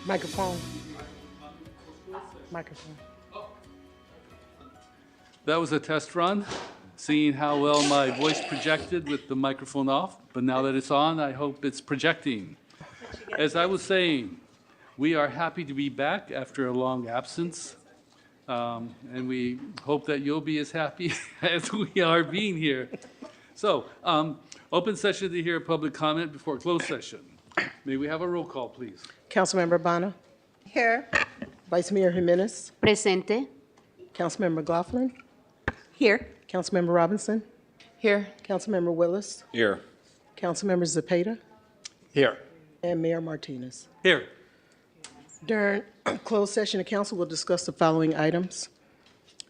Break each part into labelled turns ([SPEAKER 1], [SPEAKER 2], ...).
[SPEAKER 1] Microphone. Microphone.
[SPEAKER 2] That was a test run, seeing how well my voice projected with the microphone off. But now that it's on, I hope it's projecting. As I was saying, we are happy to be back after a long absence. And we hope that you'll be as happy as we are being here. So, open session to hear public comment before closed session. May we have a roll call, please?
[SPEAKER 1] Councilmember Bonner.
[SPEAKER 3] Here.
[SPEAKER 1] Vice Mayor Jimenez.
[SPEAKER 4] Presente.
[SPEAKER 1] Councilmember McLaughlin.
[SPEAKER 3] Here.
[SPEAKER 1] Councilmember Robinson.
[SPEAKER 3] Here.
[SPEAKER 1] Councilmember Willis.
[SPEAKER 5] Here.
[SPEAKER 1] Councilmember Zepeda.
[SPEAKER 5] Here.
[SPEAKER 1] And Mayor Martinez.
[SPEAKER 2] Here.
[SPEAKER 1] During closed session, the council will discuss the following items: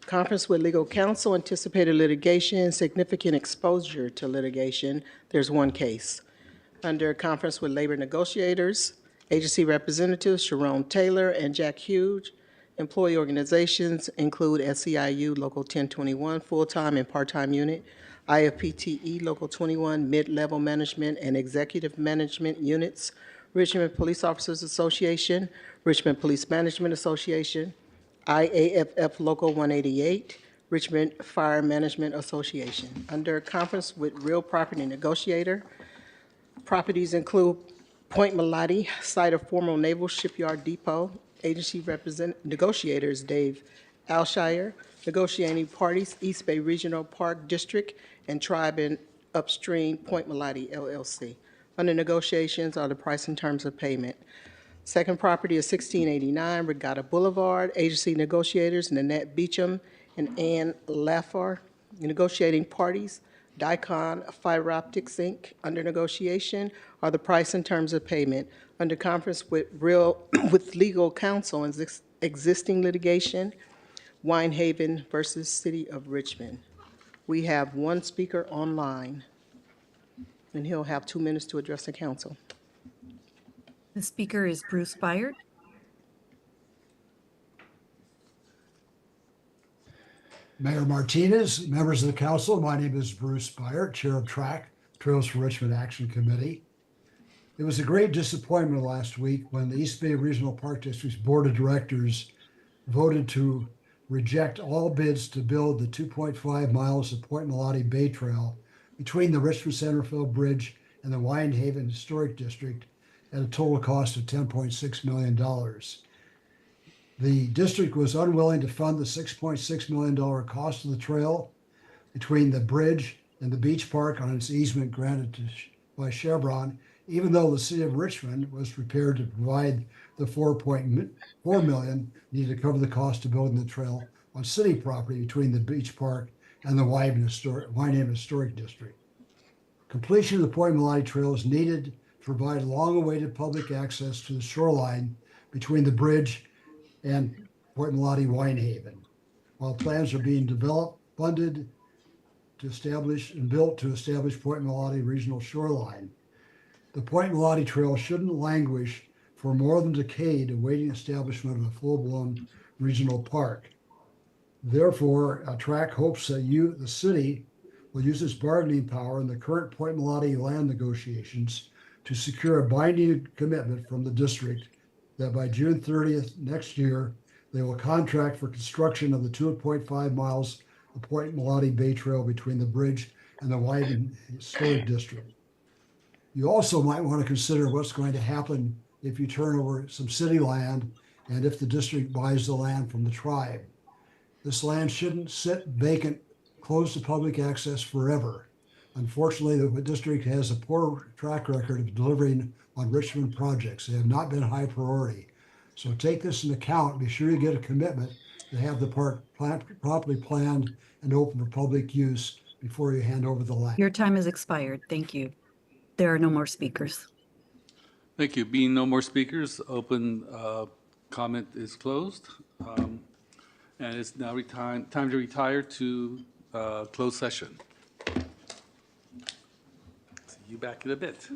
[SPEAKER 1] conference with legal counsel, anticipated litigation, significant exposure to litigation. There's one case. Under conference with labor negotiators, agency representatives Sharon Taylor and Jack Hughes. Employee organizations include SEIU Local 1021 full-time and part-time unit, IFPTE Local 21 mid-level management and executive management units, Richmond Police Officers Association, Richmond Police Management Association, IAFF Local 188, Richmond Fire Management Association. Under conference with real property negotiator, properties include Point Melati, site of former Naval Shipyard Depot. Agency negotiators Dave Alshire, negotiating parties East Bay Regional Park District and Tribe and Upstream Point Melati LLC. Under negotiations are the price and terms of payment. Second property is 1689 Regatta Boulevard. Agency negotiators Nanette Beecham and Ann Laffar. Negotiating parties Dicon Fiber Optics Inc. Under negotiation are the price and terms of payment. Under conference with legal counsel and existing litigation, Winehaven versus City of Richmond. We have one speaker online, and he'll have 2 minutes to address the council.
[SPEAKER 6] The speaker is Bruce Byard.
[SPEAKER 7] Mayor Martinez, members of the council, my name is Bruce Byard, Chair of Trails for Richmond Action Committee. It was a great disappointment last week when the East Bay Regional Park District's Board of Directors voted to reject all bids to build the 2.5 miles of Point Melati Bay Trail between the Richmond Centerville Bridge and the Winehaven Historic District at a total cost of $10.6 million. The district was unwilling to fund the $6.6 million cost of the trail between the bridge and the beach park on its easement granted by Chevron, even though the city of Richmond was prepared to provide the $4.4 million needed to cover the cost of building the trail on city property between the beach park and the Winehaven Historic District. Completion of the Point Melati Trail is needed to provide long-awaited public access to the shoreline between the bridge and Point Melati Winehaven, while plans are being developed, funded to establish and built to establish Point Melati Regional Shoreline. The Point Melati Trail shouldn't languish for more than a decade awaiting establishment of a full-blown regional park. Therefore, TRAC hopes that the city, will use its bargaining power in the current Point Melati land negotiations to secure a binding commitment from the district that by June 30th next year, they will contract for construction of the 2.5 miles of Point Melati Bay Trail between the bridge and the Winehaven Historic District. You also might want to consider what's going to happen if you turn over some city land and if the district buys the land from the tribe. This land shouldn't sit vacant, closed to public access forever. Unfortunately, the district has a poor track record of delivering on Richmond projects. They have not been high priority. So take this into account. Be sure you get a commitment to have the park properly planned and open for public use before you hand over the land.
[SPEAKER 6] Your time has expired. Thank you. There are no more speakers.
[SPEAKER 2] Thank you. Being no more speakers, open comment is closed. And it's now time to retire to closed session. See you back in a bit.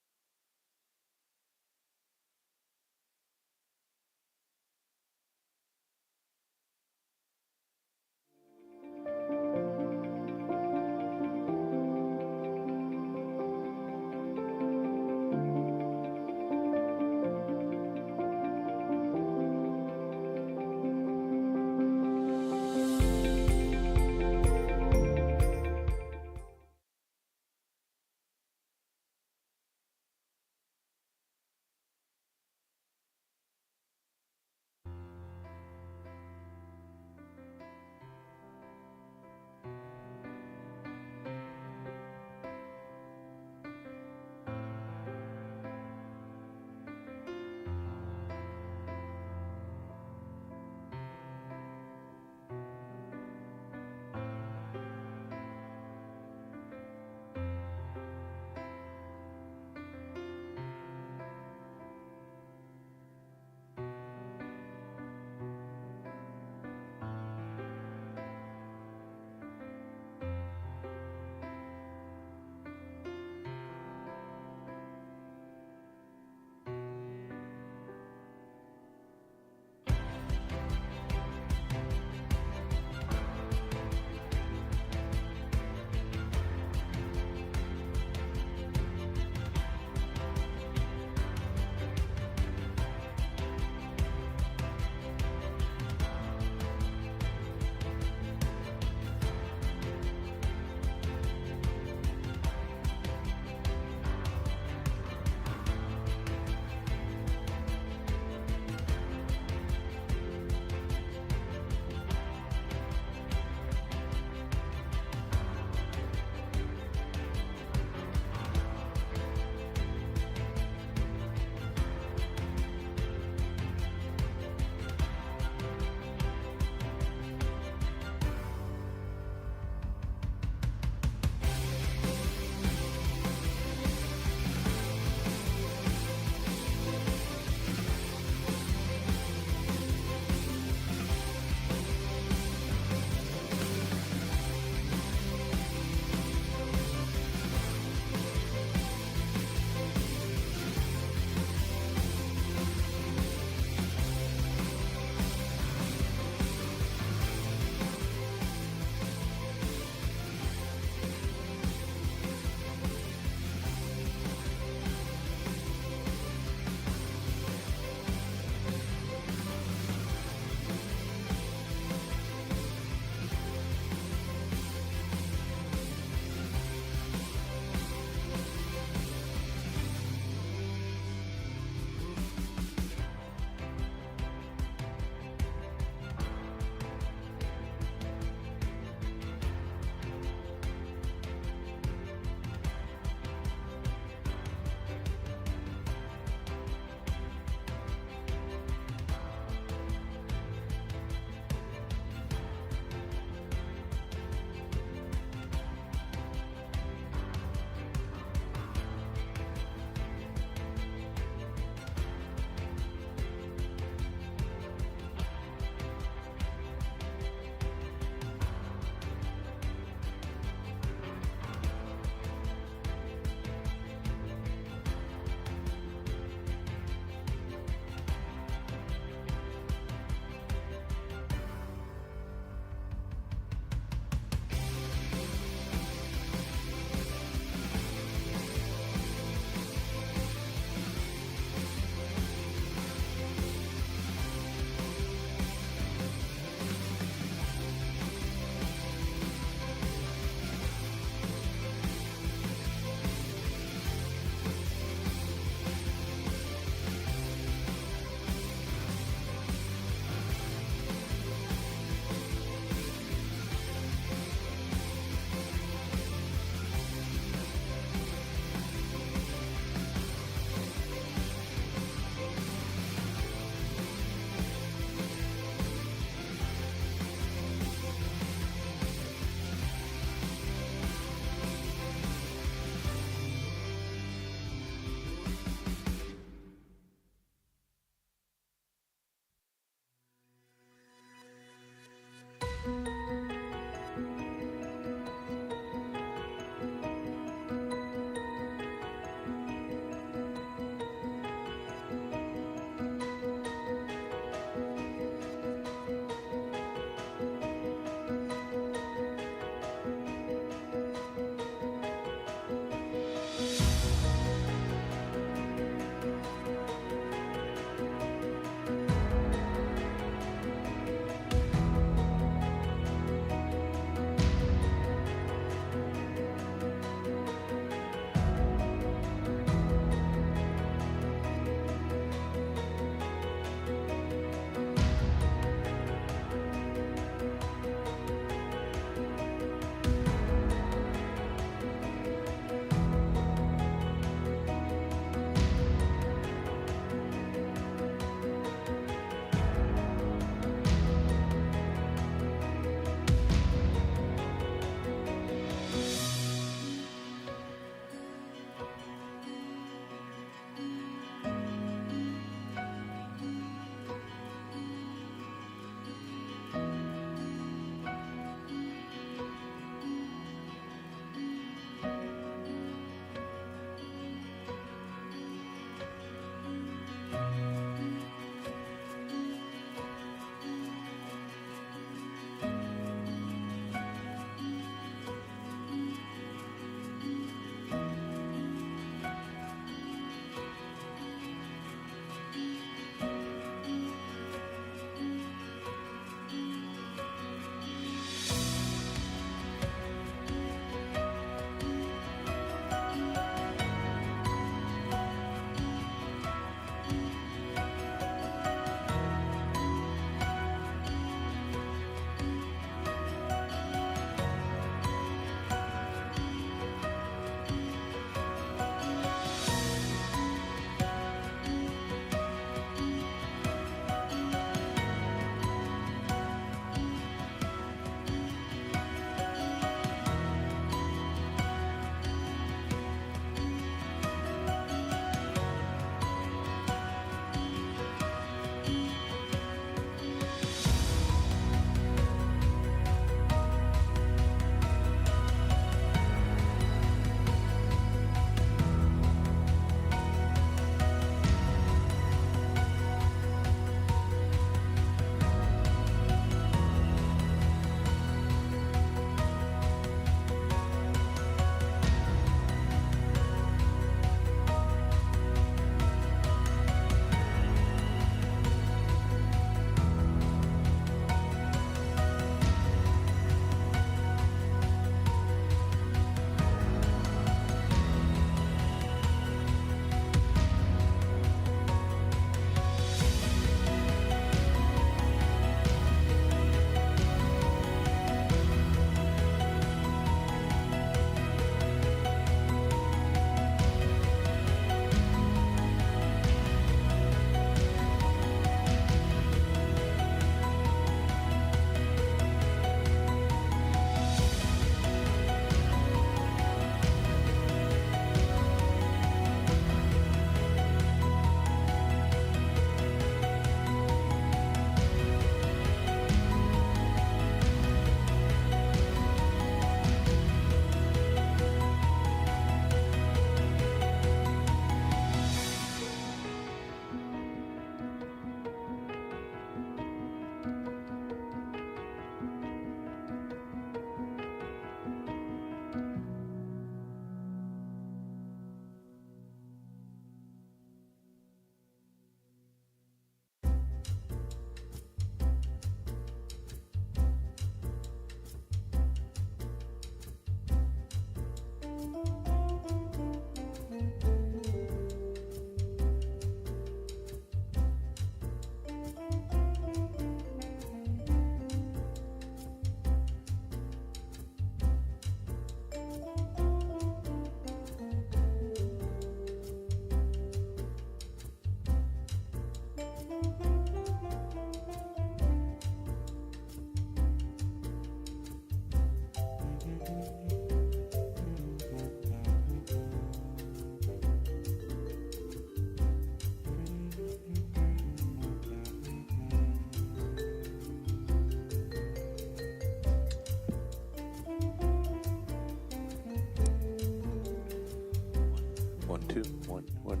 [SPEAKER 4] One, two, one, one.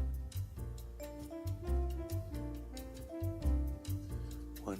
[SPEAKER 4] One.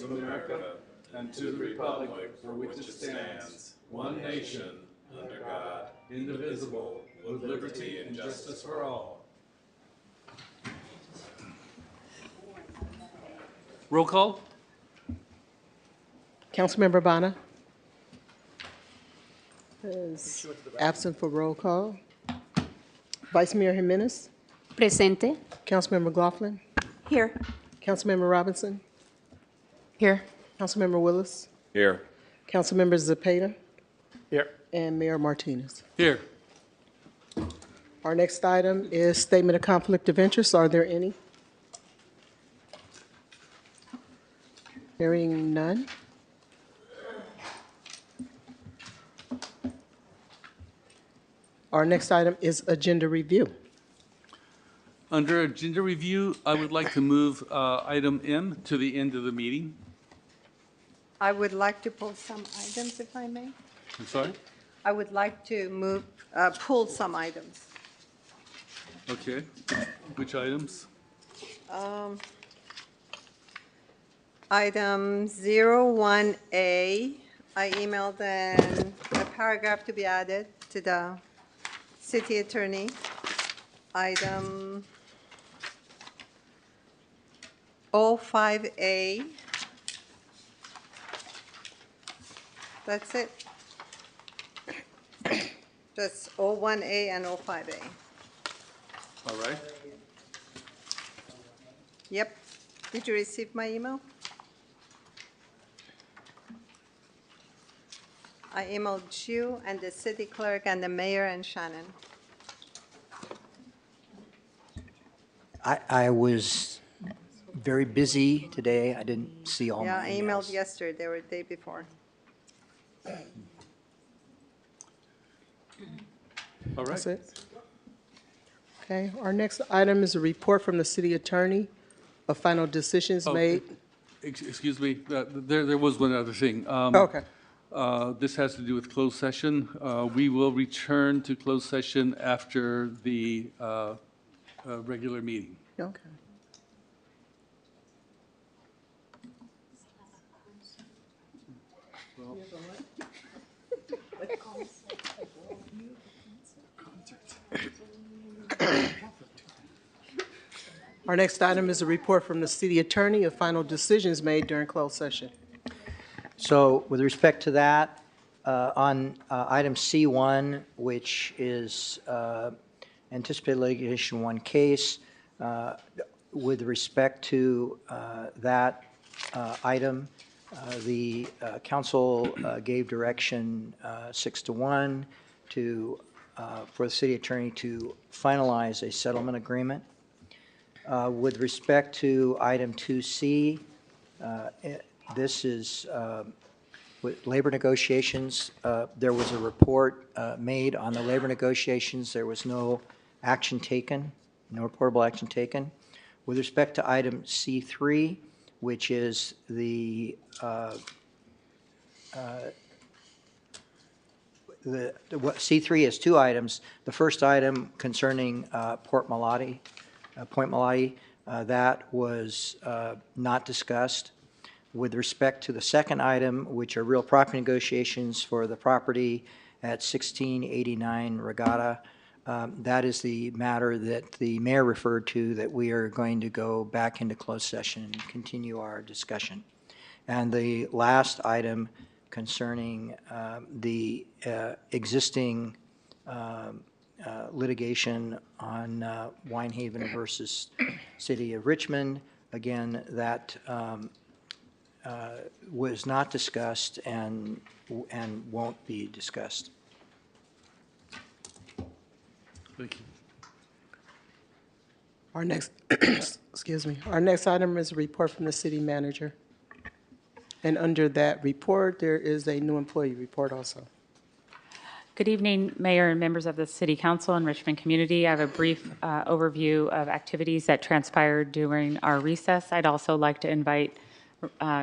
[SPEAKER 5] of America and to the republic for which it stands, one nation, under God, indivisible, with liberty and justice for all.
[SPEAKER 2] Roll call?
[SPEAKER 1] Councilmember Bonner is absent for roll call. Vice Mayor Jimenez,
[SPEAKER 3] Presente.
[SPEAKER 1] Councilmember McLaughlin,
[SPEAKER 3] Here.
[SPEAKER 1] Councilmember Robinson,
[SPEAKER 3] Here.
[SPEAKER 1] Councilmember Willis,
[SPEAKER 5] Here.
[SPEAKER 1] Councilmember Zepeda,
[SPEAKER 5] Here.
[SPEAKER 1] and Mayor Martinez.
[SPEAKER 2] Here.
[SPEAKER 1] Our next item is statement of conflict of interest. Are there any? Hearing none. Our next item is agenda review.
[SPEAKER 2] Under agenda review, I would like to move item M to the end of the meeting.
[SPEAKER 8] I would like to pull some items, if I may.
[SPEAKER 2] I'm sorry?
[SPEAKER 8] I would like to pull some items.
[SPEAKER 2] Okay. Which items?
[SPEAKER 8] Item 01A, I emailed a paragraph to be added to the city attorney. Item 05A. That's it. Just 01A and 05A.
[SPEAKER 2] All right.
[SPEAKER 8] Yep. Did you receive my email? I emailed you and the city clerk and the mayor and Shannon.
[SPEAKER 9] I was very busy today. I didn't see all
[SPEAKER 8] Yeah,
[SPEAKER 9] my
[SPEAKER 8] I
[SPEAKER 9] emails.
[SPEAKER 8] emailed yesterday or the day before.
[SPEAKER 2] All right.
[SPEAKER 1] That's it. Okay, our next item is a report from the city attorney of final decisions
[SPEAKER 2] Oh,
[SPEAKER 1] made.
[SPEAKER 2] Excuse me, there was one other thing.
[SPEAKER 1] Okay,
[SPEAKER 2] This has to do with closed session. We will return to closed session after the regular meeting.
[SPEAKER 1] okay. Our next item is a report from the city attorney of final decisions made during closed session.
[SPEAKER 9] So with respect to that, on item C1, which is anticipated litigation one case, with respect to that item, the council gave direction 6-1 for the city attorney to finalize a settlement agreement. With respect to item 2C, this is with labor negotiations. There was a report made on the labor negotiations. There was no action taken, no reportable action taken. With respect to item C3, which is C3 has two items. The first item concerning Point Malati, that was not discussed. With respect to the second item, which are real property negotiations for the property at 1689 Regatta, that is the matter that the mayor referred to, that we are going to go back into closed session and continue our discussion. And the last item concerning the existing litigation on Winehaven versus City of Richmond, again, that was not discussed and won't be discussed.
[SPEAKER 2] Thank you.
[SPEAKER 1] Our next, excuse me, our next item is a report from the city manager. And under that report, there is a new employee report also.
[SPEAKER 10] Good evening, Mayor and members of the City Council and Richmond community. I have a brief overview of activities that transpired during our recess. I'd also like to invite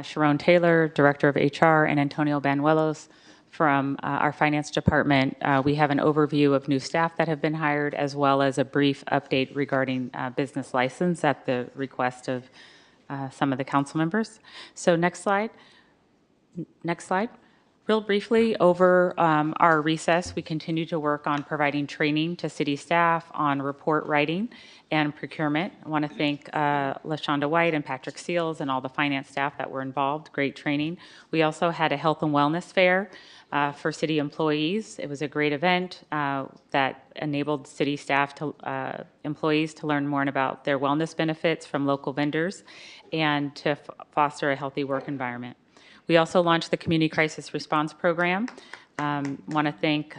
[SPEAKER 10] Sharon Taylor, Director of HR, and Antonio Banuelos from our Finance Department. We have an overview of new staff that have been hired, as well as a brief update regarding business license at the request of some of the council members. So next slide. Next slide. Real briefly, over our recess, we continue to work on providing training to city staff on report writing and procurement. I want to thank LaShonda White and Patrick Seals and all the finance staff that were involved. Great training. We also had a health and wellness fair for city employees. It was a great event that enabled city staff to employees to learn more about their wellness benefits from local vendors and to foster a healthy work environment. We also launched the Community Crisis Response Program. Want to thank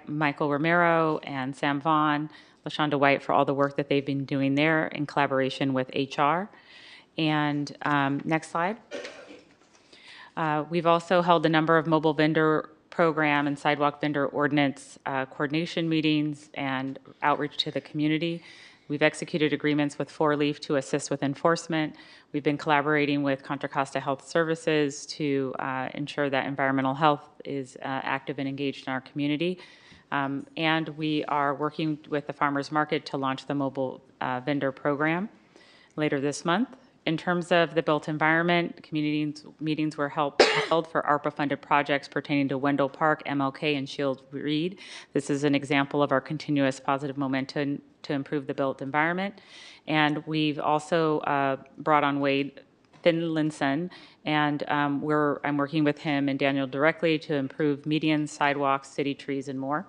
[SPEAKER 10] Michael Romero and Sam Vaughn, LaShonda White for all the work that they've been doing there in collaboration with HR. And next slide. We've also held a number of mobile vendor program and sidewalk vendor ordinance coordination meetings and outreach to the community. We've executed agreements with 4Leaf to assist with enforcement. We've been collaborating with Contra Costa Health Services to ensure that environmental health is active and engaged in our community. And we are working with the farmers market to launch the mobile vendor program later this month. In terms of the built environment, community meetings were held for ARPA-funded projects pertaining to Wendell Park, MLK, and Shield Reed. This is an example of our continuous positive momentum to improve the built environment. And we've also brought on Wade Finlinson, and I'm working with him and Daniel directly to improve medians, sidewalks, city trees, and more.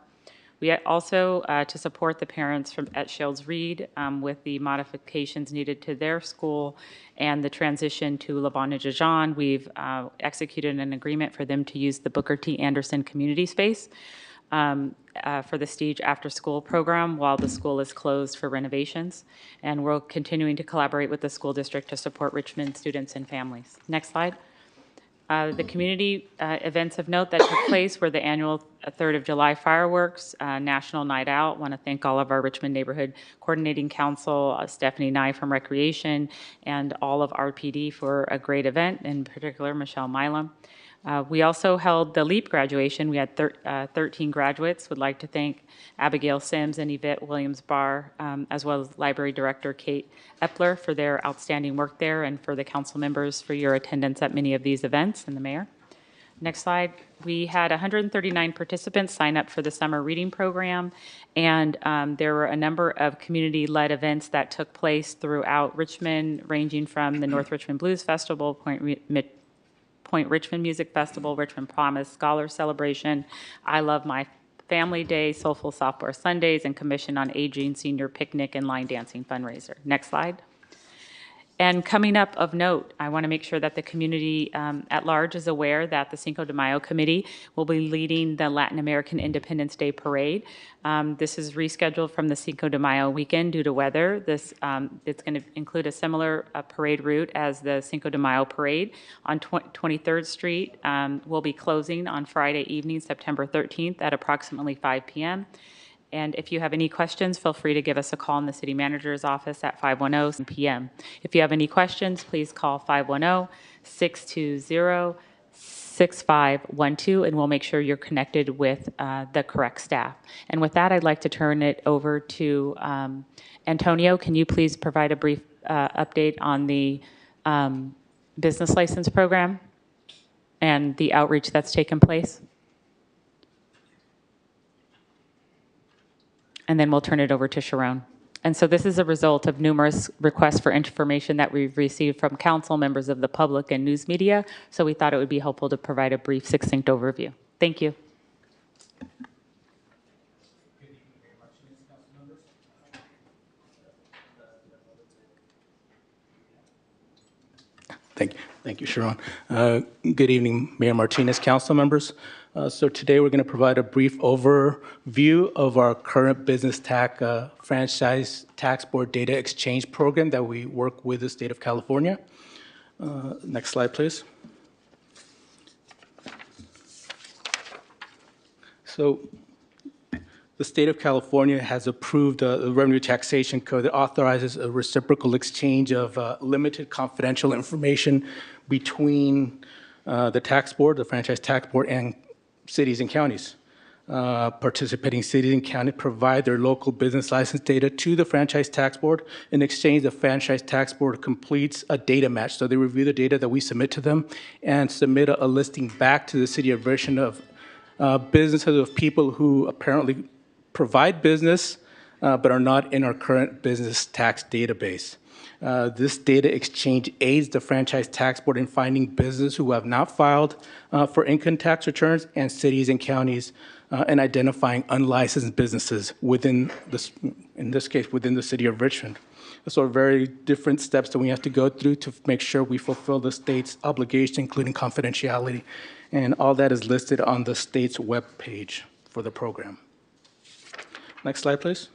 [SPEAKER 10] We also, to support the parents at Shields Reed with the modifications needed to their school and the transition to LaBonne we've executed an agreement for them to use the Booker T. Anderson community space for the Stage After School program while the school is closed for renovations. And we're continuing to collaborate with the school district to support Richmond students and families. Next slide. The community events of note that took place were the annual 3rd of July fireworks, National Night Out. I want to thank all of our Richmond Neighborhood Coordinating Council, Stephanie Nye from Recreation, and all of RPD for a great event, in particular Michelle Milam. We also held the LEAP graduation. We had 13 graduates. Would like to thank Abigail Sims and Yvette Williams-Barr, as well as Library Director Kate Epler for their outstanding work there, and for the council members for your attendance at many of these events, and the mayor. Next slide. We had 139 participants sign up for the summer reading program, and there were a number of community-led events that took place throughout Richmond, ranging from the North Richmond Blues Festival, Point Richmond Music Festival, Richmond Promise Scholar Celebration, I Love My Family Day, Soulful Sophomore Sundays, and Commission on Aging Senior Picnic and Line Dancing Fundraiser. Next slide. And coming up of note, I want to make sure that the community at large is aware that the Cinco de Mayo Committee will be leading the Latin American Independence Day Parade. This is rescheduled from the Cinco de Mayo weekend due to weather. It's going to include a similar parade route as the Cinco de Mayo Parade on 23rd Street. Will be closing on Friday evening, September 13th at approximately 5 p.m. And if you have any questions, feel free to give us a call in the city manager's office at 510 p.m. If you have any questions, please call 510-620-6512, and we'll make sure you're connected with the correct staff. And with that, I'd like to turn it over to Antonio. Can you please provide a brief update on the business license program and the outreach that's taken place? And then we'll turn it over to Sharon. And so this is a result of numerous requests for information that we've received from council, members of the public, and news media. So we thought it would be helpful to provide a brief, succinct overview. Thank you.
[SPEAKER 11] Thank you, Sharon. Good evening, Mayor Martinez, council members. So today we're going to provide a brief overview of our current business tax franchise tax board data exchange program that we work with the state of California. Next slide, please. So the state of California has approved a revenue taxation code that authorizes a reciprocal exchange of limited confidential information between the tax board, the franchise tax board, and cities and counties. participating cities and counties provide their local business license data to the Franchise Tax Board. In exchange, the Franchise Tax Board completes a data match. So they review the data that we submit to them and submit a listing back to the city of Richmond of businesses of people who apparently provide business but are not in our current business tax database. This data exchange aids the Franchise Tax Board in finding businesses who have not filed for income tax returns and cities and counties and identifying unlicensed businesses within this, in this case, within the city of Richmond. So very different steps that we have to go through to make sure we fulfill the state's obligation, including confidentiality. And all that is listed on the state's webpage for the program. Next slide, please.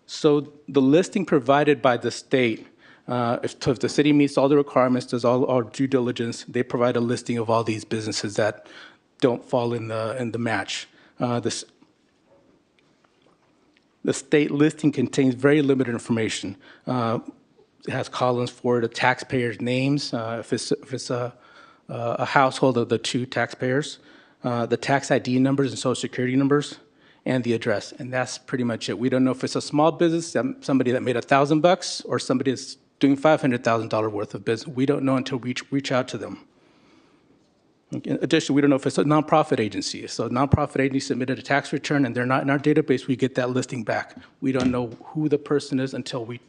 [SPEAKER 11] So the listing provided by the state, if the city meets all the requirements, does all our due diligence, they provide a listing of all these businesses that don't fall in the match. The state listing contains very limited information. It has columns for the taxpayers' names, if it's a household of the two taxpayers, the tax ID numbers and social security numbers, and the address, and that's pretty much it. We don't know if it's a small business, somebody that made $1,000, or somebody that's doing $500,000 worth of business. We don't know until we reach out to them. In addition, we don't know if it's a nonprofit agency. So a nonprofit agency submitted a tax return and they're not in our database, we get that listing back. We don't know who the person is until we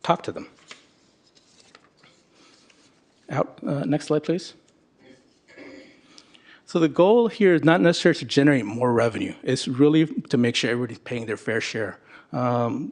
[SPEAKER 11] talk to them. Next slide, please. So the goal here is not necessarily to generate more revenue. It's really to make sure everybody's paying their fair share, the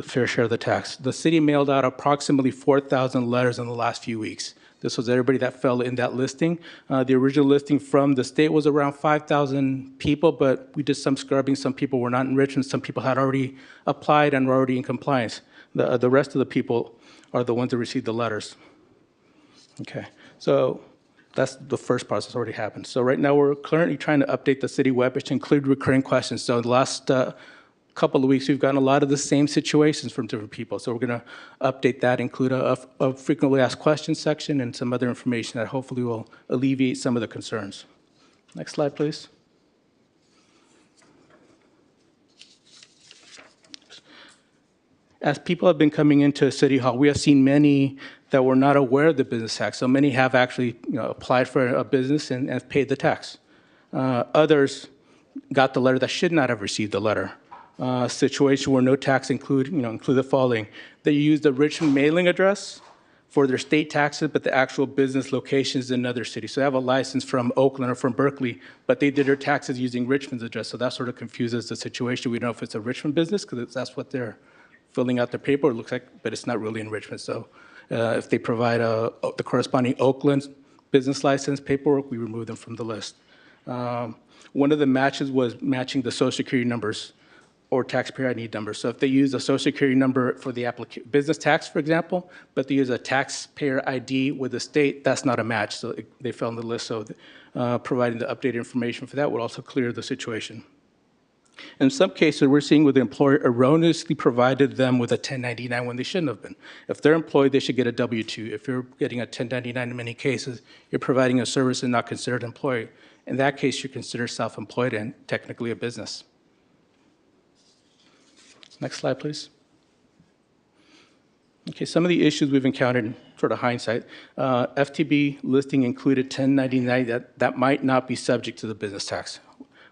[SPEAKER 11] fair share of the tax. The city mailed out approximately 4,000 letters in the last few weeks. This was everybody that fell in that listing. The original listing from the state was around 5,000 people, but we did some scrubbing. Some people were not in Richmond. Some people had already applied and were already in compliance. The rest of the people are the ones that received the letters. Okay, so that's the first process already happened. So right now we're currently trying to update the city webpage to include recurring questions. So the last couple of weeks, we've gotten a lot of the same situations from different people. So we're going to update that, include a frequently asked questions section and some other information that hopefully will alleviate some of the concerns. Next slide, please. As people have been coming into City Hall, we have seen many that were not aware of the business tax. So many have actually applied for a business and have paid the tax. Others got the letter that should not have received the letter. Situation where no tax include the following. They use the Richmond mailing address for their state taxes, but the actual business location is in another city. So they have a license from Oakland or from Berkeley, but they did their taxes using Richmond's address. So that sort of confuses the situation. We don't know if it's a Richmond business because that's what they're filling out their paper, it looks like, but it's not really in Richmond. So if they provide the corresponding Oakland business license paperwork, we remove them from the list. One of the matches was matching the social security numbers or taxpayer ID number. So if they use a social security number for the business tax, for example, but they use a taxpayer ID with the state, that's not a match. So they fell on the list. So providing the updated information for that would also clear the situation. In some cases, we're seeing where the employer erroneously provided them with a 1099 when they shouldn't have been. If they're employed, they should get a W-2. If you're getting a 1099 in many cases, you're providing a service and not considered employee. In that case, you're considered self-employed and technically a business. Next slide, please. Okay, some of the issues we've encountered in sort of hindsight. FTB listing included 1099 that might not be subject to the business tax.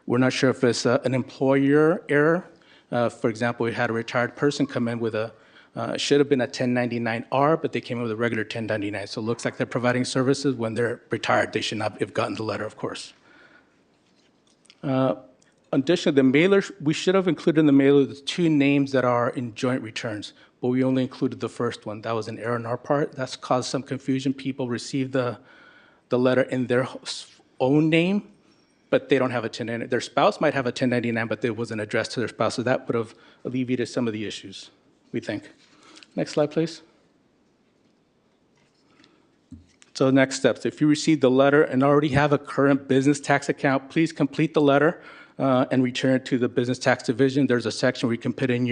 [SPEAKER 11] We're not sure if it's an employer error. For example, we had a retired person come in with should have been a 1099-R, but they came in with a regular 1099. So it looks like they're providing services when they're retired. They should not have gotten the letter, of course. Additionally, the mailer, we should have included in the mailer the two names that are in joint returns, but we only included the first one. That was an error on our part. That's caused some confusion. People received the letter in their own name, but they don't have a 1099. Their spouse might have a 1099, but it wasn't addressed to their spouse. So that would have alleviated some of the issues, we think. Next slide, please. So next steps. If you received the letter and already have a current business tax account, please complete the letter and return it to the business tax division. There's a section where you can put in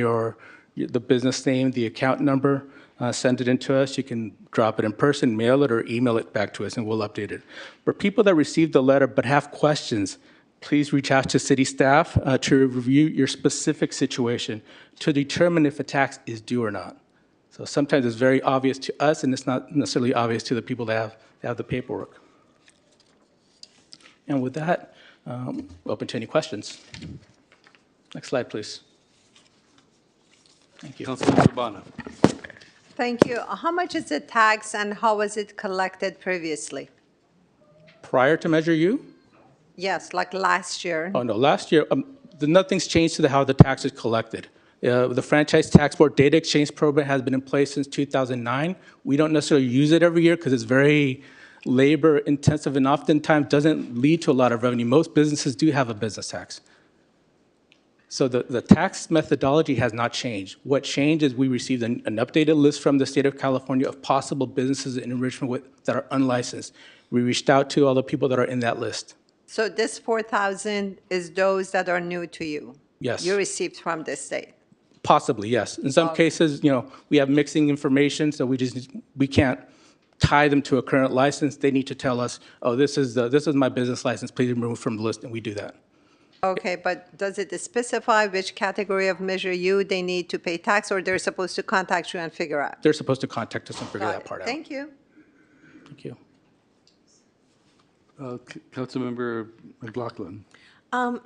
[SPEAKER 11] the business name, the account number, send it in to us. You can drop it in person, mail it, or email it back to us, and we'll update it. For people that received the letter but have questions, please reach out to city staff to review your specific situation to determine if a tax is due or not. So sometimes it's very obvious to us, and it's not necessarily obvious to the people that have the paperwork. And with that, open to any questions. Next slide, please. Thank you.
[SPEAKER 2] Councilmember Bono.
[SPEAKER 8] Thank you. How much is the tax and how was it collected previously?
[SPEAKER 11] Prior to Measure U?
[SPEAKER 8] Yes, like last year.
[SPEAKER 11] Oh, no, last year, nothing's changed to how the tax is collected. The Franchise Tax Board Data Exchange Program has been in place since 2009. We don't necessarily use it every year because it's very labor intensive and oftentimes doesn't lead to a lot of revenue. Most businesses do have a business tax. So the tax methodology has not changed. What changed is we received an updated list from the state of California of possible businesses in Richmond that are unlicensed. We reached out to all the people that are in that list.
[SPEAKER 8] So this 4,000 is those that are new to you?
[SPEAKER 11] Yes.
[SPEAKER 8] You received from the state?
[SPEAKER 11] Possibly, yes. In some cases, we have mixing information, so we can't tie them to a current license. They need to tell us, oh, this is my business license, please remove from the list, and we do that.
[SPEAKER 8] Okay, but does it specify which category of Measure U they need to pay tax, or they're supposed to contact you and figure out?
[SPEAKER 11] They're supposed to contact us and figure
[SPEAKER 8] Got
[SPEAKER 11] that
[SPEAKER 8] it.
[SPEAKER 11] part out.
[SPEAKER 8] Thank you.
[SPEAKER 11] Thank you.
[SPEAKER 2] Councilmember McLaughlin.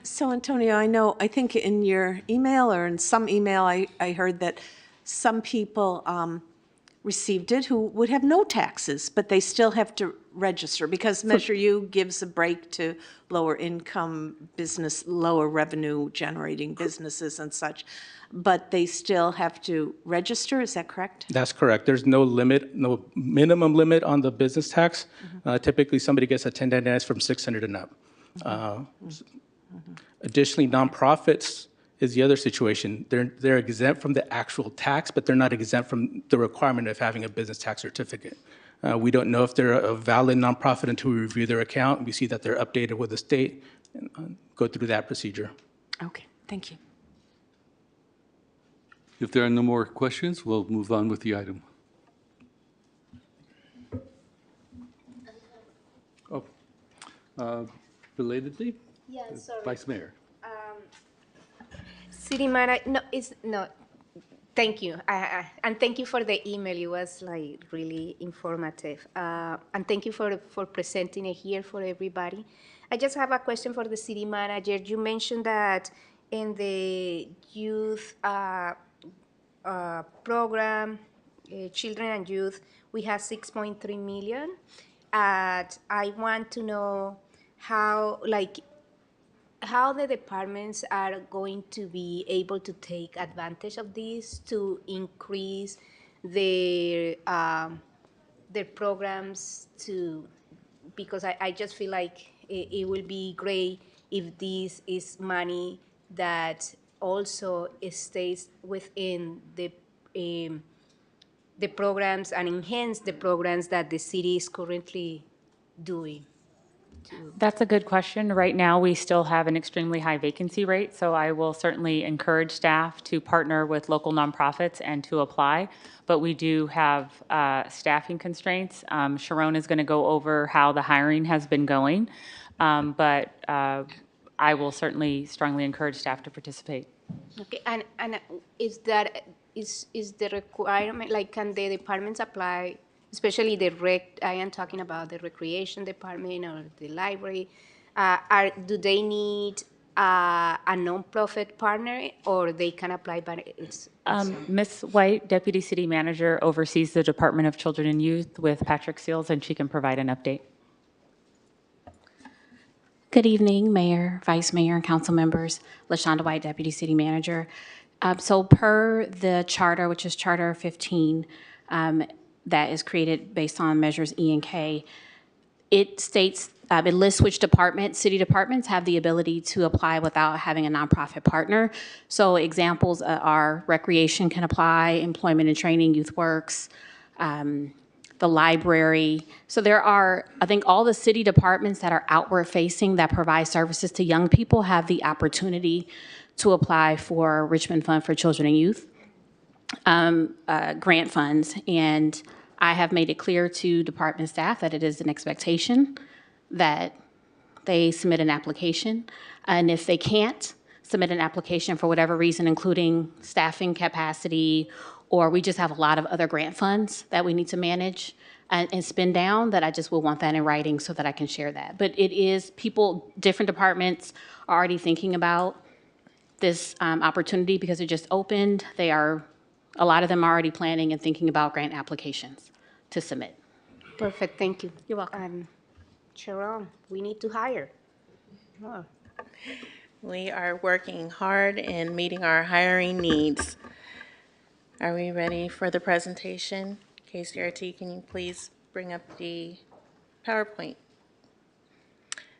[SPEAKER 12] So Antonio, I think in your email or in some email, I heard that some people received it who would have no taxes, but they still have to register because Measure U gives a break to lower income business, lower revenue generating businesses and such, but they still have to register, is that correct?
[SPEAKER 11] That's correct. There's no limit, no minimum limit on the business tax. Typically, somebody gets a 1099 from 600 and up. Additionally, nonprofits is the other situation. They're exempt from the actual tax, but they're not exempt from the requirement of having a business tax certificate. We don't know if they're a valid nonprofit until we review their account and we see that they're updated with the state and go through that procedure.
[SPEAKER 12] Okay, thank you.
[SPEAKER 2] If there are no more questions, we'll move on with the item. Belatedly?
[SPEAKER 13] Yeah, sorry.
[SPEAKER 2] Vice Mayor.
[SPEAKER 13] City manager, no, thank you. And thank you for the email. It was like really informative. And thank you for presenting it here for everybody. I just have a question for the city manager. You mentioned that in the youth program, children and youth, we have 6.3 million. And I want to know how the departments are going to be able to take advantage of this to increase their programs because I just feel like it will be great if this is money that also stays within the programs and enhance the programs that the city is currently doing.
[SPEAKER 10] That's a good question. Right now, we still have an extremely high vacancy rate, so I will certainly encourage staff to partner with local nonprofits and to apply, but we do have staffing constraints. Sharon is going to go over how the hiring has been going, but I will certainly strongly encourage staff to participate.
[SPEAKER 13] Okay, and is the requirement, like, can the departments apply, especially I am talking about the recreation department or the library, do they need a nonprofit partner or they can apply by its?
[SPEAKER 10] Ms. White, Deputy City Manager, oversees the Department of Children and Youth with Patrick Seals, and she can provide an update.
[SPEAKER 14] Good evening, Mayor, Vice Mayor, and Council members. LaShonda White, Deputy City Manager. So per the charter, which is Charter 15, that is created based on measures E and K, it states, it lists which city departments have the ability to apply without having a nonprofit partner. So examples are recreation can apply, employment and training, youth works, the library. So there are, I think all the city departments that are outward facing that provide services to young people have the opportunity to apply for Richmond Fund for Children and Youth grant funds. And I have made it clear to department staff that it is an expectation that they submit an application. And if they can't submit an application for whatever reason, including staffing capacity, or we just have a lot of other grant funds that we need to manage and spend down, that I just will want that in writing so that I can share that. But it is, people, different departments are already thinking about this opportunity because it just opened. A lot of them are already planning and thinking about grant applications to submit.
[SPEAKER 13] Perfect, thank you.
[SPEAKER 14] You're welcome.
[SPEAKER 13] Sharon, we need to hire. Oh.
[SPEAKER 15] We are working hard and meeting our hiring needs. Are we ready for the presentation? KCRT, can you please bring up the PowerPoint?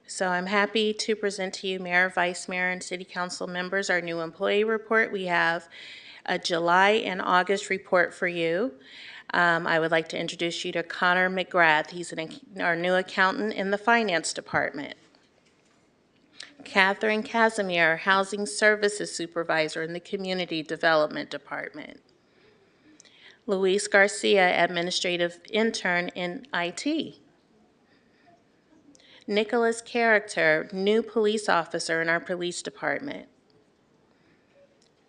[SPEAKER 15] So I'm happy to present to you, Mayor, Vice Mayor, and City Council members, our new employee report. We have a July and August report for you. I would like to introduce you to Connor McGrath. He's our new accountant in the Finance Department. Catherine Casimir, Housing Services Supervisor in the Community Development Department. Luis Garcia, Administrative Intern in IT. Nicholas Character, new police officer in our police department.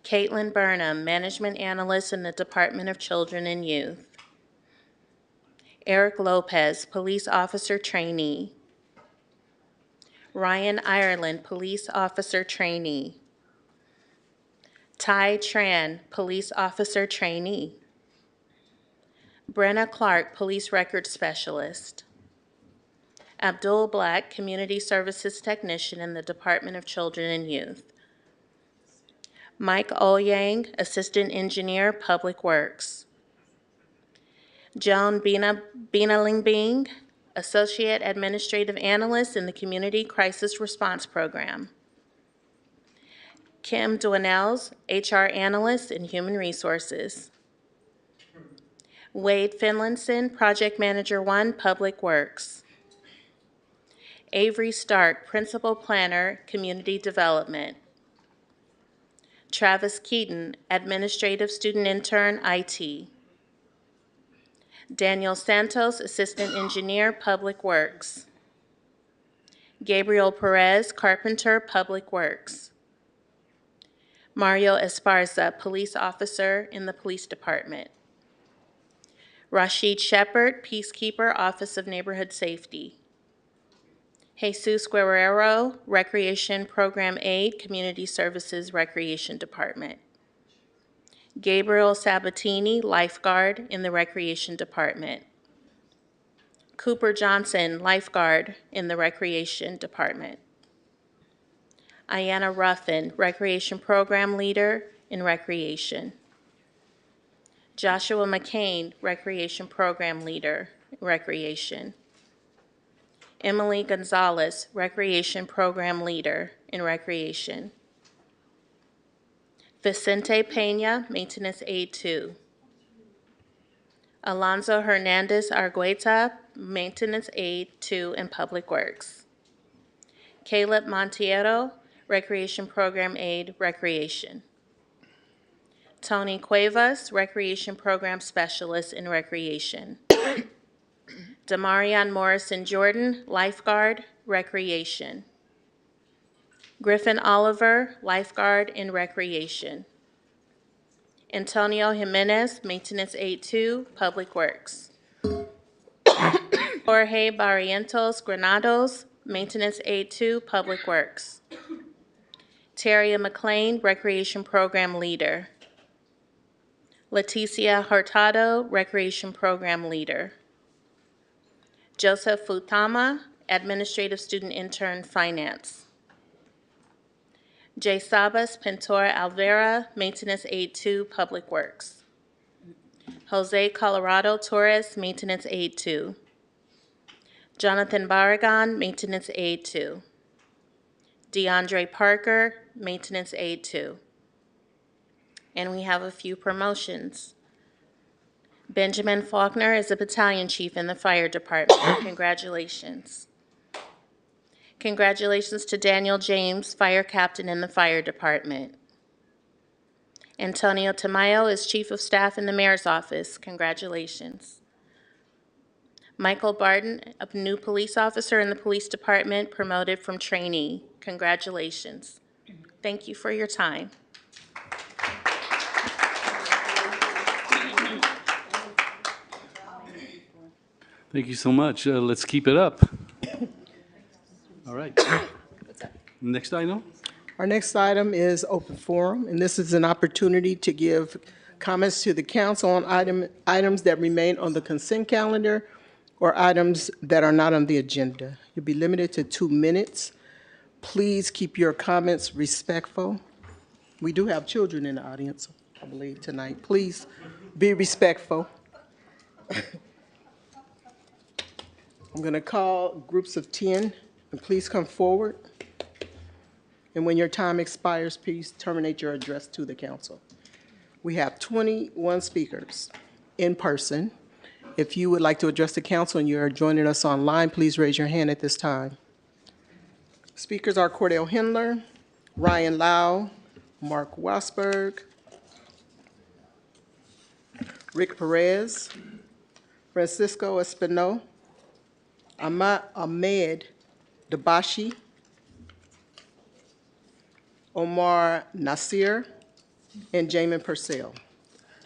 [SPEAKER 15] Caitlin Burnham, Management Analyst in the Department of Children and Youth. Eric Lopez, Police Officer Trainee. Ryan Ireland, Police Officer Trainee. Ty Tran, Police Officer Trainee. Brenna Clark, Police Records Specialist. Abdul Black, Community Services Technician in the Department of Children and Youth. Mike Olyang, Assistant Engineer, Public Works. Joan Binalingbing, Associate Administrative Analyst in the Community Crisis Response Program. Kim Dwinells, HR Analyst in Human Resources. Wade Finlinson, Project Manager 1, Public Works. Avery Stark, Principal Planner, Community Development. Travis Keaton, Administrative Student Intern, IT. Daniel Santos, Assistant Engineer, Public Works. Gabriel Perez, Carpenter, Public Works. Mario Esparza, Police Officer in the Police Department. Rashid Shepard, Peacekeeper, Office of Neighborhood Safety. Jesus Guerrero, Recreation Program Aide, Community Services Recreation Department. Gabriel Sabatini, Lifeguard in the Recreation Department. Cooper Johnson, Lifeguard in the Recreation Department. Ayanna Ruffin, Recreation Program Leader in Recreation. Joshua McCain, Recreation Program Leader, Recreation. Emily Gonzalez, Recreation Program Leader in Recreation. Vicente Pena, Maintenance Aide 2. Alonso Hernandez Argueta, Maintenance Aide 2 in Public Works. Caleb Montiero, Recreation Program Aide, Recreation. Tony Cuevas, Recreation Program Specialist in Recreation. Damarion Morrison Jordan, Lifeguard, Recreation. Griffin Oliver, Lifeguard in Recreation. Antonio Jimenez, Maintenance Aide 2, Public Works. Jorge Barrientos Granados, Maintenance Aide 2, Public Works. Terria McLean, Recreation Program Leader. Leticia Hurtado, Recreation Program Leader. Joseph Futama, Administrative Student Intern, Finance. J. Sabas Pintor Alvera, Maintenance Aide 2, Public Works. Jose Colorado Torres, Maintenance Aide 2. Jonathan Barragan, Maintenance Aide 2. DeAndre Parker, Maintenance Aide 2. And we have a few promotions. Benjamin Faulkner is a battalion chief in the fire department. Congratulations. Congratulations to Daniel James, fire captain in the fire department. Antonio Tamayo is chief of staff in the mayor's office. Congratulations. Michael Barton, a new police officer in the police department, promoted from trainee. Congratulations. Thank you for your time.
[SPEAKER 2] Thank you so much. Let's keep it up. All right. Next item?
[SPEAKER 1] Our next item is open forum, and this is an opportunity to give comments to the council on items that remain on the consent calendar or items that are not on the agenda. You'll be limited to 2 minutes. Please keep your comments respectful. We do have children in the audience, I believe, tonight. Please be respectful. I'm going to call groups of 10, and please come forward. And when your time expires, please terminate your address to the council. We have 21 speakers in person. If you would like to address the council and you are joining us online, please raise your hand at this time. Speakers are Cordell Hindler, Ryan Lau, Mark Wasberg, Rick Perez, Francisco Espino, Ahmed Dabashi, Omar Nasir, and Jamin Purcell.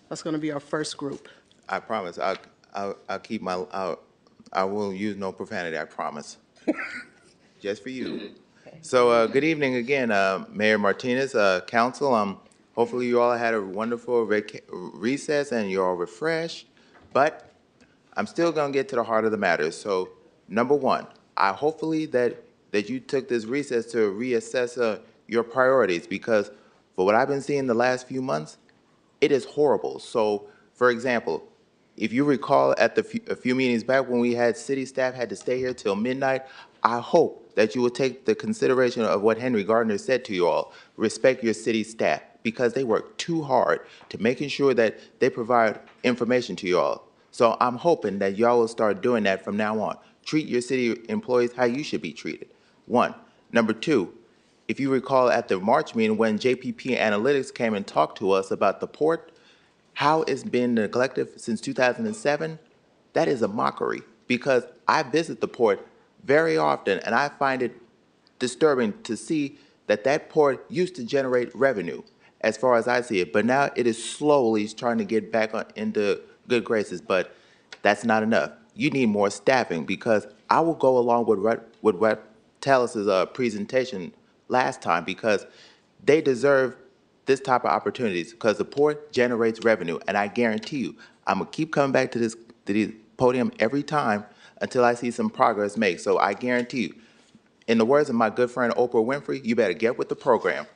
[SPEAKER 1] That's going to be our first group.
[SPEAKER 16] I promise. I'll keep my. I will use no profanity. I promise. Just for you. So good evening again, Mayor Martinez, Council. Hopefully you all had a wonderful recess and you're all refreshed. But I'm still going to get to the heart of the matter. So number one, I hopefully that you took this recess to reassess your priorities, because for what I've been seeing the last few months, it is horrible. So, for example, if you recall at a few meetings back when we had city staff had to stay here till midnight, I hope that you will take the consideration of what Henry Gardner said to you all. Respect your city staff, because they work too hard to making sure that they provide information to you all. So I'm hoping that y'all will start doing that from now on. Treat your city employees how you should be treated. One. Number two, if you recall at the March meeting when JPP Analytics came and talked to us about the port, how it's been neglected since 2007, that is a mockery, because I visit the port very often and I find it disturbing to see that that port used to generate revenue as far as I see it, but now it is slowly trying to get back into good graces, but that's not enough. You need more staffing, because I will go along with Rep. Tellis's presentation last time, because they deserve this type of opportunities, because the port generates revenue, and I guarantee you, I'm gonna keep coming back to this podium every time until I see some progress made. So I guarantee you, in the words of my good friend Oprah Winfrey, you better get with the program.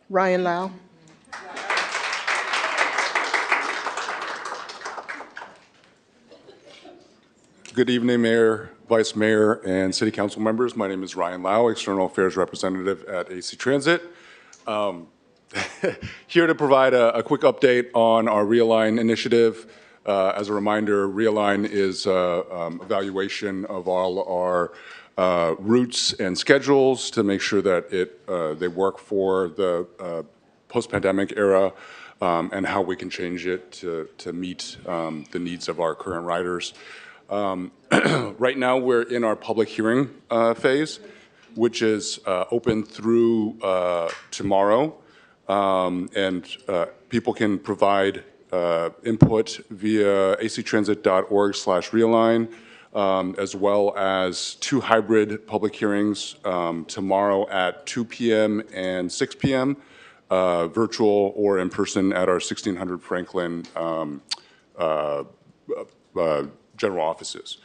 [SPEAKER 1] Ryan Lau.
[SPEAKER 17] Good evening, Mayor, Vice Mayor, and City Council members. My name is Ryan Lau, External Affairs Representative at AC Transit. Here to provide a quick update on our Realign initiative. As a reminder, Realign is evaluation of all our routes and schedules to make sure that they work for the post-pandemic era, and how we can change it to meet the needs of our current riders. Right now, we're in our public hearing phase, which is open through tomorrow, and people can provide input via actransit.org/realign, as well as 2 hybrid public hearings tomorrow at 2 p.m. and 6 p.m., virtual or in person at our 1600 Franklin general offices.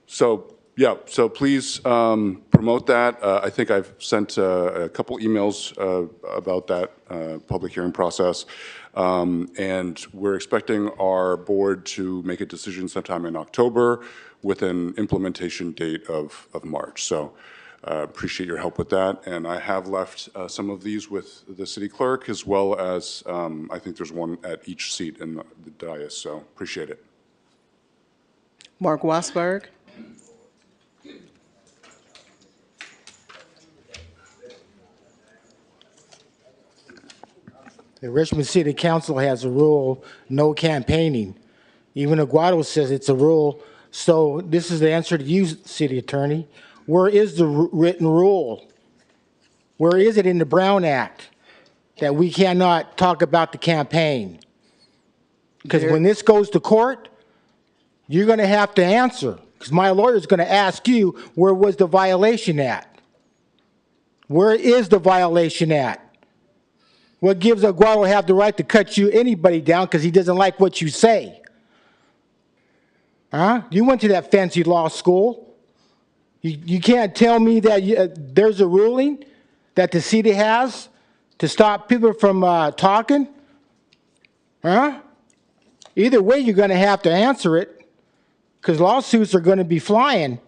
[SPEAKER 17] So please promote that. I think I've sent a couple emails about that public hearing process. And we're expecting our board to make a decision sometime in October with an implementation date of March. So appreciate your help with that. And I have left some of these with the city clerk, as well as I think there's one at each seat in the dais. So appreciate it.
[SPEAKER 1] Mark Wasberg.
[SPEAKER 18] The Richmond City Council has a rule, no campaigning. Even Aguado says it's a rule. So this is the answer to you, city attorney. Where is the written rule? Where is it in the Brown Act that we cannot talk about the campaign? Because when this goes to court, you're going to have to answer. Because my lawyer is going to ask you, where was the violation at? Where is the violation at? What gives Aguado have the right to cut anybody down because he doesn't like what you say? Huh? You went to that fancy law school. You can't tell me that there's a ruling that the city has to stop people from talking? Huh? Either way, you're going to have to answer it because lawsuits are going to be flying.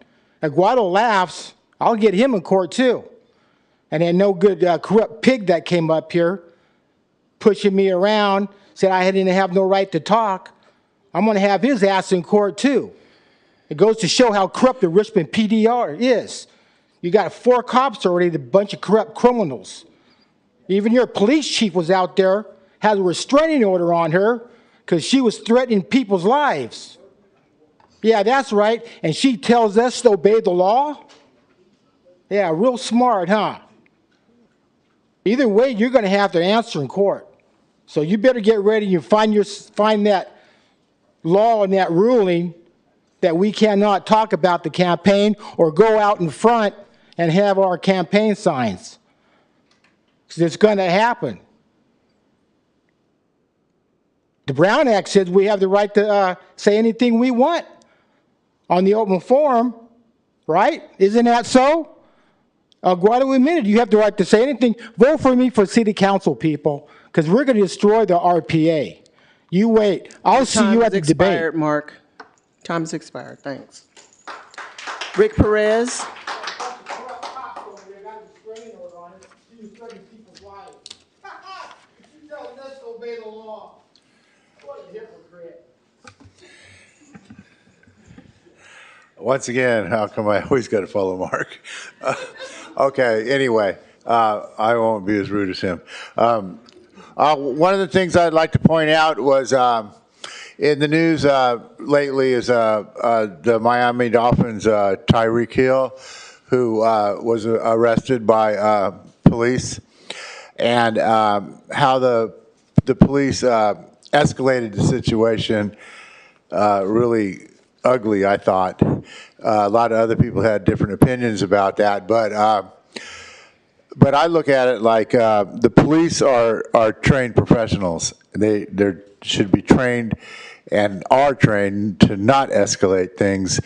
[SPEAKER 18] Aguado laughs. I'll get him in court too. And then no good corrupt pig that came up here pushing me around, said I didn't have no right to talk. I'm going to have his ass in court too. It goes to show how corrupt the Richmond PDR is. You got 4 cops already, a bunch of corrupt criminals. Even your police chief was out there, had a restraining order on her because she was threatening people's lives. Yeah, that's right. And she tells us to obey the law? Yeah, real smart, huh? Either way, you're going to have to answer in court. So you better get ready and find that law and that ruling that we cannot talk about the campaign or go out in front and have our campaign signs. Because it's going to happen. The Brown Act says we have the right to say anything we want on the open forum, right? Isn't that so? Aguado admitted you have the right to say anything. Vote for me for city council, people, because we're going to destroy the RPA. You wait. I'll see you at the debate.
[SPEAKER 1] Time has expired, Mark. Time has expired. Thanks. Rick Perez.
[SPEAKER 19] Once again, how come I always got to follow Mark? Okay, anyway, I won't be as rude as him. One of the things I'd like to point out was in the news lately is the Miami Dolphins' Tyreek Hill, who was arrested by police, and how the police escalated the situation really ugly, I thought. A lot of other people had different opinions about that, but I look at it like the police are trained professionals. They should be trained and are trained to not escalate things.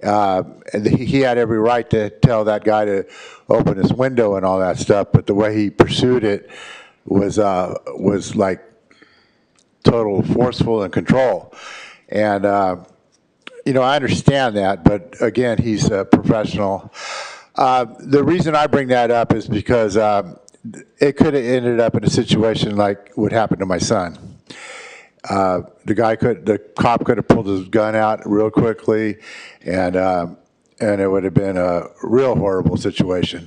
[SPEAKER 19] And he had every right to tell that guy to open his window and all that stuff, but the way he pursued it was like total forceful and control. And I understand that, but again, he's a professional. The reason I bring that up is because it could have ended up in a situation like what happened to my son. The cop could have pulled his gun out real quickly, and it would have been a real horrible situation.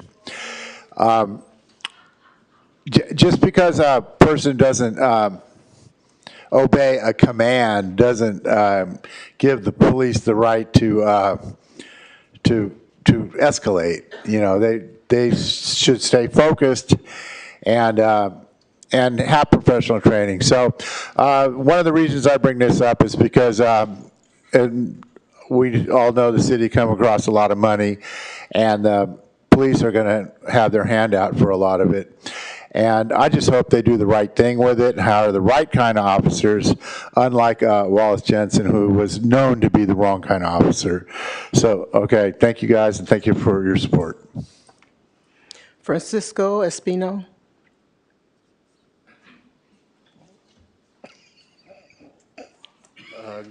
[SPEAKER 19] Just because a person doesn't obey a command doesn't give the police the right to escalate. They should stay focused and have professional training. So one of the reasons I bring this up is because and we all know the city come across a lot of money, and the police are going to have their hand out for a lot of it. And I just hope they do the right thing with it, hire the right kind of officers, unlike Wallace Jensen, who was known to be the wrong kind of officer. So, okay, thank you guys, and thank you for your support.
[SPEAKER 1] Francisco Espino.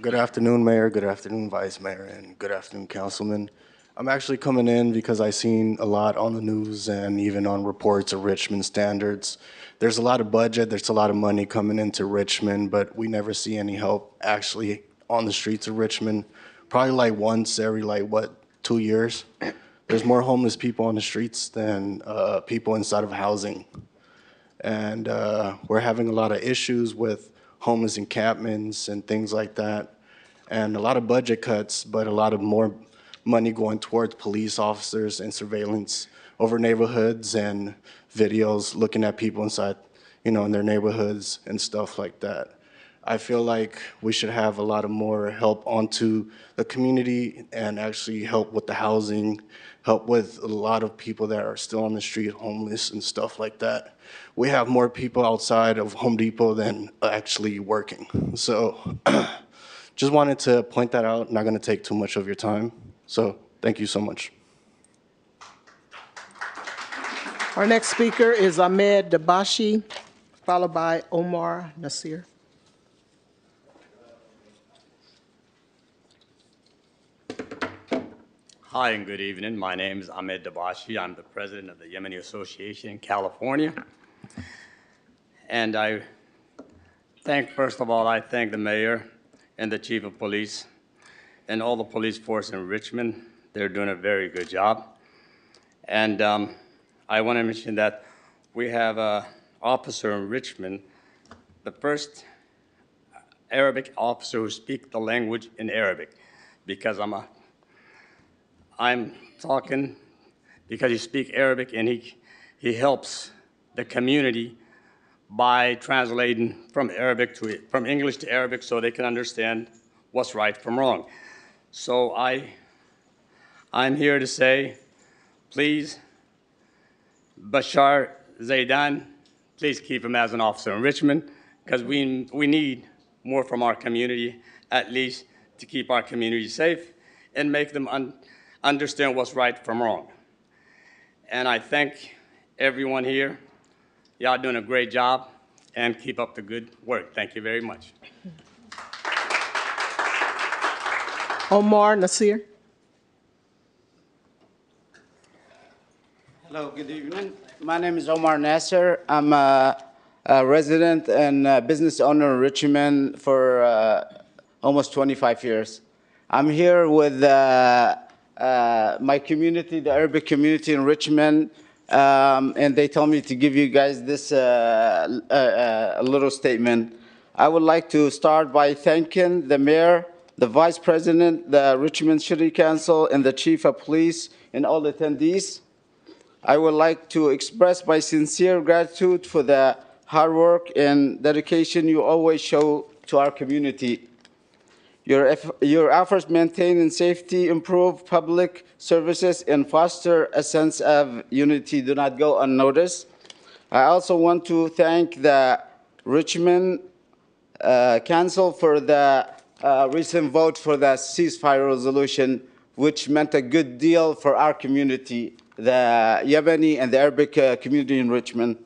[SPEAKER 20] Good afternoon, Mayor. Good afternoon, Vice Mayor, and good afternoon, Councilman. I'm actually coming in because I've seen a lot on the news and even on reports of Richmond standards. There's a lot of budget, there's a lot of money coming into Richmond, but we never see any help actually on the streets of Richmond. Probably like once every 2 years. There's more homeless people on the streets than people inside of housing. And we're having a lot of issues with homeless encampments and things like that. and a lot of budget cuts, but a lot of more money going towards police officers and surveillance over neighborhoods and videos looking at people inside, in their neighborhoods and stuff like that. I feel like we should have a lot of more help onto the community and actually help with the housing, help with a lot of people that are still on the street, homeless and stuff like that. We have more people outside of Home Depot than actually working. So just wanted to point that out. Not going to take too much of your time. So thank you so much.
[SPEAKER 1] Our next speaker is Ahmed Dabashi, followed by Omar Nasir.
[SPEAKER 21] Hi and good evening. My name is Ahmed Dabashi. I'm the president of the Yemeni Association in California. And first of all, I thank the mayor and the chief of police and all the police force in Richmond. They're doing a very good job. And I want to mention that we have an officer in Richmond, the first Arabic officer who speaks the language in Arabic, because I'm talking because he speaks Arabic, and he helps the community by translating from English to Arabic so they can understand what's right from wrong. So I'm here to say, please, Bashar Zaidan, please keep him as an officer in Richmond, because we need more from our community, at least to keep our community safe and make them understand what's right from wrong. And I thank everyone here. Y'all doing a great job, and keep up the good work. Thank you very much.
[SPEAKER 1] Omar Nasir.
[SPEAKER 22] Hello, good evening. My name is Omar Nasser. I'm a resident and business owner in Richmond for almost 25 years. I'm here with my community, the Arabic community in Richmond, and they told me to give you guys this a little statement. I would like to start by thanking the mayor, the vice president, the Richmond City Council, and the chief of police, and all attendees. I would like to express my sincere gratitude for the hard work and dedication you always show to our community. Your efforts maintain safety, improve public services, and foster a sense of unity do not go unnoticed. I also want to thank the Richmond Council for the recent vote for the ceasefire resolution, which meant a good deal for our community, the Yemeni and the Arabic community in Richmond.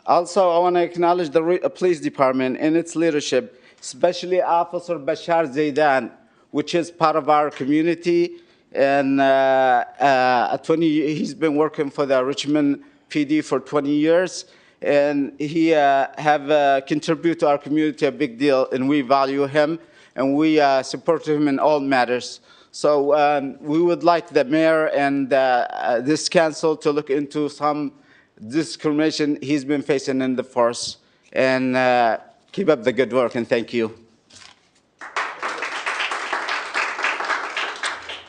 [SPEAKER 22] Also, I want to acknowledge the police department and its leadership, especially Officer Bashar Zaidan, which is part of our community. And he's been working for the Richmond PD for 20 years. And he have contributed to our community a big deal, and we value him, and we support him in all matters. So we would like the mayor and this council to look into some discrimination he's been facing in the force. And keep up the good work, and thank you.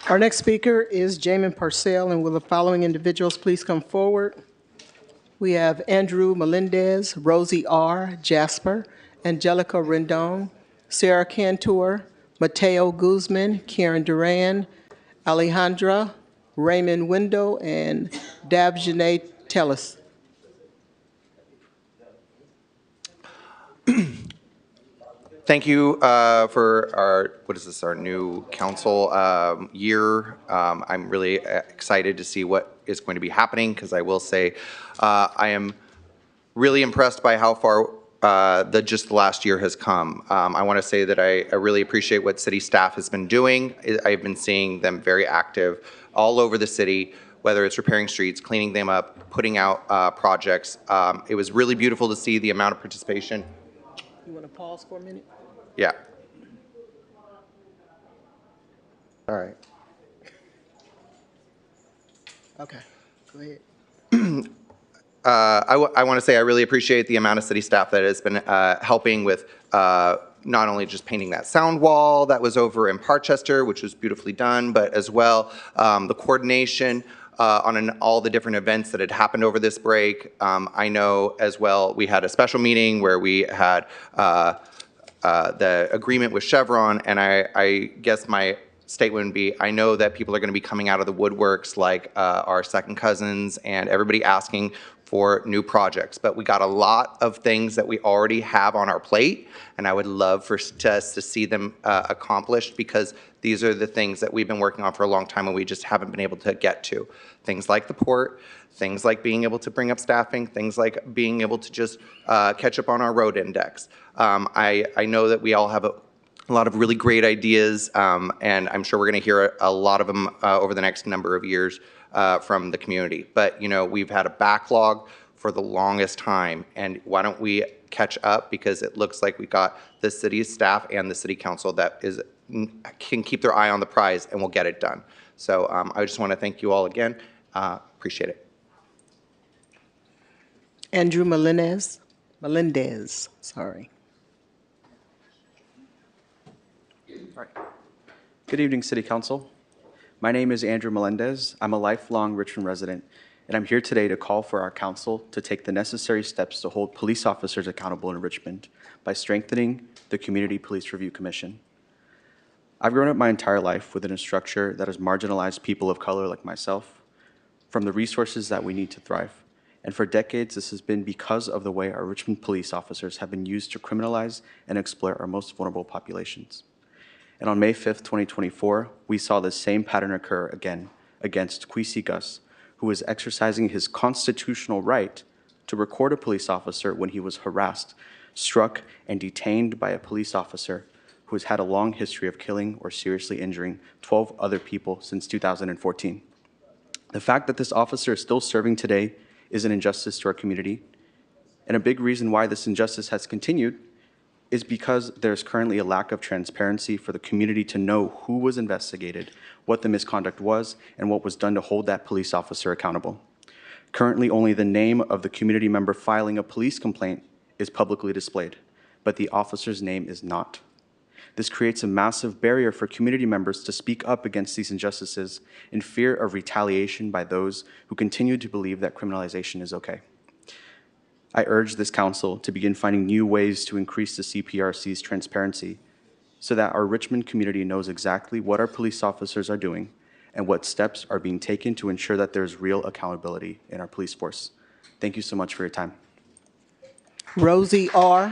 [SPEAKER 1] Our next speaker is Jamin Purcell, and will the following individuals please come forward? We have Andrew Melendez, Rosie R. Jasper, Angelica Rendon, Sarah Cantor, Mateo Guzman, Karen Duran, Alejandra, Raymond Window, and Dabjane Tellis.
[SPEAKER 23] Thank you for our new council year. I'm really excited to see what is going to be happening, because I will say I am really impressed by how far just the last year has come. I want to say that I really appreciate what city staff has been doing. I've been seeing them very active all over the city, whether it's repairing streets, cleaning them up, putting out projects. It was really beautiful to see the amount of participation.
[SPEAKER 1] You want to pause for a minute?
[SPEAKER 23] Yeah. All right.
[SPEAKER 1] Okay, go ahead.
[SPEAKER 23] I want to say I really appreciate the amount of city staff that has been helping with not only just painting that sound wall that was over in Parchester, which was beautifully done, but as well the coordination on all the different events that had happened over this break. I know as well we had a special meeting where we had the agreement with Chevron, and I guess my statement would be, I know that people are going to be coming out of the woodworks like our second cousins and everybody asking for new projects. But we got a lot of things that we already have on our plate, and I would love for us to see them accomplished, because these are the things that we've been working on for a long time and we just haven't been able to get to. Things like the port, things like being able to bring up staffing, things like being able to just catch up on our road index. I know that we all have a lot of really great ideas, and I'm sure we're going to hear a lot of them over the next number of years from the community. But, you know, we've had a backlog for the longest time, and why don't we catch up, because it looks like we got the city staff and the city council that can keep their eye on the prize, and we'll get it done. So I just want to thank you all again. Appreciate it.
[SPEAKER 1] Andrew Melendez, sorry.
[SPEAKER 4] Good evening, City Council. My name is Andrew Melendez. I'm a lifelong Richmond resident, and I'm here today to call for our council to take the necessary steps to hold police officers accountable in Richmond by strengthening the Community Police Review Commission. I've grown up my entire life within a structure that has marginalized people of color like myself from the resources that we need to thrive. And for decades, this has been because of the way our Richmond police officers have been used to criminalize and exploit our most vulnerable populations. And on May 5th, 2024, we saw the same pattern occur again against Kwesi Gus, who was exercising his constitutional right to record a police officer when he was harassed, struck, and detained by a police officer who has had a long history of killing or seriously injuring 12 other people since 2014. The fact that this officer is still serving today is an injustice to our community, and a big reason why this injustice has continued is because there's currently a lack of transparency for the community to know who was investigated, what the misconduct was, and what was done to hold that police officer accountable. Currently, only the name of the community member filing a police complaint is publicly displayed, but the officer's name is not. This creates a massive barrier for community members to speak up against these injustices in fear of retaliation by those who continue to believe that criminalization is okay. I urge this council to begin finding new ways to increase the CPRC's transparency so that our Richmond community knows exactly what our police officers are doing and what steps are being taken to ensure that there's real accountability in our police force. Thank you so much for your time.
[SPEAKER 1] Rosie R.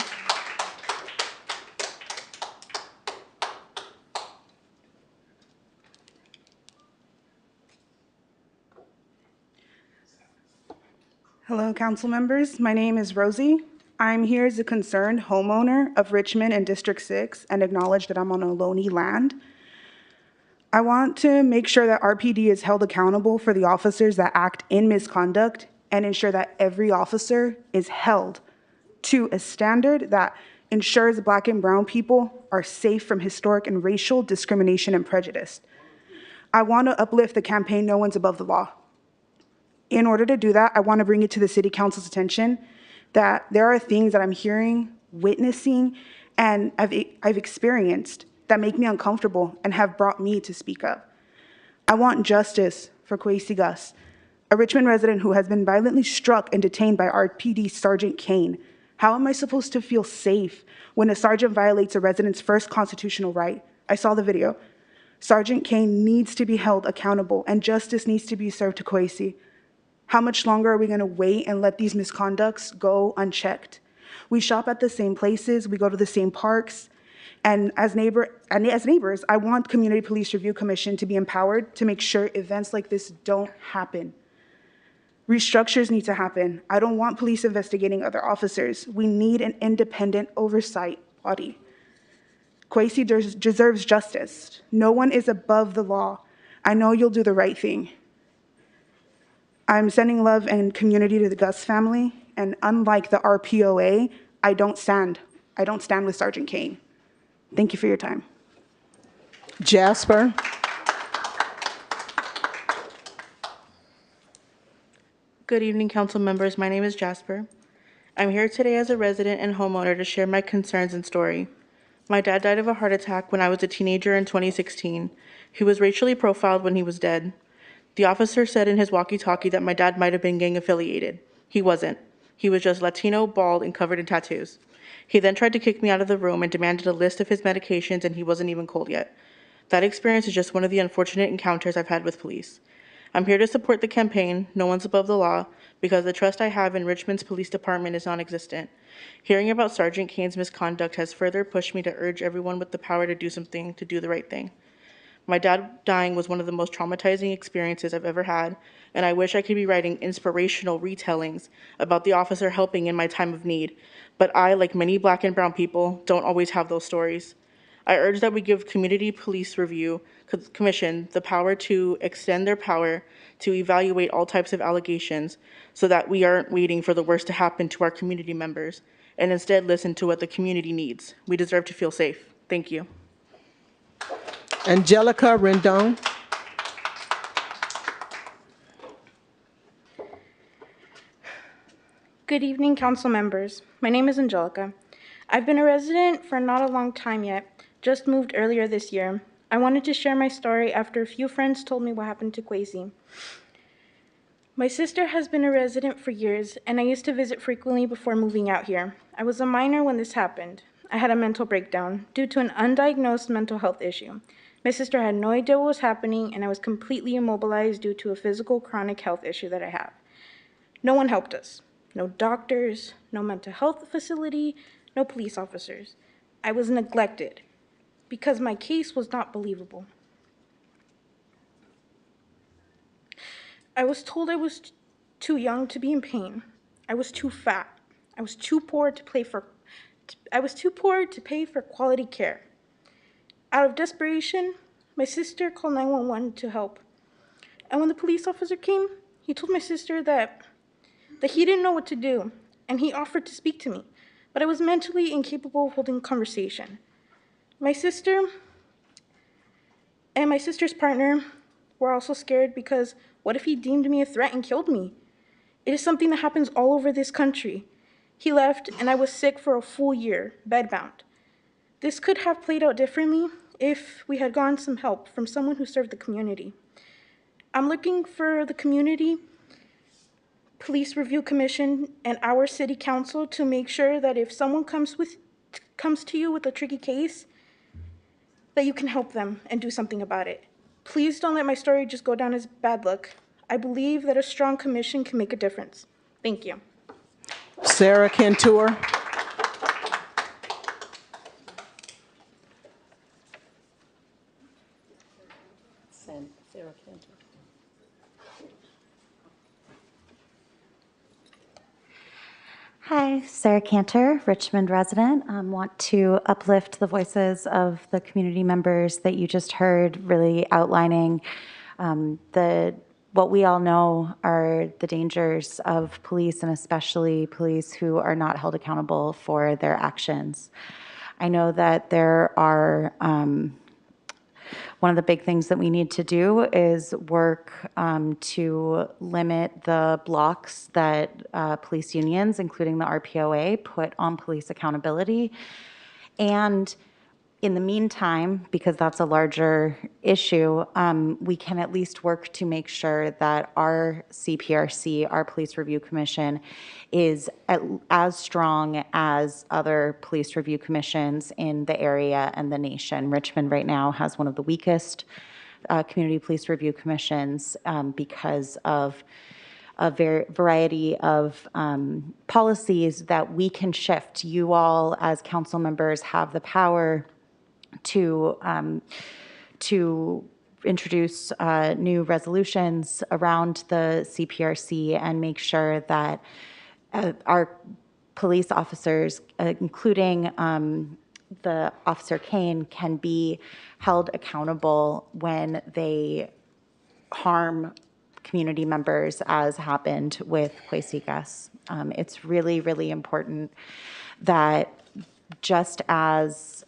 [SPEAKER 6] Hello, council members. My name is Rosie. I'm here as a concerned homeowner of Richmond and District 6 and acknowledge that I'm on Ohlone land. I want to make sure that RPD is held accountable for the officers that act in misconduct and ensure that every officer is held to a standard that ensures Black and brown people are safe from historic and racial discrimination and prejudice. I want to uplift the campaign "No One's Above the Law." In order to do that, I want to bring it to the City Council's attention that there are things that I'm hearing, witnessing, and I've experienced that make me uncomfortable and have brought me to speak up. I want justice for Kwesi Gus, a Richmond resident who has been violently struck and detained by RPD Sergeant Kane. How am I supposed to feel safe when a sergeant violates a resident's first constitutional right? I saw the video. Sergeant Kane needs to be held accountable and justice needs to be served to Kwesi. How much longer are we going to wait and let these misconducts go unchecked? We shop at the same places, we go to the same parks, and as neighbors, I want Community Police Review Commission to be empowered to make sure events like this don't happen. Restructures need to happen. I don't want police investigating other officers. We need an independent oversight body. Kwesi deserves justice. No one is above the law. I know you'll do the right thing. I'm sending love and community to the Gus family, and unlike the RPOA, I don't stand with Sergeant Kane. Thank you for your time.
[SPEAKER 1] Jasper.
[SPEAKER 7] Good evening, council members. My name is Jasper. I'm here today as a resident and homeowner to share my concerns and story. My dad died of a heart attack when I was a teenager in 2016. He was racially profiled when he was dead. The officer said in his walkie-talkie that my dad might have been gang affiliated. He wasn't. He was just Latino, bald, and covered in tattoos. He then tried to kick me out of the room and demanded a list of his medications, and he wasn't even cold yet. That experience is just one of the unfortunate encounters I've had with police. I'm here to support the campaign, No One's Above the Law, because the trust I have in Richmond's police department is non-existent. Hearing about Sergeant Kane's misconduct has further pushed me to urge everyone with the power to do something to do the right thing. My dad dying was one of the most traumatizing experiences I've ever had, and I wish I could be writing inspirational retellings about the officer helping in my time of need. But I, like many Black and brown people, don't always have those stories. I urge that we give Community Police Review Commission the power to extend their power to evaluate all types of allegations so that we aren't waiting for the worst to happen to our community members and instead listen to what the community needs. We deserve to feel safe. Thank you.
[SPEAKER 1] Angelica Rendon.
[SPEAKER 3] Good evening, council members. My name is Angelica. I've been a resident for not a long time yet, just moved earlier this year. I wanted to share my story after a few friends told me what happened to Kwesi. My sister has been a resident for years, and I used to visit frequently before moving out here. I was a minor when this happened. I had a mental breakdown due to an undiagnosed mental health issue. My sister had no idea what was happening, and I was completely immobilized due to a physical chronic health issue that I have. No one helped us. No doctors, no mental health facility, no police officers. I was neglected because my case was not believable. I was told I was too young to be in pain. I was too fat. I was too poor to pay for quality care. Out of desperation, my sister called 911 to help. And when the police officer came, he told my sister that he didn't know what to do, and he offered to speak to me, but I was mentally incapable of holding a conversation. My sister and my sister's partner were also scared because what if he deemed me a threat and killed me? It is something that happens all over this country. He left, and I was sick for a full year, bedbound. This could have played out differently if we had gotten some help from someone who served the community. I'm looking for the Community Police Review Commission and our city council to make sure that if someone comes to you with a tricky case, that you can help them and do something about it. Please don't let my story just go down as bad luck. I believe that a strong commission can make a difference. Thank you.
[SPEAKER 1] Sarah Cantor.
[SPEAKER 10] Sarah Cantor.
[SPEAKER 5] Hi, Sarah Cantor, Richmond resident. Want to uplift the voices of the community members that you just heard, really outlining what we all know are the dangers of police, and especially police who are not held accountable for their actions. I know that there are one of the big things that we need to do is work to limit the blocks that police unions, including the RPOA, put on police accountability. And in the meantime, because that's a larger issue, we can at least work to make sure that our CPRC, our Police Review Commission, is as strong as other police review commissions in the area and the nation. Richmond right now has one of the weakest community police review commissions because of a variety of policies that we can shift. You all, as council members, have the power to introduce new resolutions around the CPRC and make sure that our police officers, including the Officer Kane, can be held accountable when they harm community members, as happened with Kwesi Gus. It's really, really important that just as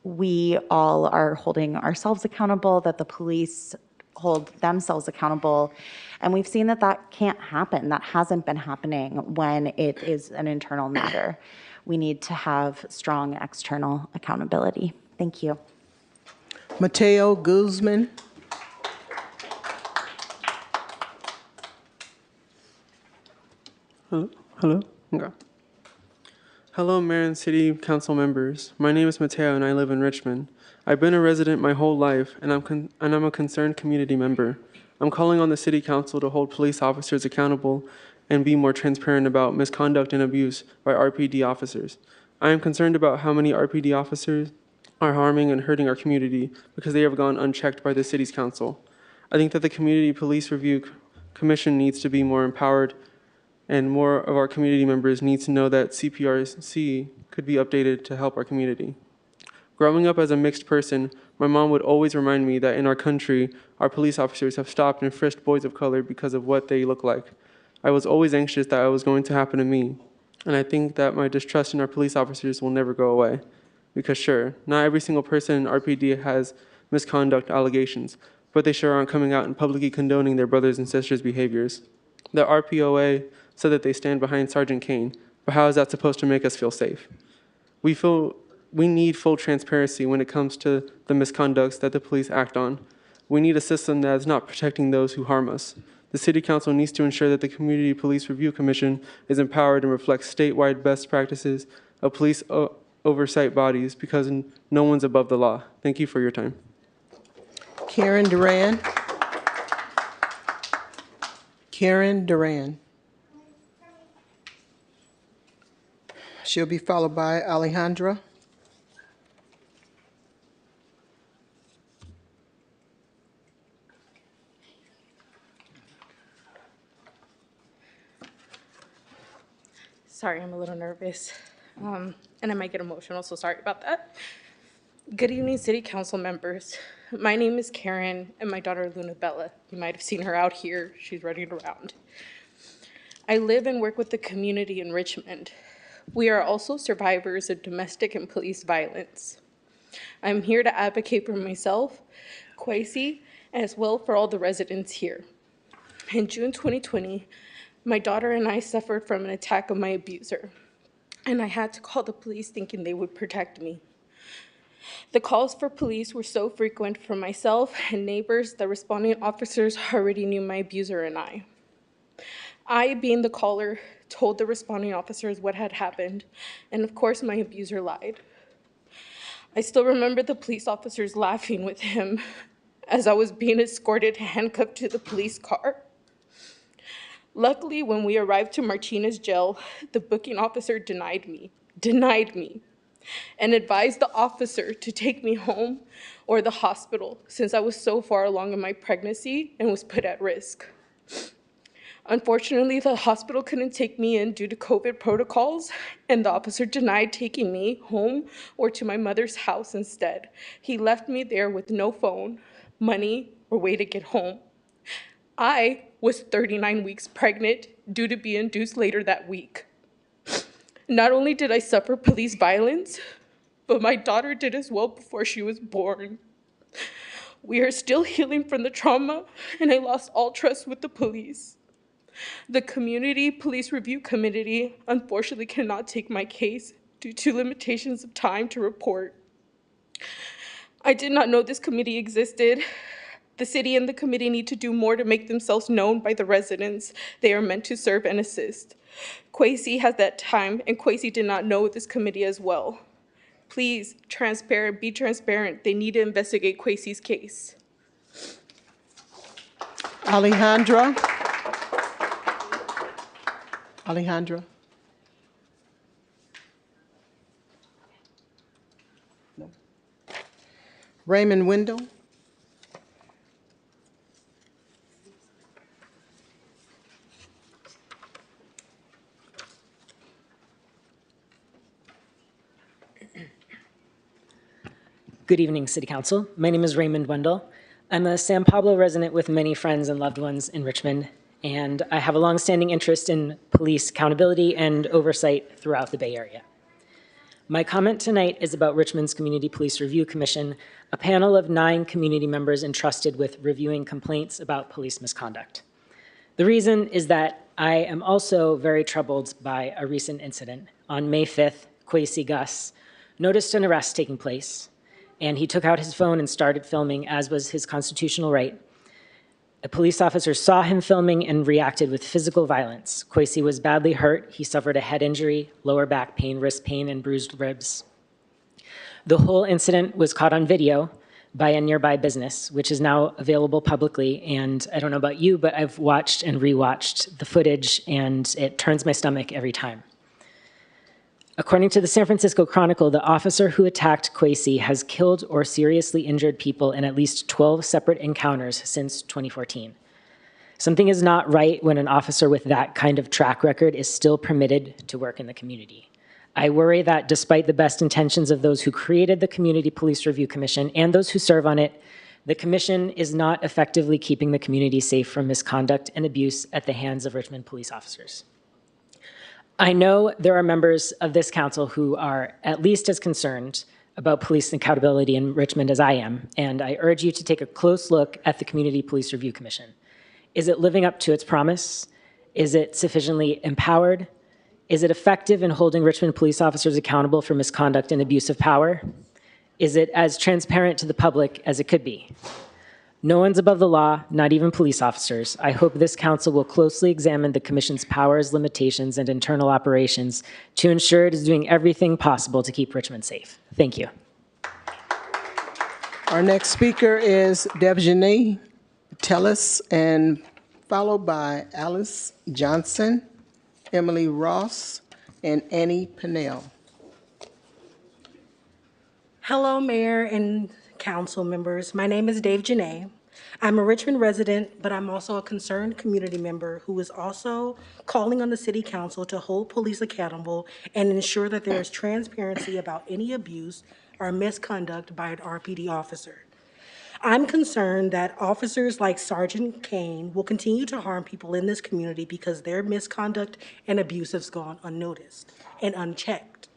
[SPEAKER 5] we all are holding ourselves accountable, that the police hold themselves accountable. And we've seen that that can't happen. That hasn't been happening when it is an internal matter. we need to have strong external accountability. Thank you.
[SPEAKER 1] Mateo Guzman.
[SPEAKER 8] Hello? Okay. Hello, Mayor and City Council members. My name is Mateo and I live in Richmond. I've been a resident my whole life and I'm a concerned community member. I'm calling on the City Council to hold police officers accountable and be more transparent about misconduct and abuse by RPD officers. I am concerned about how many RPD officers are harming and hurting our community because they have gone unchecked by the City's Council. I think that the Community Police Review Commission needs to be more empowered, and more of our community members need to know that CPRC could be updated to help our community. Growing up as a mixed person, my mom would always remind me that in our country, our police officers have stopped and frisked boys of color because of what they look like. I was always anxious that it was going to happen to me, and I think that my distrust in our police officers will never go away. Because sure, not every single person in RPD has misconduct allegations, but they sure aren't coming out and publicly condoning their brothers and sisters' behaviors. The RPOA said that they stand behind Sergeant Kane, but how is that supposed to make us feel safe? We need full transparency when it comes to the misconducts that the police act on. We need a system that is not protecting those who harm us. The City Council needs to ensure that the Community Police Review Commission is empowered and reflects statewide best practices of police oversight bodies because no one's above the law. Thank you for your time.
[SPEAKER 1] Karen Duran. Karen Duran. She'll be followed by Alejandra.
[SPEAKER 9] Sorry, I'm a little nervous, and I might get emotional, so sorry about that. Good evening, City Council members. My name is Karen, and my daughter, Luna Bella. You might have seen her out here. She's running around. I live and work with the community in Richmond. We are also survivors of domestic and police violence. I'm here to advocate for myself, Kwesi, as well for all the residents here. In June 2020, my daughter and I suffered from an attack of my abuser, and I had to call the police thinking they would protect me. The calls for police were so frequent from myself and neighbors that responding officers already knew my abuser and I, being the caller, told the responding officers what had happened, and of course my abuser lied. I still remember the police officers laughing with him as I was being escorted handcuffed to the police car. Luckily, when we arrived to Martinez jail, the booking officer denied me, and advised the officer to take me home or the hospital since I was so far along in my pregnancy and was put at risk. Unfortunately, the hospital couldn't take me in due to COVID protocols, and the officer denied taking me home or to my mother's house instead. He left me there with no phone, money, or way to get home. I was 39 weeks pregnant, due to be induced later that week. Not only did I suffer police violence, but my daughter did as well before she was born. We are still healing from the trauma, and I lost all trust with the police. The Community Police Review Committee unfortunately cannot take my case due to limitations of time to report. I did not know this committee existed. The city and the committee need to do more to make themselves known by the residents they are meant to serve and assist. Kwesi has that time, and Kwesi did not know this committee as well. Please, be transparent. They need to investigate Kwesi's case.
[SPEAKER 1] Alejandra. No. Raymond Wendell.
[SPEAKER 11] Good evening, City Council. My name is Raymond Wendell. I'm a San Pablo resident with many friends and loved ones in Richmond, and I have a longstanding interest in police accountability and oversight throughout the Bay Area. My comment tonight is about Richmond's Community Police Review Commission, a panel of 9 community members entrusted with reviewing complaints about police misconduct. The reason is that I am also very troubled by a recent incident. On May 5th, Kwesi Gus, noticed an arrest taking place, and he took out his phone and started filming, as was his constitutional right. A police officer saw him filming and reacted with physical violence. Kwesi was badly hurt. He suffered a head injury, lower back pain, wrist pain, and bruised ribs. The whole incident was caught on video by a nearby business, which is now available publicly. And I don't know about you, but I've watched and rewatched the footage, and it turns my stomach every time. According to the San Francisco Chronicle, the officer who attacked Kwesi has killed or seriously injured people in at least 12 separate encounters since 2014. Something is not right when an officer with that kind of track record is still permitted to work in the community. I worry that despite the best intentions of those who created the Community Police Review Commission and those who serve on it, the commission is not effectively keeping the community safe from misconduct and abuse at the hands of Richmond police officers. I know there are members of this council who are at least as concerned about police accountability in Richmond as I am, and I urge you to take a close look at the Community Police Review Commission. Is it living up to its promise? Is it sufficiently empowered? Is it effective in holding Richmond police officers accountable for misconduct and abuse of power? Is it as transparent to the public as it could be? No one's above the law, not even police officers. I hope this council will closely examine the commission's powers, limitations, and internal operations to ensure it is doing everything possible to keep Richmond safe. Thank you.
[SPEAKER 1] Our next speaker is Devjanae Tellis, and followed by Alice Johnson, Emily Ross, and Annie Pennell.
[SPEAKER 12] Hello, Mayor and council members. My name is Dave Janae. I'm a Richmond resident, but I'm also a concerned community member who is also calling on the city council to hold police accountable and ensure that there is transparency about any abuse or misconduct by an RPD officer. I'm concerned that officers like Sergeant Kane will continue to harm people in this community because their misconduct and abuse has gone unnoticed and unchecked.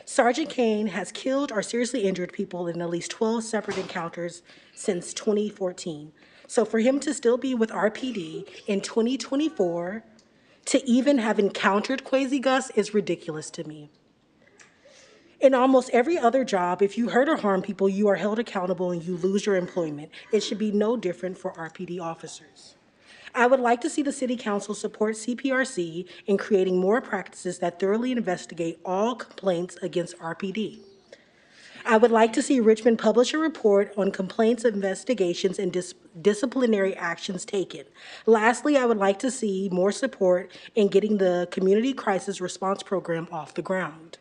[SPEAKER 12] Sergeant Kane has killed or seriously injured people in at least 12 separate encounters since 2014. So for him to still be with RPD in 2024, to even have encountered Kwesi Gus is ridiculous to me. In almost every other job, if you hurt or harm people, you are held accountable and you lose your employment. It should be no different for RPD officers. I would like to see the City Council support CPRC in creating more practices that thoroughly investigate all complaints against RPD. I would like to see Richmond publish a report on complaints, investigations, and disciplinary actions taken. Lastly, I would like to see more support in getting the Community Crisis Response Program off the ground.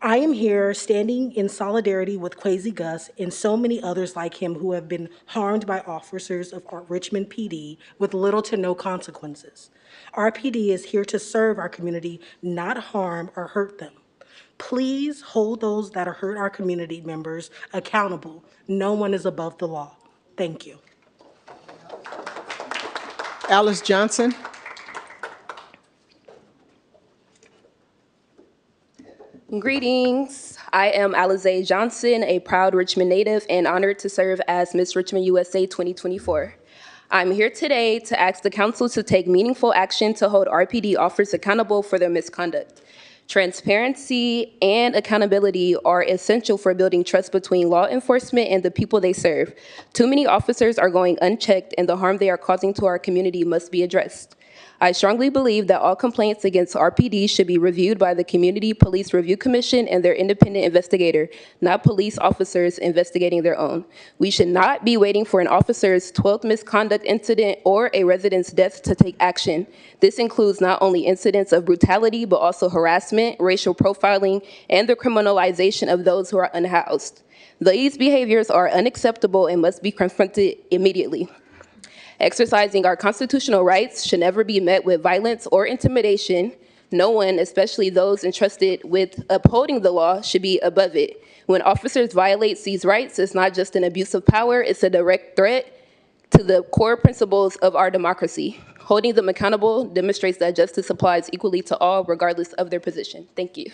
[SPEAKER 12] I am here standing in solidarity with Kwesi Gus and so many others like him who have been harmed by officers of our Richmond PD with little to no consequences. RPD is here to serve our community, not harm or hurt them. Please hold those that are hurt our community members accountable. No one is above the law. Thank you.
[SPEAKER 1] Alice Johnson.
[SPEAKER 13] Greetings. I am Alize Johnson, a proud Richmond native and honored to serve as Miss Richmond USA 2024. I'm here today to ask the council to take meaningful action to hold RPD officers accountable for their misconduct. Transparency and accountability are essential for building trust between law enforcement and the people they serve. Too many officers are going unchecked, and the harm they are causing to our community must be addressed. I strongly believe that all complaints against RPD should be reviewed by the Community Police Review Commission and their independent investigator, not police officers investigating their own. We should not be waiting for an officer's 12th misconduct incident or a resident's death to take action. This includes not only incidents of brutality, but also harassment, racial profiling, and the criminalization of those who are unhoused. These behaviors are unacceptable and must be confronted immediately. Exercising our constitutional rights should never be met with violence or intimidation. No one, especially those entrusted with upholding the law, should be above it. When officers violate these rights, it's not just an abuse of power, it's a direct threat to the core principles of our democracy. Holding them accountable demonstrates that justice applies equally to all, regardless of their position. Thank you.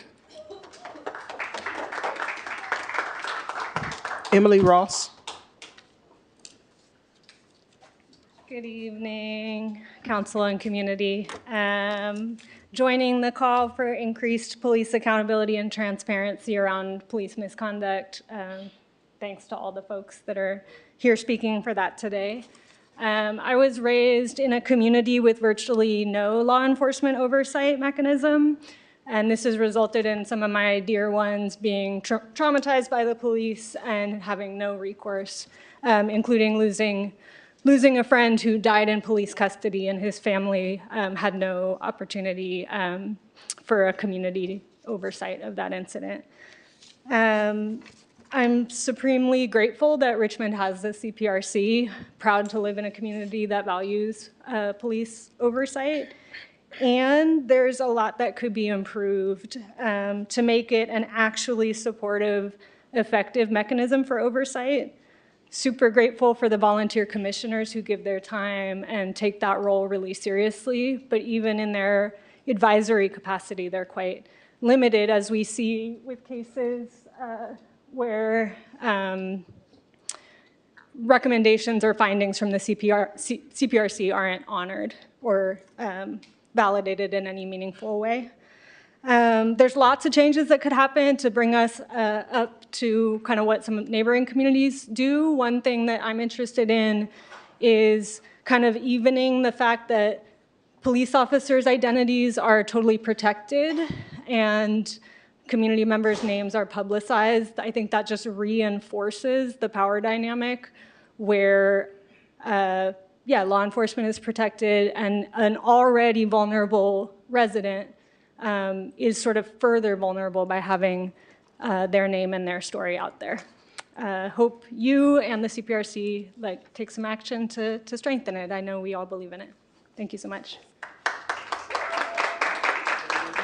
[SPEAKER 1] Emily Ross.
[SPEAKER 2] Good evening, council and community. Joining the call for increased police accountability and transparency around police misconduct. Thanks to all the folks that are here speaking for that today. I was raised in a community with virtually no law enforcement oversight mechanism, and this has resulted in some of my dear ones being traumatized by the police and having no recourse, including losing a friend who died in police custody, and his family had no opportunity for a community oversight of that incident. I'm supremely grateful that Richmond has the CPRC, proud to live in a community that values police oversight. And there's a lot that could be improved to make it an actually supportive, effective mechanism for oversight. Super grateful for the volunteer commissioners who give their time and take that role really seriously, but even in their advisory capacity, they're quite limited, as we see with cases where recommendations or findings from the CPRC aren't honored or validated in any meaningful way. There's lots of changes that could happen to bring us up to kind of what some neighboring communities do. One thing that I'm interested in is kind of evening the fact that police officers' identities are totally protected and community members' names are publicized. I think that just reinforces the power dynamic where, law enforcement is protected and an already vulnerable resident is sort of further vulnerable by having their name and their story out there. Hope you and the CPRC take some action to strengthen it. I know we all believe in it. Thank you so much.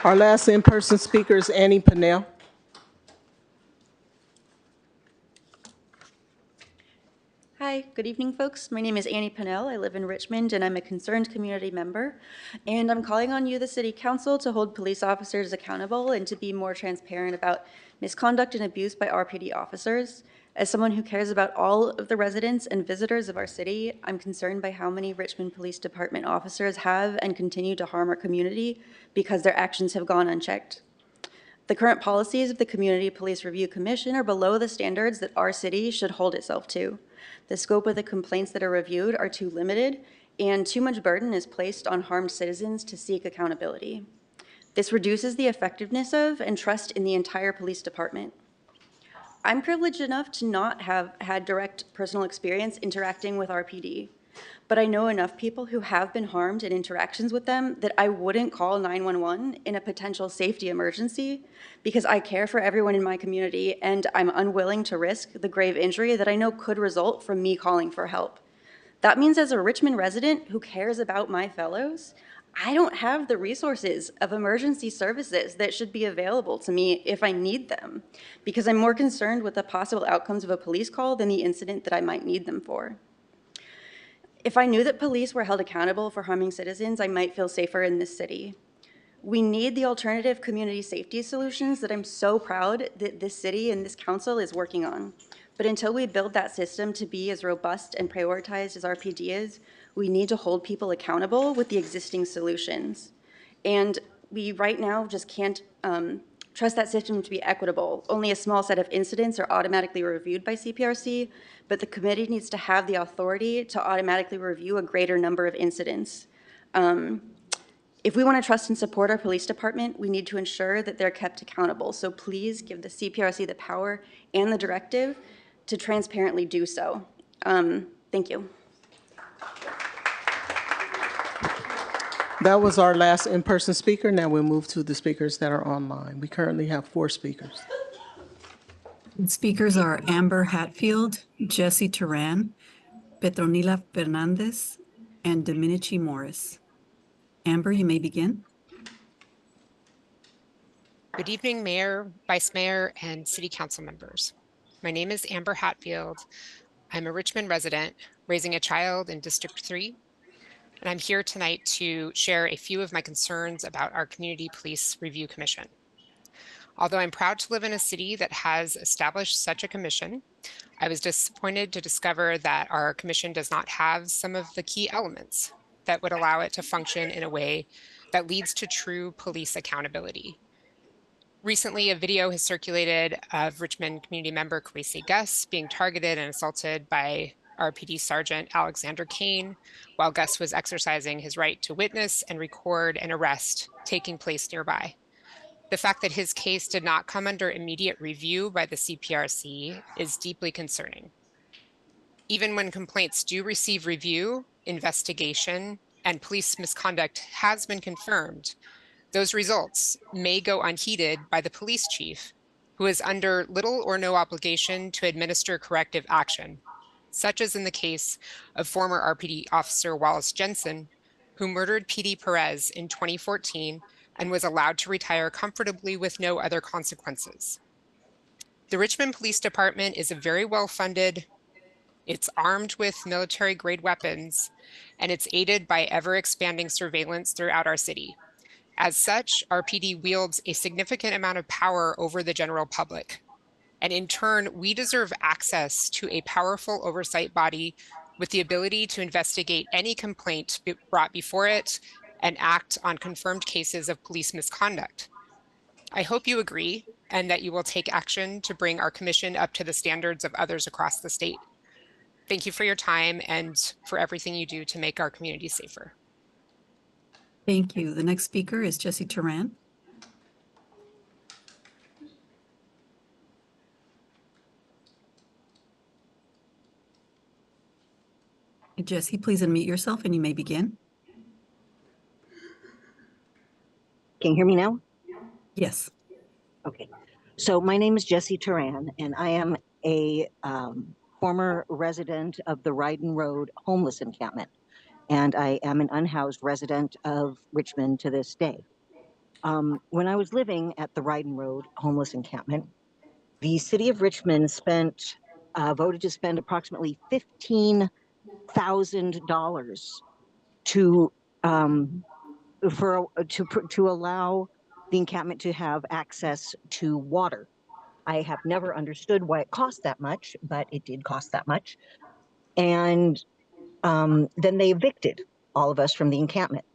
[SPEAKER 1] Our last in-person speaker is Annie Pennell.
[SPEAKER 14] Hi, good evening, folks. My name is Annie Pennell. I live in Richmond, and I'm a concerned community member. And I'm calling on you, the City Council, to hold police officers accountable and to be more transparent about misconduct and abuse by RPD officers. As someone who cares about all of the residents and visitors of our city, I'm concerned by how many Richmond Police Department officers have and continue to harm our community because their actions have gone unchecked. The current policies of the Community Police Review Commission are below the standards that our city should hold itself to. The scope of the complaints that are reviewed are too limited, and too much burden is placed on harmed citizens to seek accountability. This reduces the effectiveness of and trust in the entire police department. I'm privileged enough to not have had direct personal experience interacting with RPD, but I know enough people who have been harmed in interactions with them that I wouldn't call 911 in a potential safety emergency because I care for everyone in my community and I'm unwilling to risk the grave injury that I know could result from me calling for help. That means as a Richmond resident who cares about my fellows, I don't have the resources of emergency services that should be available to me if I need them, because I'm more concerned with the possible outcomes of a police call than the incident that I might need them for. If I knew that police were held accountable for harming citizens, I might feel safer in this city. We need the alternative community safety solutions that I'm so proud that this city and this council is working on. But until we build that system to be as robust and prioritized as RPD is, we need to hold people accountable with the existing solutions. And we right now just can't trust that system to be equitable. Only a small set of incidents are automatically reviewed by CPRC, but the committee needs to have the authority to automatically review a greater number of incidents. If we want to trust and support our police department, we need to ensure that they're kept accountable. So please give the CPRC the power and the directive to transparently do so. Thank you.
[SPEAKER 1] That was our last in-person speaker. Now we'll move to the speakers that are online. We currently have 4 speakers.
[SPEAKER 15] Speakers are Amber Hatfield, Jesse Turan, Petronila Fernandez, and Dominici Morris. Amber, you may begin.
[SPEAKER 24] Good evening, Mayor, Vice Mayor, and City Council members. My name is Amber Hatfield. I'm a Richmond resident, raising a child in District 3, and I'm here tonight to share a few of my concerns about our Community Police Review Commission. Although I'm proud to live in a city that has established such a commission, I was disappointed to discover that our commission does not have some of the key elements that would allow it to function in a way that leads to true police accountability. Recently, a video has circulated of Richmond community member Kwesi Gus being targeted and assaulted by RPD Sergeant Alexander Kane while Gus was exercising his right to witness and record an arrest taking place nearby. The fact that his case did not come under immediate review by the CPRC is deeply concerning. Even when complaints do receive review, investigation, and police misconduct has been confirmed, those results may go unheeded by the police chief, who is under little or no obligation to administer corrective action, such as in the case of former RPD officer Wallace Jensen, who murdered PD Perez in 2014 and was allowed to retire comfortably with no other consequences. The Richmond Police Department is a very well-funded, it's armed with military-grade weapons, and it's aided by ever-expanding surveillance throughout our city. As such, RPD wields a significant amount of power over the general public. And in turn, we deserve access to a powerful oversight body with the ability to investigate any complaint brought before it and act on confirmed cases of police misconduct. I hope you agree and that you will take action to bring our commission up to the standards of others across the state. Thank you for your time and for everything you do to make our community safer.
[SPEAKER 15] Thank you. The next speaker is Jesse Turan. Jesse, please unmute yourself and you may begin.
[SPEAKER 16] Can you hear me now?
[SPEAKER 15] Yes.
[SPEAKER 16] Okay. So my name is Jesse Turan, and I am a former resident of the Ryden Road homeless encampment, and I am an unhoused resident of Richmond to this day. When I was living at the Ryden Road homeless encampment, the city of Richmond voted to spend approximately $15,000 to allow the encampment to have access to water. I have never understood why it cost that much, but it did cost that much. And then they evicted all of us from the encampment.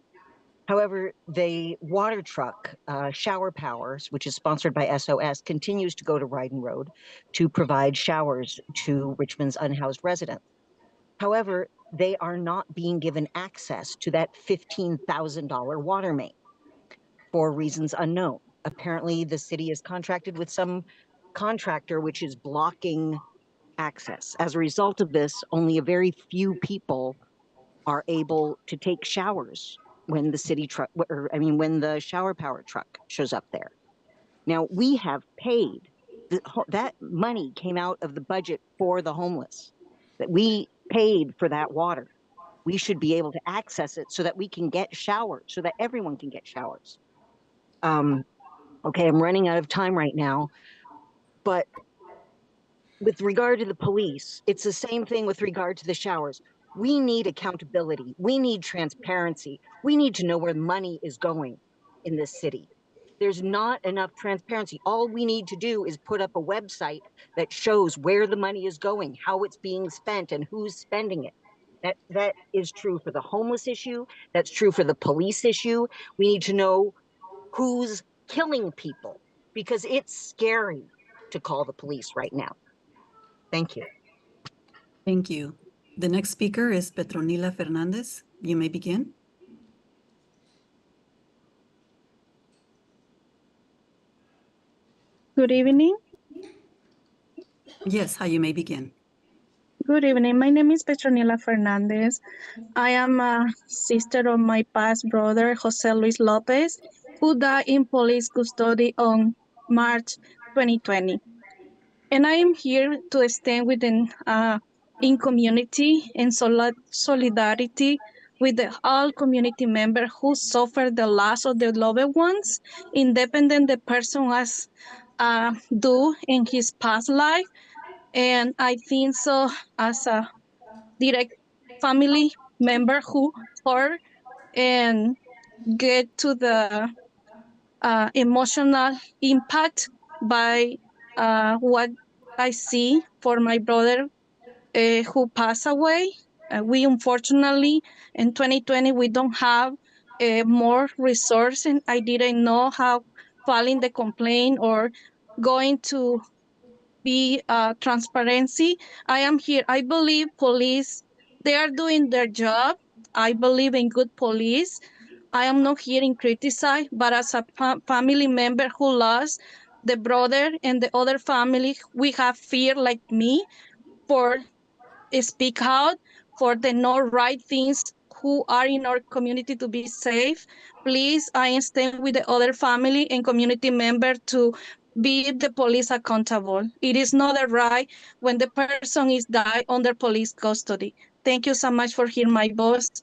[SPEAKER 16] However, the water truck, Shower Powers, which is sponsored by SOS, continues to go to Ryden Road to provide showers to Richmond's unhoused residents. However, they are not being given access to that $15,000 water main for reasons unknown. Apparently, the city is contracted with some contractor which is blocking access. As a result of this, only a very few people are able to take showers when the city truck, when the shower power truck shows up there. Now, we have paid, that money came out of the budget for the homeless, that we paid for that water. We should be able to access it so that we can get showers, so that everyone can get showers. Okay, I'm running out of time right now, but with regard to the police, it's the same thing with regard to the showers. We need accountability. We need transparency. We need to know where money is going in this city. There's not enough transparency. All we need to do is put up a website that shows where the money is going, how it's being spent, and who's spending it. That is true for the homeless issue. That's true for the police issue. We need to know who's killing people, because it's scary to call the police right now. Thank you.
[SPEAKER 15] Thank you. The next speaker is Petronila Fernandez. You may begin.
[SPEAKER 17] Good evening.
[SPEAKER 15] Yes, how you may begin.
[SPEAKER 17] Good evening. My name is Petronila Fernandez. I am a sister of my past brother, Jose Luis Lopez, who died in police custody on March 2020. And I am here to stand within in community and solidarity with all community members who suffered the loss of their loved ones, independent the person was do in his past life. And I think so as a direct family member who hurt and get to the emotional impact by what I see for my brother who passed away. We unfortunately in 2020 we don't have more resources, and I didn't know how filing the complaint or going to be transparency. I am here. I believe police, they are doing their job. I believe in good police. I am not here in criticize, but as a family member who lost the brother and the other family, we have fear like me for speak out for the not right things who are in our community to be safe. Please, I stand with the other family and community member to be the police accountable. It is not a right when the person is died under police custody. Thank you so much for hearing my voice,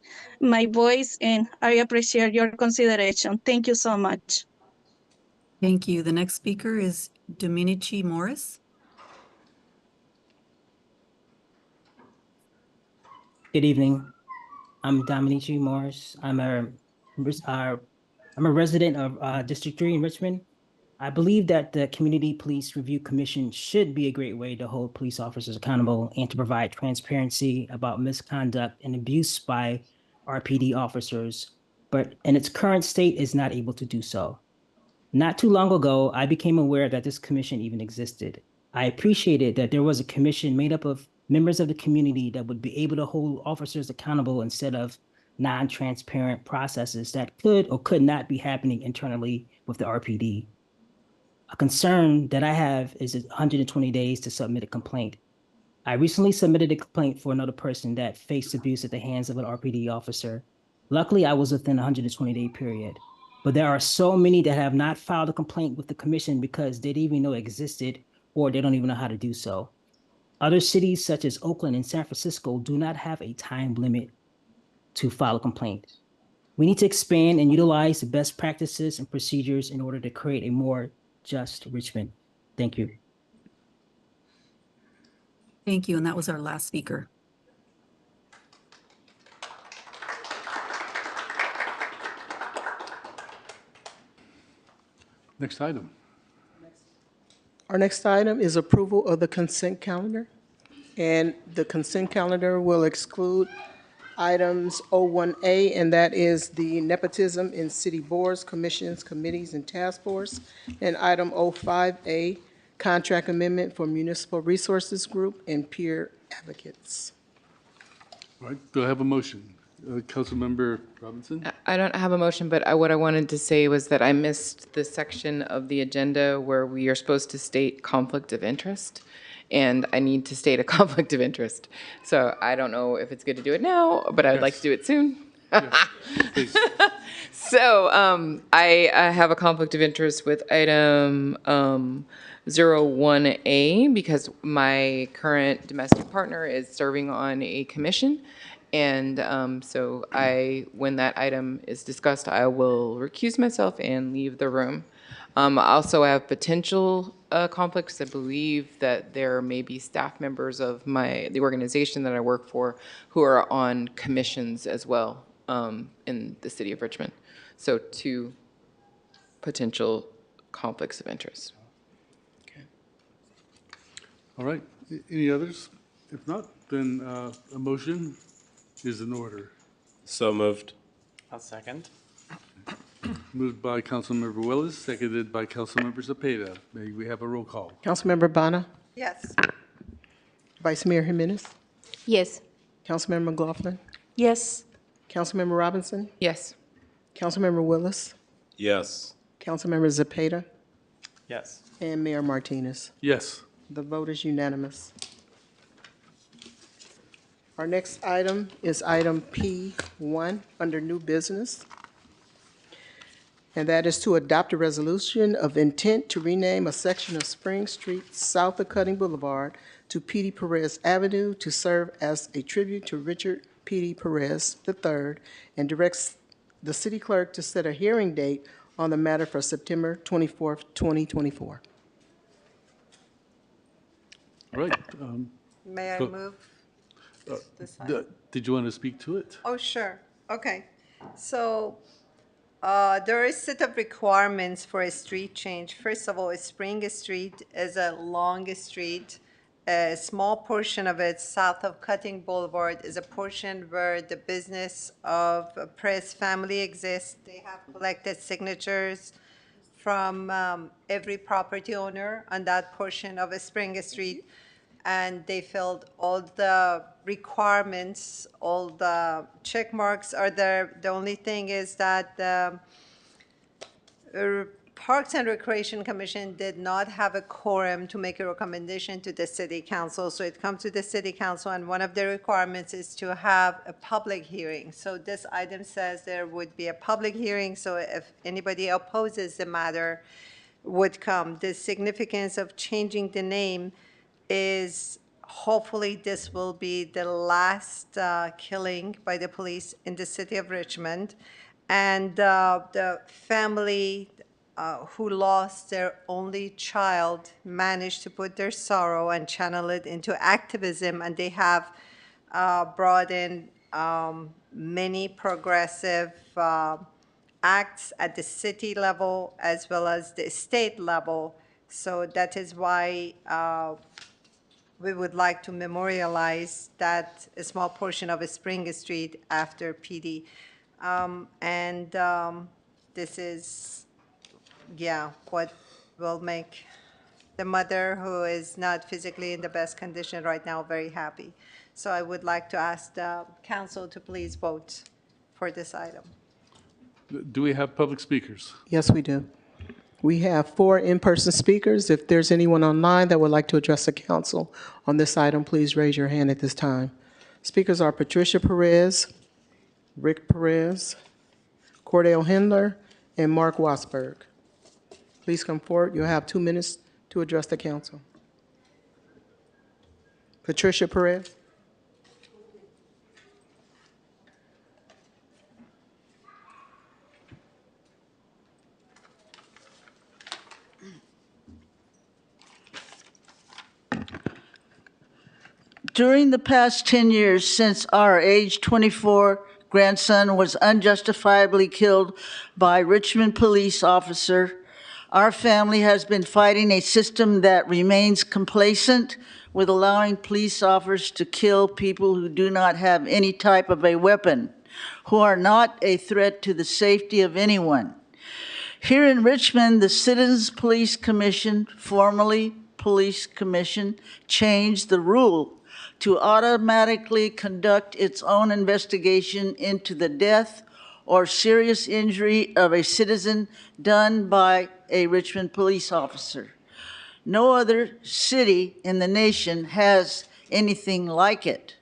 [SPEAKER 17] and I appreciate your consideration. Thank you so much.
[SPEAKER 15] Thank you. The next speaker is Dominici Morris.
[SPEAKER 18] Good evening. I'm Dominici Morris. I'm a resident of District 3 in Richmond. I believe that the Community Police Review Commission should be a great way to hold police officers accountable and to provide transparency about misconduct and abuse by RPD officers, but in its current state is not able to do so. Not too long ago, I became aware that this commission even existed. I appreciated that there was a commission made up of members of the community that would be able to hold officers accountable instead of non-transparent processes that could or could not be happening internally with the RPD. A concern that I have is 120 days to submit a complaint. I recently submitted a complaint for another person that faced abuse at the hands of an RPD officer. Luckily, I was within a 120-day period. But there are so many that have not filed a complaint with the commission because they didn't even know it existed or they don't even know how to do so. Other cities such as Oakland and San Francisco do not have a time limit to file a complaint. We need to expand and utilize the best practices and procedures in order to create a more just Richmond. Thank you.
[SPEAKER 15] Thank you. And that was our last speaker.
[SPEAKER 19] Next item.
[SPEAKER 1] Our next item is approval of the consent calendar. And the consent calendar will exclude items 01A, and that is the nepotism in city boards, commissions, committees, and task force. And item 05A, contract amendment for municipal resources group and peer advocates.
[SPEAKER 19] All right, do I have a motion? Councilmember Robinson?
[SPEAKER 20] I don't have a motion, but what I wanted to say was that I missed the section of the agenda where we are supposed to state conflict of interest, and I need to state a conflict of interest. So I don't know if it's good to do it now, but I would like to do it soon.
[SPEAKER 19] Yes,
[SPEAKER 20] so I have a conflict of interest with item 01A because my current domestic partner is serving on a commission. And so when that item is discussed, I will recuse myself and leave the room. I also have potential conflicts. I believe that there may be staff members of the organization that I work for who are on commissions as well in the city of Richmond. So 2 potential conflicts of interest.
[SPEAKER 19] All right, any others? If not, then a motion is in order.
[SPEAKER 21] So moved. I'll second.
[SPEAKER 19] Moved by Councilmember Willis, seconded by Councilmember Zepeda. May we have a roll call?
[SPEAKER 1] Councilmember Bonner?
[SPEAKER 14] Yes.
[SPEAKER 1] Vice Mayor Jimenez?
[SPEAKER 14] Yes.
[SPEAKER 1] Councilmember McLaughlin?
[SPEAKER 14] Yes.
[SPEAKER 1] Councilmember Robinson?
[SPEAKER 20] Yes.
[SPEAKER 1] Councilmember Willis?
[SPEAKER 21] Yes.
[SPEAKER 1] Councilmember Zepeda?
[SPEAKER 21] Yes.
[SPEAKER 1] And Mayor Martinez.
[SPEAKER 19] Yes.
[SPEAKER 1] The vote is unanimous. Our next item is item P1 under new business. And that is to adopt a resolution of intent to rename a section of Spring Street south of Cutting Boulevard to P.D. Perez Avenue to serve as a tribute to Richard P.D. Perez III and directs the city clerk to set a hearing date on the matter for September 24th, 2024.
[SPEAKER 19] All right.
[SPEAKER 25] May I move this item?
[SPEAKER 19] Did you want to speak to it?
[SPEAKER 25] Oh, sure. Okay. So
[SPEAKER 4] There is a set of requirements for a street change. First of all, Spring Street is a long street. A small portion of it, south of Cutting Boulevard, is a portion where the business of Press family exists. They have collected signatures from every property owner on that portion of Spring Street, and they filled all the requirements, all the check marks are there. The only thing is that the Parks and Recreation Commission did not have a quorum to make a recommendation to the city council. So it comes to the city council, and one of the requirements is to have a public hearing. So this item says there would be a public hearing, so if anybody opposes the matter, would come. The significance of changing the name is hopefully this will be the last killing by the police in the city of Richmond. And the family who lost their only child managed to put their sorrow and channel it into activism, and they have brought in many progressive acts at the city level as well as the state level. So that is why we would like to memorialize that small portion of Spring Street after PD. This is, yeah, what will make the mother, who is not physically in the best condition right now, very happy. So I would like to ask the council to please vote for this item.
[SPEAKER 19] Do we have public speakers?
[SPEAKER 1] Yes, we do. We have 4 in-person speakers. If there's anyone online that would like to address the council on this item, please raise your hand at this time. Speakers are Patricia Perez, Rick Perez, Cordell Hindler, and Mark Wasberg. Please come forward. You'll have 2 minutes to address the council. Patricia Perez.
[SPEAKER 6] During the past 10 years since our age 24 grandson was unjustifiably killed by Richmond police officer, our family has been fighting a system that remains complacent with allowing police officers to kill people who do not have any type of a weapon, who are not a threat to the safety of anyone. Here in Richmond, the Citizens Police Commission, formerly Police Commission, changed the rule to automatically conduct its own investigation into the death or serious injury of a citizen done by a Richmond police officer. No other city in the nation has anything like it.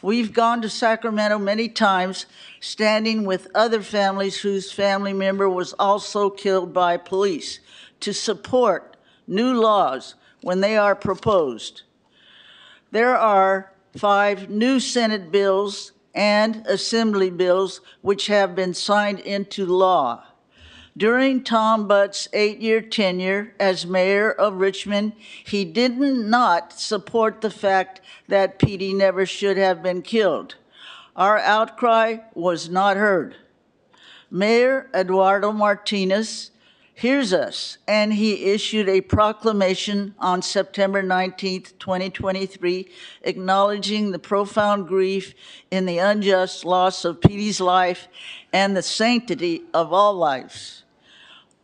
[SPEAKER 6] We've gone to Sacramento many times, standing with other families whose family member was also killed by police, to support new laws when they are proposed. There are 5 new Senate bills and Assembly bills which have been signed into law. During Tom Butt's 8-year tenure as mayor of Richmond, he did not support the fact that PD never should have been killed. Our outcry was not heard. Mayor Eduardo Martinez hears us, and he issued a proclamation on September 19th, 2023, acknowledging the profound grief in the unjust loss of PD's life and the sanctity of all lives.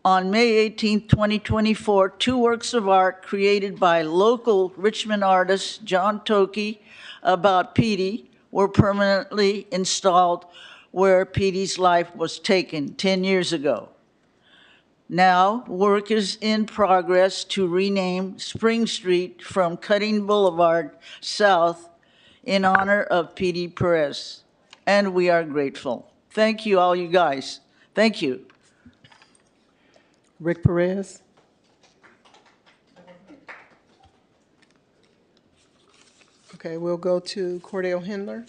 [SPEAKER 6] On May 18, 2024, 2 works of art created by local Richmond artist John Toki about PD were permanently installed where PD's life was taken 10 years ago. Now, work is in progress to rename Spring Street from Cutting Boulevard South in honor of PD Perez, and we are grateful. Thank you, all you guys. Thank you.
[SPEAKER 1] Rick Perez. Okay, we'll go to Cordell Hindler.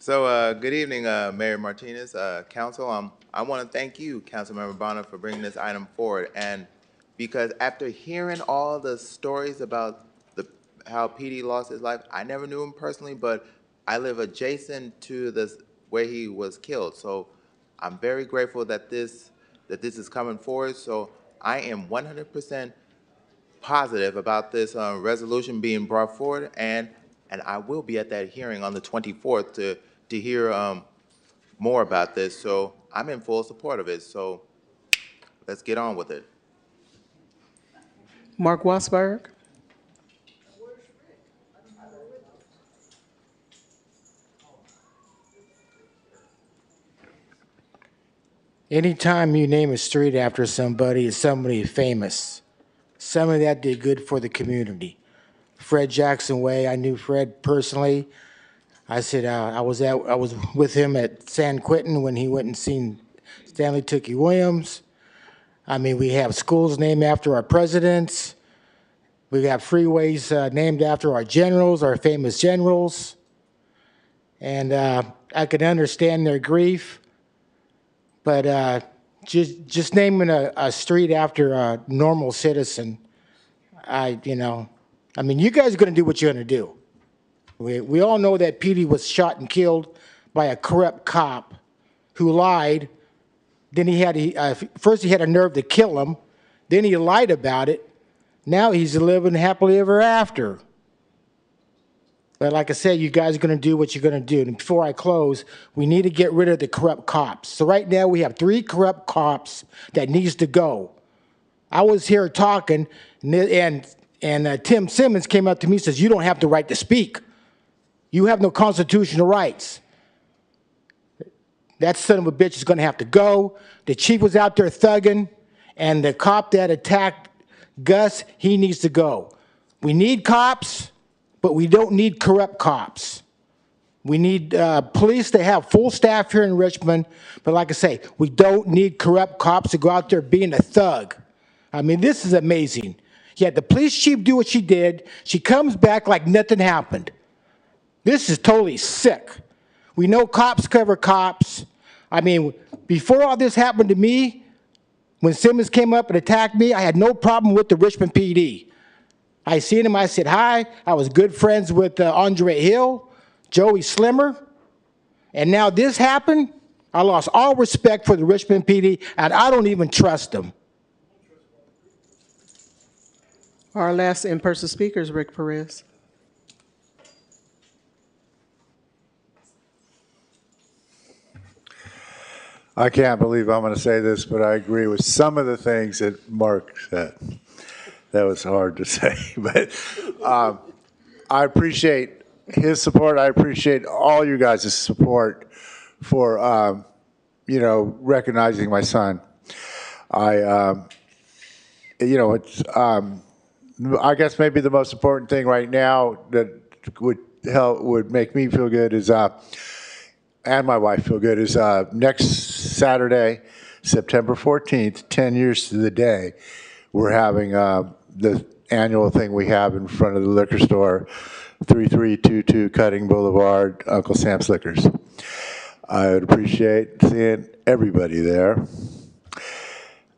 [SPEAKER 7] So, good evening, Mayor Martinez, Council. I want to thank you, Councilmember Bonner, for bringing this item forward. And because after hearing all the stories about how PD lost his life, I never knew him personally, but I live adjacent to where he was killed. So I'm very grateful that this is coming forward. So I am 100% positive about this resolution being brought forward, and I will be at that hearing on the 24th to hear more about this. So I'm in full support of it. So let's get on with it.
[SPEAKER 1] Mark Wassberg.
[SPEAKER 3] Anytime you name a street after somebody, it's somebody famous. Somebody that did good for the community. Fred Jackson Way, I knew Fred personally. I said I was with him at San Quentin when he went and seen Stanley Tookie Williams. I mean, we have schools named after our presidents. We have freeways named after our generals, our famous generals. And I could understand their grief, but just naming a street after a normal citizen, I mean, you guys are going to do what you're going to do. We all know that Petey was shot and killed by a corrupt cop who lied. Then first he had a nerve to kill him. Then he lied about it. Now he's living happily ever after. But like I said, you guys are going to do what you're going to do. And before I close, we need to get rid of the corrupt cops. So right now we have 3 corrupt cops that needs to go. I was here talking, and Tim Simmons came up to me and says, "You don't have the right to speak. You have no constitutional rights." That son of a bitch is going to have to go. The chief was out there thugging, and the cop that attacked Gus, he needs to go. We need cops, but we don't need corrupt cops. We need police to have full staff here in Richmond, but like I say, we don't need corrupt cops to go out there being a thug. I mean, this is amazing. Yeah, the police chief do what she did. She comes back like nothing happened. This is totally sick. We know cops cover cops. I mean, before all this happened to me, when Simmons came up and attacked me, I had no problem with the Richmond PD. I seen him, I said hi. I was good friends with Andre Hill, Joey Slimmer. And now this happened, I lost all respect for the Richmond PD, and I don't even trust them.
[SPEAKER 1] Our last in-person speaker is Rick Perez.
[SPEAKER 5] I can't believe I'm going to say this, but I agree with some of the things that Mark said. That was hard to say, but I appreciate his support. I appreciate all you guys' support for, recognizing my son. It's, I guess maybe the most important thing right now that would make me feel good is, and my wife feel good, is next Saturday, September 14th, 10 years to the day, we're having the annual thing we have in front of the liquor store, 3322 Cutting Boulevard, Uncle Sam's Liquors. I would appreciate seeing everybody there.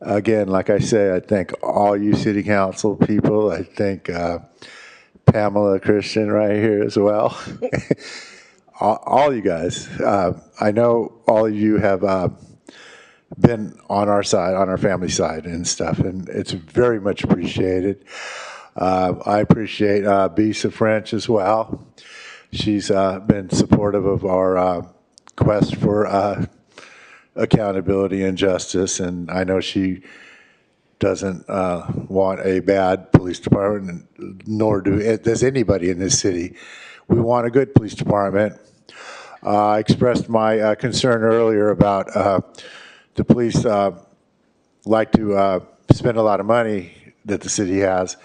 [SPEAKER 5] Again, like I say, I thank all you city council people. I thank Pamela Christian right here as well. all you guys. I know all of you have been on our side, on our family side and stuff, and it's very much appreciated. I appreciate Bisa French as well. She's been supportive of our quest for accountability and justice, and I know she doesn't want a bad police department, nor does anybody in this city. We want a good police department. I expressed my concern earlier about the police like to spend a lot of money that the city has.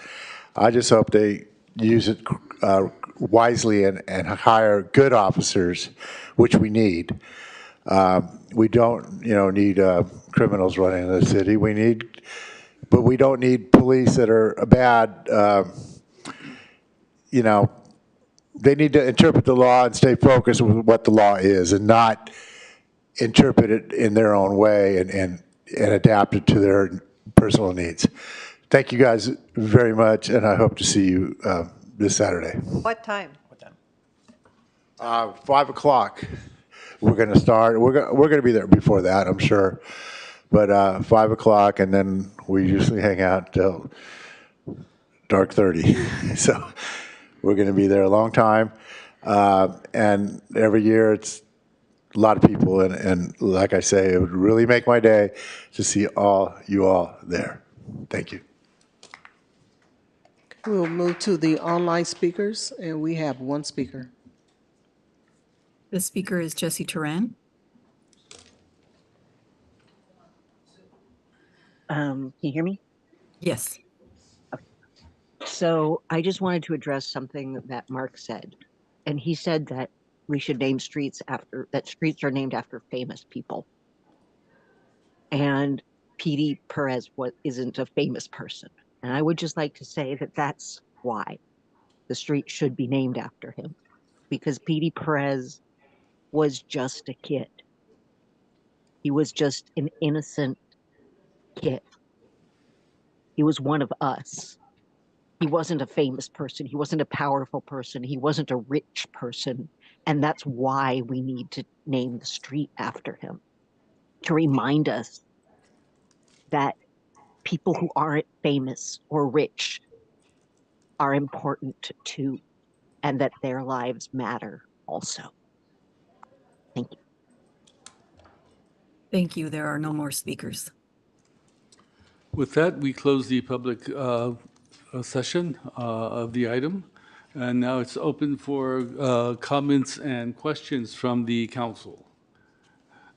[SPEAKER 5] I just hope they use it wisely and hire good officers, which we need. We don't, need criminals running the city. But we don't need police that are bad. They need to interpret the law and stay focused with what the law is, and not interpret it in their own way and adapt it to their personal needs. Thank you guys very much, and I hope to see you this Saturday.
[SPEAKER 4] What time?
[SPEAKER 5] 5 o'clock. We're going to start. We're going to be there before that, I'm sure. But 5 o'clock, and then we usually hang out till dark 30. So we're going to be there a long time. And every year it's a lot of people. And like I say, it would really make my day to see you all there. Thank you.
[SPEAKER 1] We'll move to the online speakers, and we have one speaker.
[SPEAKER 15] The speaker is Jesse Turan.
[SPEAKER 16] Can you hear me?
[SPEAKER 15] Yes.
[SPEAKER 16] So I just wanted to address something that Mark said. And he said that we should name streets that streets are named after famous people. And P.D. Perez isn't a famous person. And I would just like to say that that's why the street should be named after him. Because P.D. Perez was just a kid. He was just an innocent kid. He was one of us. He wasn't a famous person. He wasn't a powerful person. He wasn't a rich person. And that's why we need to name the street after him, to remind us that people who aren't famous or rich are important too, and that their lives matter also. Thank you.
[SPEAKER 15] Thank you. There are no more speakers.
[SPEAKER 19] With that, we close the public session of the item. And now it's open for comments and questions from the council.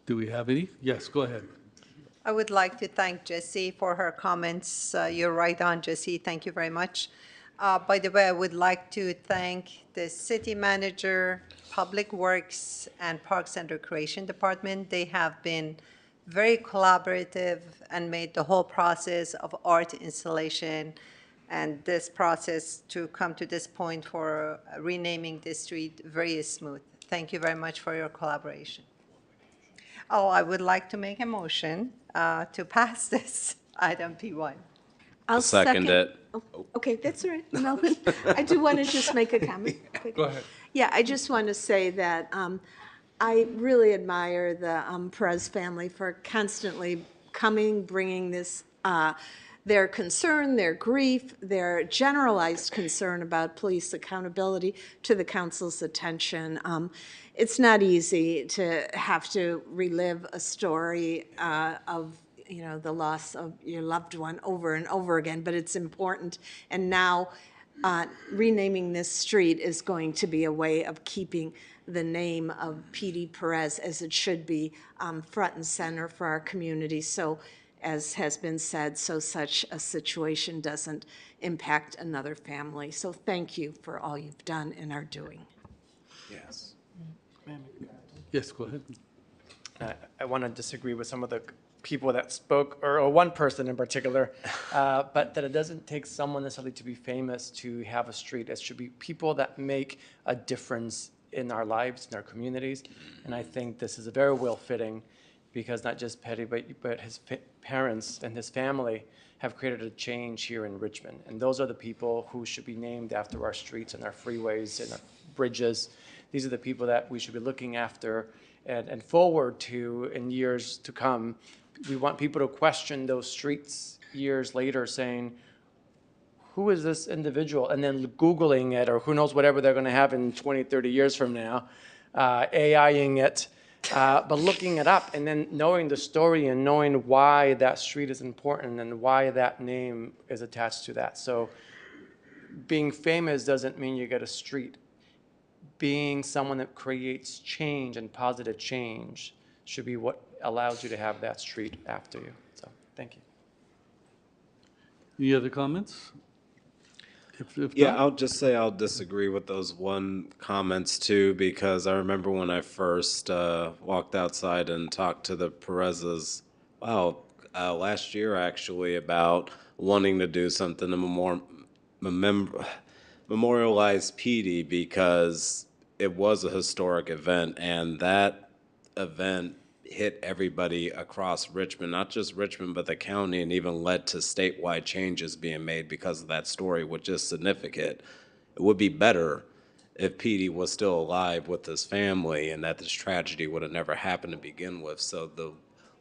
[SPEAKER 19] Do we have any? Yes, go ahead.
[SPEAKER 4] I would like to thank Jessie for her comments. You're right on, Jessie. Thank you very much. By the way, I would like to thank the city manager, Public Works, and Parks and Recreation Department. They have been very collaborative and made the whole process of art installation and this process to come to this point for renaming this street very smooth. Thank you very much for your collaboration. Oh, I would like to make a motion to pass this item P1.
[SPEAKER 21] I'll second it.
[SPEAKER 8] Oh, okay, that's all right, Melvin. I do want to just make a comment.
[SPEAKER 19] Go ahead.
[SPEAKER 8] Yeah, I just want to say that I really admire the Perez family for constantly coming, bringing this, their concern, their grief, their generalized concern about police accountability to the council's attention. It's not easy to have to relive a story of the loss of your loved one over and over again, but it's important. And now renaming this street is going to be a way of keeping the name of P.D. Perez, as it should be, front and center for our community. So, as has been said, so such a situation doesn't impact another family. So thank you for all you've done and are doing.
[SPEAKER 21] Yes.
[SPEAKER 19] Yes, go ahead.
[SPEAKER 9] I want to disagree with some of the people that spoke, or one person in particular, but that it doesn't take someone necessarily to be famous to have a street. It should be people that make a difference in our lives, in our communities. And I think this is very well fitting because not just Petty, but his parents and his family have created a change here in Richmond. And those are the people who should be named after our streets and our freeways and our bridges. These are the people that we should be looking after and forward to in years to come. We want people to question those streets years later saying, who is this individual? And then Googling it, or who knows, whatever they're going to have in 20, 30 years from now, AIing it, but looking it up and then knowing the story and knowing why that street is important and why that name is attached to that. So being famous doesn't mean you get a street. Being someone that creates change and positive change should be what allows you to have that street after you. So, thank you.
[SPEAKER 19] Any other comments? If
[SPEAKER 21] Yeah,
[SPEAKER 19] not,
[SPEAKER 21] I'll just say I'll disagree with those comments too, because I remember when I first walked outside and talked to the Perez's, last year actually, about wanting to do something to memorialize Petey, because it was a historic event, and that event hit everybody across Richmond, not just Richmond, but the county, and even led to statewide changes being made because of that story, which is significant. It would be better if Petey was still alive with his family and that this tragedy would have never happened to begin with. So the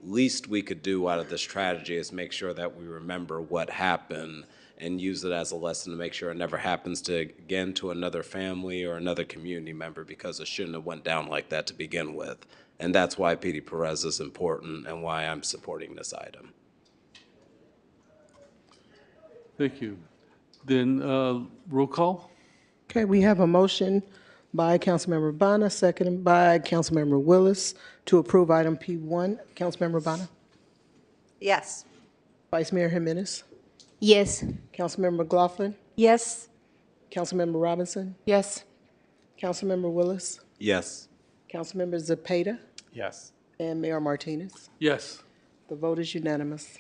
[SPEAKER 21] least we could do out of this tragedy is make sure that we remember what happened and use it as a lesson to make sure it never happens to again to another family or another community member, because it shouldn't have went down like that to begin with. And that's why Petey Perez is important and why I'm supporting this item.
[SPEAKER 19] Thank you. Then roll call?
[SPEAKER 1] Okay, we have a motion by Councilmember Bonner, seconded by Councilmember Willis to approve item P1. Councilmember Bonner?
[SPEAKER 4] Yes.
[SPEAKER 1] Vice Mayor Jimenez?
[SPEAKER 13] Yes.
[SPEAKER 1] Councilmember McLaughlin?
[SPEAKER 8] Yes.
[SPEAKER 1] Councilmember Robinson?
[SPEAKER 20] Yes.
[SPEAKER 1] Councilmember Willis?
[SPEAKER 21] Yes.
[SPEAKER 1] Councilmember Zepeda?
[SPEAKER 9] Yes.
[SPEAKER 1] And Mayor Martinez?
[SPEAKER 19] Yes.
[SPEAKER 1] The vote is unanimous.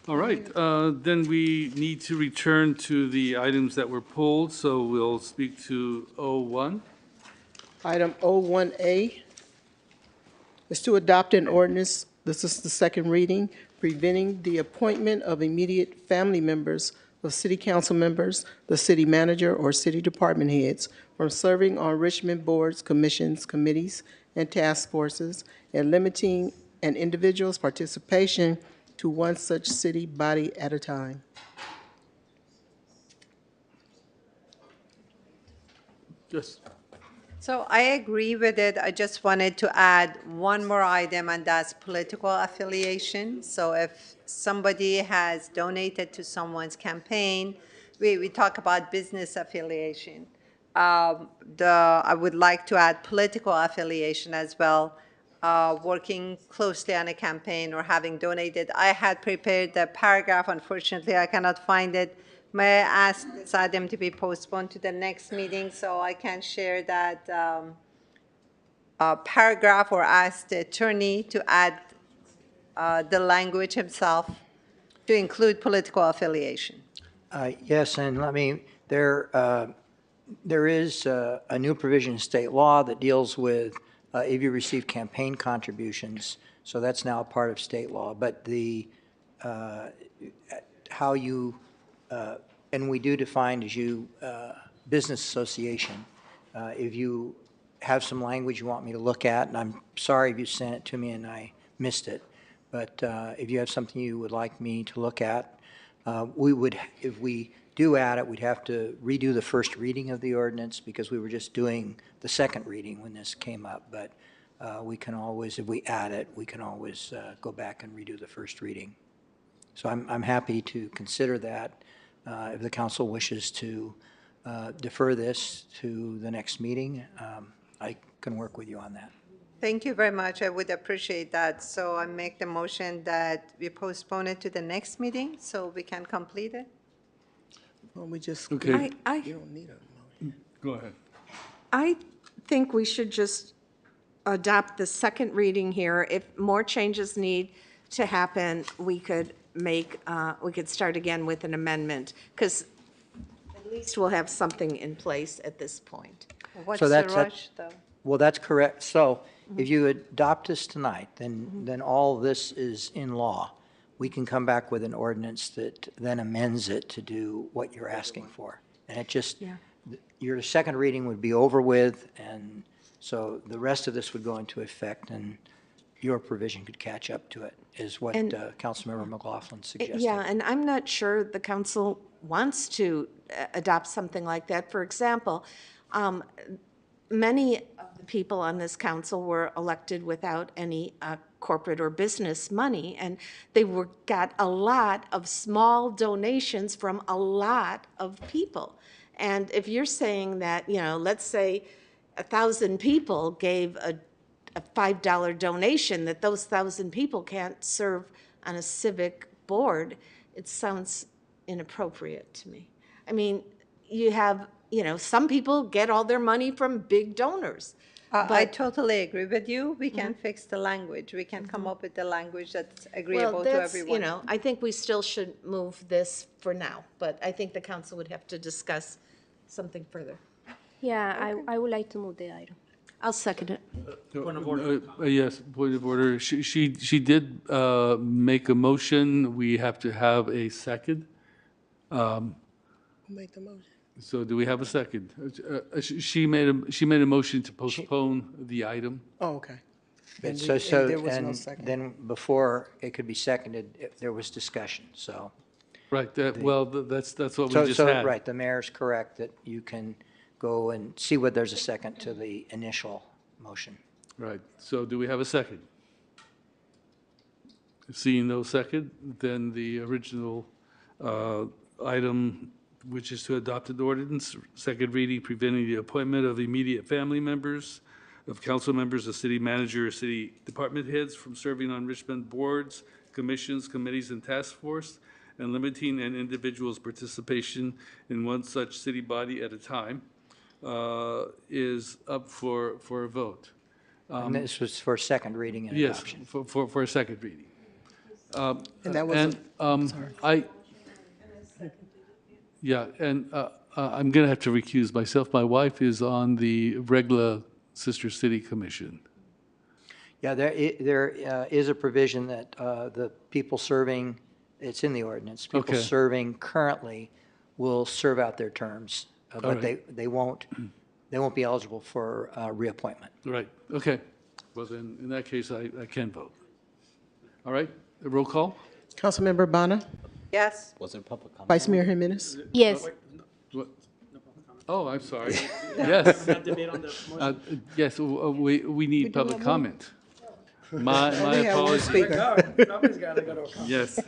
[SPEAKER 19] All right, then we need to return to the items that were pulled, so we'll speak to O1.
[SPEAKER 1] Item O1A is to adopt an ordinance, this is the second reading, preventing the appointment of immediate family members of city council members, the city manager, or city department heads from serving on Richmond boards, commissions, committees, and task forces, and limiting an individual's participation to one such city body at a time.
[SPEAKER 19] Yes.
[SPEAKER 4] So I agree with it. I just wanted to add one more item, and that's political affiliation. So if somebody has donated to someone's campaign, we talk about business affiliation. I would like to add political affiliation as well, working closely on a campaign or having donated. I had prepared the paragraph. Unfortunately, I cannot find it. May I ask this item to be postponed to the next meeting so I can share that paragraph, or ask the attorney to add the language himself to include political affiliation?
[SPEAKER 10] Yes, and let me, there is a new provision in state law that deals with if you receive campaign contributions, so that's now a part of state law. But the, how you, and we do define as you, business association. If you have some language you want me to look at, and I'm sorry if you sent it to me and I missed it, but if you have something you would like me to look at, we would, if we do add it, we'd have to redo the first reading of the ordinance because we were just doing the second reading when this came up. But we can always, if we add it, we can always go back and redo the first reading. So I'm happy to consider that if the council wishes to defer this to the next meeting. I can work with you on that.
[SPEAKER 4] Thank you very much. I would appreciate that. So I make the motion that we postpone it to the next meeting so we can complete it.
[SPEAKER 1] Well, we just,
[SPEAKER 19] Okay.
[SPEAKER 1] you don't need a motion.
[SPEAKER 19] Go ahead.
[SPEAKER 8] I think we should just adopt the second reading here. If more changes need to happen, we could make, we could start again with an amendment, because at least we'll have something in place at this point.
[SPEAKER 4] What's
[SPEAKER 10] So
[SPEAKER 4] the
[SPEAKER 10] that's-
[SPEAKER 4] rush, though?
[SPEAKER 10] Well, that's correct. So if you adopt this tonight, then all this is in law. We can come back with an ordinance that then amends it to do what you're asking for. And it just, your second reading would be over with, and so the rest of this would go into effect, and your provision could catch up to it, is what
[SPEAKER 8] And-
[SPEAKER 10] Councilmember McLaughlin suggested.
[SPEAKER 8] Yeah, and I'm not sure the council wants to adopt something like that. For example, many of the people on this council were elected without any corporate or business money, and they got a lot of small donations from a lot of people. And if you're saying that, you know, let's say 1,000 people gave a $5 donation, that those 1,000 people can't serve on a civic board, it sounds inappropriate to me. I mean, you have, you know, some people get all their money from big donors.
[SPEAKER 4] I totally agree with you. We can fix the language. We can come up with the language that's agreeable to everyone.
[SPEAKER 8] You know, I think we still should move this for now, but I think the council would have to discuss something further.
[SPEAKER 13] Yeah, I would like to move the item.
[SPEAKER 8] I'll second it.
[SPEAKER 19] Point of order. Yes, point of order. She did make a motion. We have to have a second.
[SPEAKER 1] Make the motion.
[SPEAKER 19] So do we have a second? She made a motion to postpone the item.
[SPEAKER 1] Oh, okay. And
[SPEAKER 10] So,
[SPEAKER 1] and there was no
[SPEAKER 10] and
[SPEAKER 1] second.
[SPEAKER 10] then before it could be seconded, there was discussion, so.
[SPEAKER 19] Right, well, that's what we
[SPEAKER 10] So,
[SPEAKER 19] just
[SPEAKER 10] so,
[SPEAKER 19] had.
[SPEAKER 10] right, the mayor's correct that you can go and see whether there's a second to the initial motion.
[SPEAKER 19] Right, so do we have a second? Seeing no second, then the original item, which is to adopt an ordinance, second reading, preventing the appointment of immediate family members, of council members, of city manager, or city department heads from serving on Richmond boards, commissions, committees, and task force, and limiting an individual's participation in one such city body at a time, is up for a vote.
[SPEAKER 10] And this was for second reading and
[SPEAKER 19] Yes,
[SPEAKER 10] adoption.
[SPEAKER 19] for a second reading.
[SPEAKER 1] And that was, sorry.
[SPEAKER 19] Yeah, and I'm going to have to recuse myself. My wife is on the regular Sister City Commission.
[SPEAKER 10] Yeah, there is a provision that the people serving, it's in the ordinance, people
[SPEAKER 19] Okay.
[SPEAKER 10] serving currently will serve out their terms, but
[SPEAKER 19] right.
[SPEAKER 10] they won't be eligible for reappointment.
[SPEAKER 19] Right, okay. Well, then, in that case, I can vote. All right, a roll call?
[SPEAKER 1] Councilmember Bonner,
[SPEAKER 4] Yes?
[SPEAKER 21] Was it public comment?
[SPEAKER 1] Vice Mayor Jimenez,
[SPEAKER 13] Yes.
[SPEAKER 19] What? Oh, I'm sorry. Yes. Yes, we need public comment. My
[SPEAKER 1] we have one
[SPEAKER 19] apologies.
[SPEAKER 1] speaker.
[SPEAKER 19] Yes.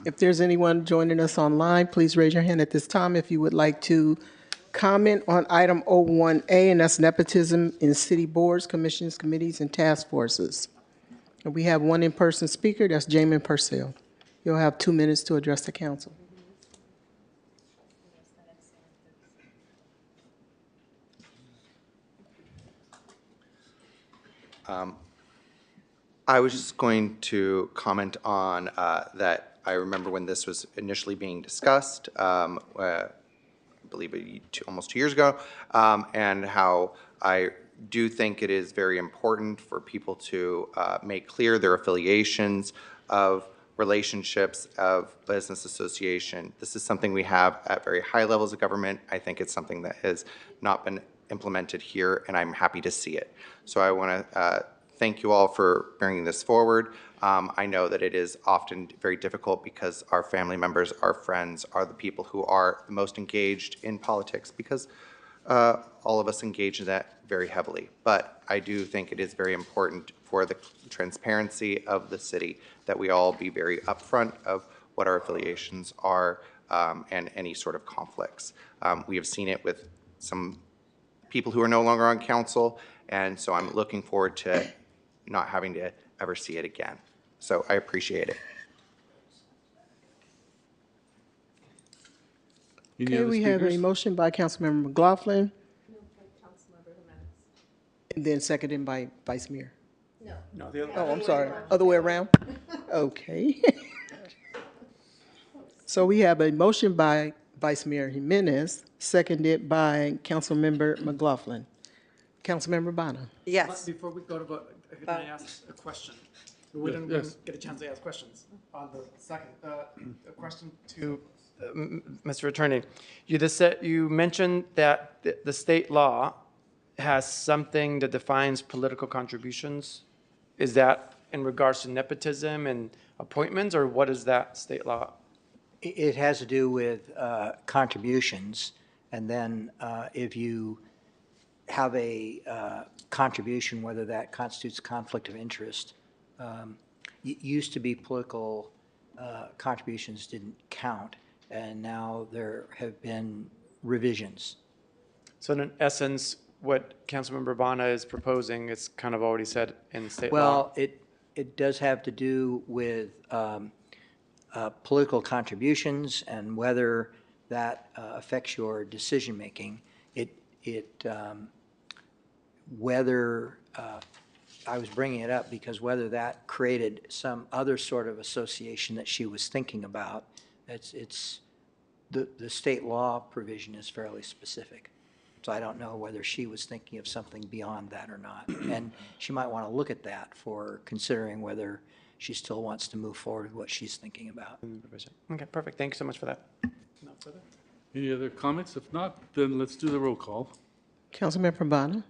[SPEAKER 1] If there's anyone joining us online, please raise your hand at this time if you would like to comment on item 01A, and that's nepotism in city boards, commissions, committees, and task forces. And we have one in-person speaker, that's Jamin Purcell. You'll have 2 minutes to address the council.
[SPEAKER 2] I was just going to comment on that I remember when this was initially being discussed, I believe almost 2 years ago, and how I do think it is very important for people to make clear their affiliations of relationships of business association. This is something we have at very high levels of government. I think it's something that has not been implemented here, and I'm happy to see it. So I want to thank you all for bringing this forward. I know that it is often very difficult because our family members, our friends, are the people who are the most engaged in politics because all of us engage in that very heavily. But I do think it is very important for the transparency of the city that we all be very upfront of what our affiliations are and any sort of conflicts. We have seen it with some people who are no longer on council, and so I'm looking forward to not having to ever see it again. So I appreciate it.
[SPEAKER 19] Any
[SPEAKER 1] Okay,
[SPEAKER 19] other
[SPEAKER 1] we have a
[SPEAKER 19] speakers?
[SPEAKER 1] motion by Councilmember McLaughlin. And then seconded by Vice Mayor.
[SPEAKER 9] No, the
[SPEAKER 1] Oh, I'm sorry, other way around? Okay. So we have a motion by Vice Mayor Jimenez, seconded by Councilmember McLaughlin. Councilmember Bonner.
[SPEAKER 4] Yes.
[SPEAKER 9] Before we go to vote, can I ask a question? We didn't
[SPEAKER 19] Yes.
[SPEAKER 9] get a chance to ask questions on the second. A question to Mr. Attorney. You mentioned that the state law has something that defines political contributions. Is that in regards to nepotism and appointments, or what is that state law?
[SPEAKER 10] It has to do with contributions, and then if you have a contribution, whether that constitutes conflict of interest. Used to be political contributions didn't count, and now there have been revisions.
[SPEAKER 9] So in essence, what Councilmember Bonner is proposing is kind of already said in state law.
[SPEAKER 10] Well, it does have to do with political contributions and whether that affects your decision-making. Whether, I was bringing it up because whether that created some other sort of association that she was thinking about, the state law provision is fairly specific. So I don't know whether she was thinking of something beyond that or not. And she might want to look at that for considering whether she still wants to move forward with what she's thinking about.
[SPEAKER 9] Okay, perfect. Thank you so much for that. No further?
[SPEAKER 19] Any other comments? If not, then let's do the roll call.
[SPEAKER 1] Councilmember Bonner?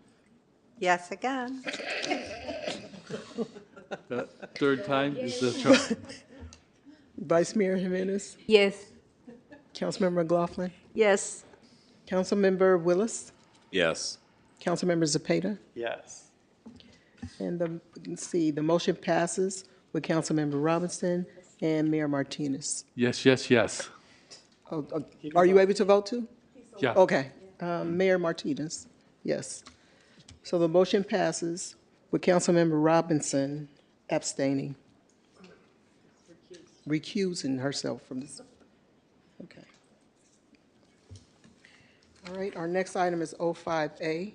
[SPEAKER 4] Yes, again.
[SPEAKER 19] Third time is the charm.
[SPEAKER 1] Vice Mayor Jimenez?
[SPEAKER 4] Yes.
[SPEAKER 1] Councilmember McLaughlin?
[SPEAKER 8] Yes.
[SPEAKER 1] Councilmember Willis?
[SPEAKER 21] Yes.
[SPEAKER 1] Councilmember Zepeda?
[SPEAKER 9] Yes.
[SPEAKER 1] And let's see, the motion passes with Councilmember Robinson and Mayor Martinez.
[SPEAKER 19] Yes, yes, yes.
[SPEAKER 1] Oh, are you able to vote too?
[SPEAKER 19] Yeah.
[SPEAKER 1] Okay. Mayor Martinez, yes. So the motion passes with Councilmember Robinson abstaining. Recusing herself from this. Okay. All right, our next item is 05A.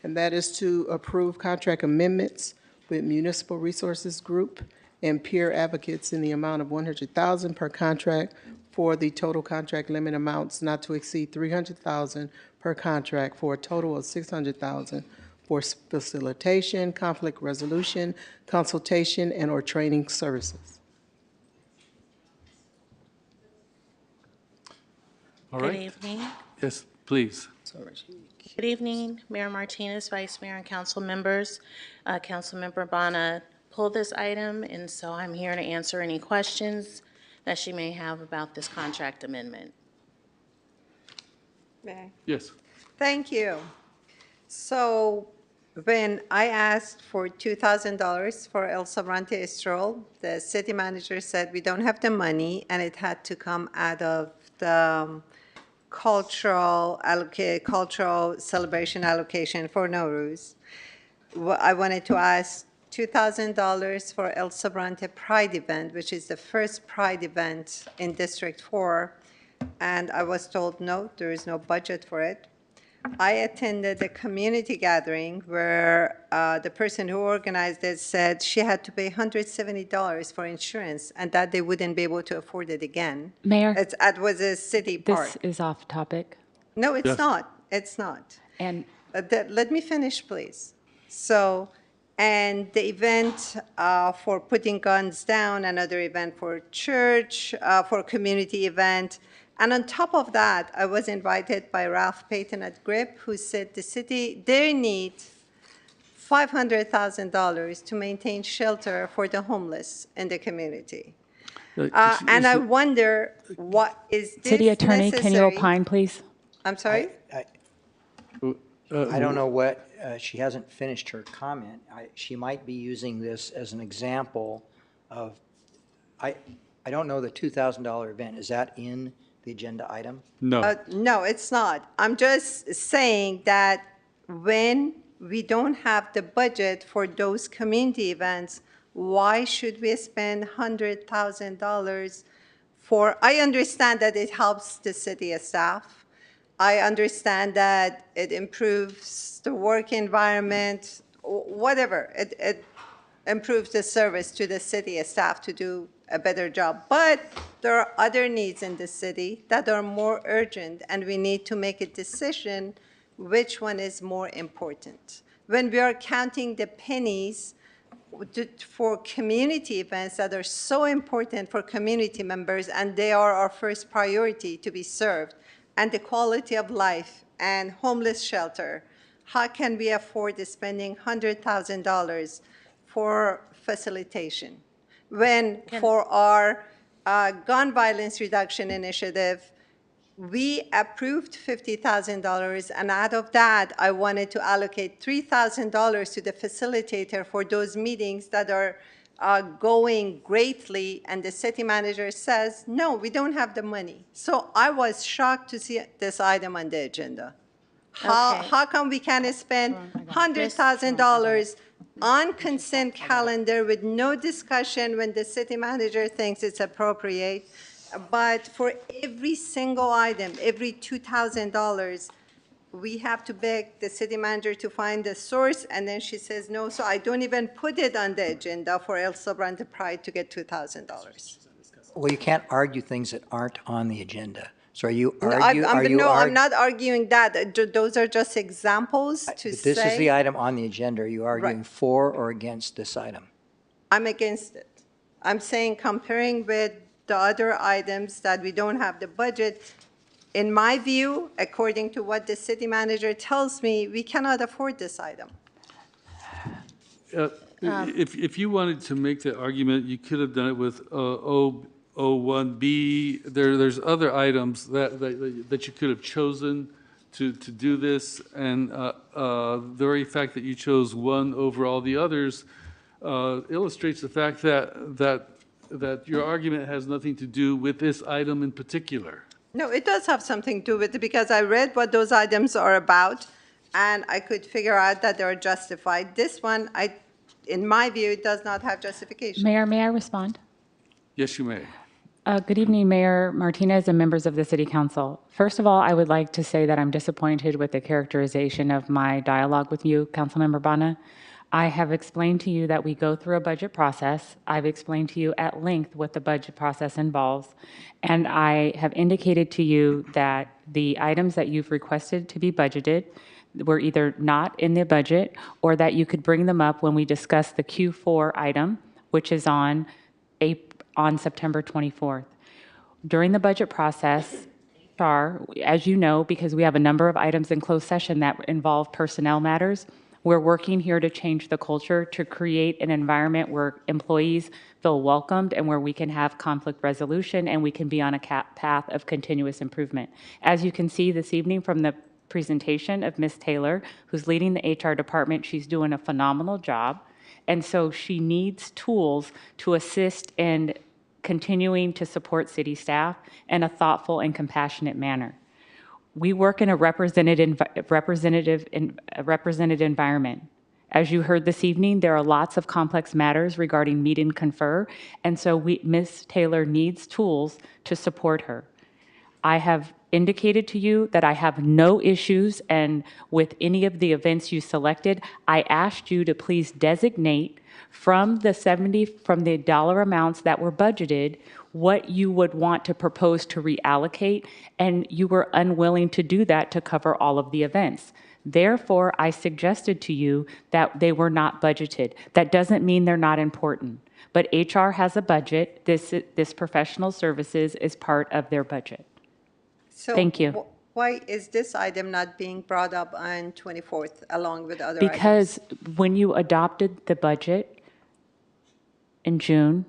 [SPEAKER 1] And that is to approve contract amendments with Municipal Resources Group and peer advocates in the amount of $100,000 per contract for the total contract limit amounts not to exceed $300,000 per contract for a total of $600,000 for facilitation, conflict resolution, consultation, and/or training services.
[SPEAKER 19] All
[SPEAKER 11] Good
[SPEAKER 19] right.
[SPEAKER 11] evening.
[SPEAKER 19] Yes, please.
[SPEAKER 11] Good evening, Mayor Martinez, Vice Mayor, and council members. Councilmember Bana pulled this item, and so I'm here to answer any questions that she may have about this contract amendment.
[SPEAKER 4] May
[SPEAKER 19] Yes.
[SPEAKER 4] Thank you. So when I asked for $2,000 for El Sobrante Stroll, the city manager said we don't have the money and it had to come out of the cultural celebration allocation for Nowruz. I wanted to ask $2,000 for El Sobrante Pride event, which is the first Pride event in District 4, and I was told, no, there is no budget for it. I attended a community gathering where the person who organized it said she had to pay $170 for insurance and that they wouldn't be able to afford it again.
[SPEAKER 12] Mayor?
[SPEAKER 4] It was a city park.
[SPEAKER 12] This is off topic.
[SPEAKER 4] No, it's
[SPEAKER 19] Yes.
[SPEAKER 4] not. It's not.
[SPEAKER 12] And
[SPEAKER 4] Let me finish, please. So, and the event for putting guns down, another event for church, for community event. And on top of that, I was invited by Ralph Payton at GRIP, who said the city, they need $500,000 to maintain shelter for the homeless in the community. And I wonder, what is this
[SPEAKER 12] City Attorney, can you
[SPEAKER 4] necessary?
[SPEAKER 12] opine, please?
[SPEAKER 4] I'm sorry?
[SPEAKER 10] I don't know what, she hasn't finished her comment. She might be using this as an example of, I don't know the $2,000 event. Is that in the agenda item?
[SPEAKER 19] No.
[SPEAKER 4] No, it's not. I'm just saying that when we don't have the budget for those community events, why should we spend $100,000 for, I understand that it helps the city staff. I understand that it improves the work environment, whatever. It improves the service to the city staff to do a better job. But there are other needs in the city that are more urgent, and we need to make a decision which one is more important. When we are counting the pennies for community events that are so important for community members, and they are our first priority to be served, and the quality of life and homeless shelter, how can we afford spending $100,000 for facilitation? When for our gun violence reduction initiative, we approved $50,000, and out of that, I wanted to allocate $3,000 to the facilitator for those meetings that are going greatly, and the city manager says, no, we don't have the money. So I was shocked to see this item on the agenda. How come we can't spend $100,000 on consent calendar with no discussion when the city manager thinks it's appropriate? But for every single item, every $2,000, we have to beg the city manager to find the source, and then she says no. So I don't even put it on the agenda for El Sobrante Pride to get $2,000.
[SPEAKER 10] Well, you can't argue things that aren't on the agenda. So are you
[SPEAKER 4] No, I'm not arguing that. Those are just examples to
[SPEAKER 10] But this is the
[SPEAKER 4] say
[SPEAKER 10] item on the agenda. Are you arguing for or against this item?
[SPEAKER 4] I'm against it. I'm saying comparing with the other items that we don't have the budget, in my view, according to what the city manager tells me, we cannot afford this item.
[SPEAKER 19] If you wanted to make that argument, you could have done it with O1B. There's other items that you could have chosen to do this, and the very fact that you chose one over all the others illustrates the fact that your argument has nothing to do with this item in particular.
[SPEAKER 4] No, it does have something to do with it because I read what those items are about and I could figure out that they're justified. This one, in my view, it does not have justification.
[SPEAKER 12] Mayor, may I respond?
[SPEAKER 19] Yes, you may.
[SPEAKER 12] Good evening, Mayor Martinez and members of the City Council. First of all, I would like to say that I'm disappointed with the characterization of my dialogue with you, Councilmember Bana. I have explained to you that we go through a budget process. I've explained to you at length what the budget process involves. And I have indicated to you that the items that you've requested to be budgeted were either not in the budget or that you could bring them up when we discuss the Q4 item, which is on September 24th. During the budget process, as you know, because we have a number of items in closed session that involve personnel matters, we're working here to change the culture to create an environment where employees feel welcomed and where we can have conflict resolution and we can be on a path of continuous improvement. As you can see this evening from the presentation of Ms. Taylor, who's leading the HR department, she's doing a phenomenal job. And so she needs tools to assist in continuing to support city staff in a thoughtful and compassionate manner. We work in a represented environment. As you heard this evening, there are lots of complex matters regarding meet and confer, and so Ms. Taylor needs tools to support her. I have indicated to you that I have no issues and with any of the events you selected. I asked you to please designate from the dollar amounts that were budgeted what you would want to propose to reallocate, and you were unwilling to do that to cover all of the events. Therefore, I suggested to you that they were not budgeted. That doesn't mean they're not important, but HR has a budget. This professional services is part of their budget.
[SPEAKER 4] So
[SPEAKER 12] Thank you.
[SPEAKER 4] Why is this item not being brought up on 24th along with other
[SPEAKER 12] Because
[SPEAKER 4] items?
[SPEAKER 12] when you adopted the budget in June,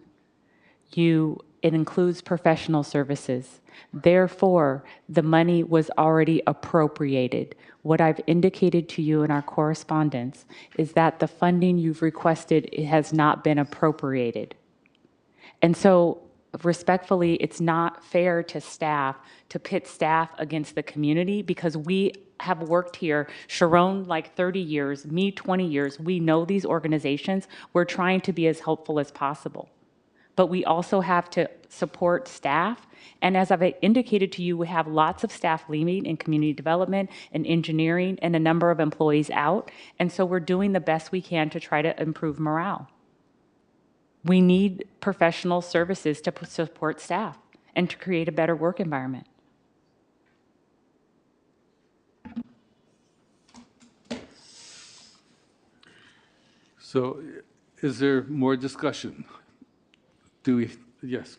[SPEAKER 12] it includes professional services. Therefore, the money was already appropriated. What I've indicated to you in our correspondence is that the funding you've requested has not been appropriated. And so, respectfully, it's not fair to staff to pit staff against the community because we have worked here, Sharon like 30 years, me 20 years. We know these organizations. We're trying to be as helpful as possible. But we also have to support staff. And as I've indicated to you, we have lots of staff leaving in community development and engineering and a number of employees out. And so we're doing the best we can to try to improve morale. We need professional services to support staff and to create a better work environment.
[SPEAKER 19] So is there more discussion? Yes.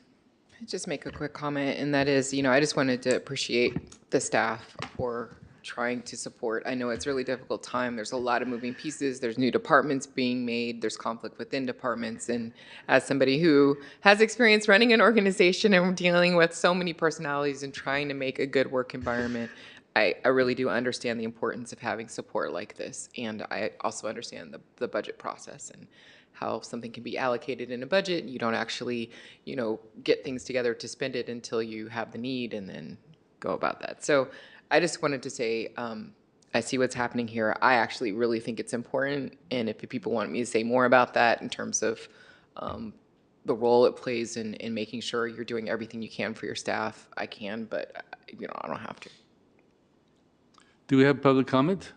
[SPEAKER 20] Just make a quick comment, and that is, I just wanted to appreciate the staff for trying to support. I know it's a really difficult time. There's a lot of moving pieces. There's new departments being made. There's conflict within departments. And as somebody who has experience running an organization and dealing with so many personalities and trying to make a good work environment, I really do understand the importance of having support like this. And I also understand the budget process and how something can be allocated in a budget. You don't actually, get things together to spend it until you have the need and then go about that. So I just wanted to say, I see what's happening here. I actually really think it's important. And if people want me to say more about that in terms of the role it plays in making sure you're doing everything you can for your staff, I can, but I don't have to.
[SPEAKER 19] Do we have public comment?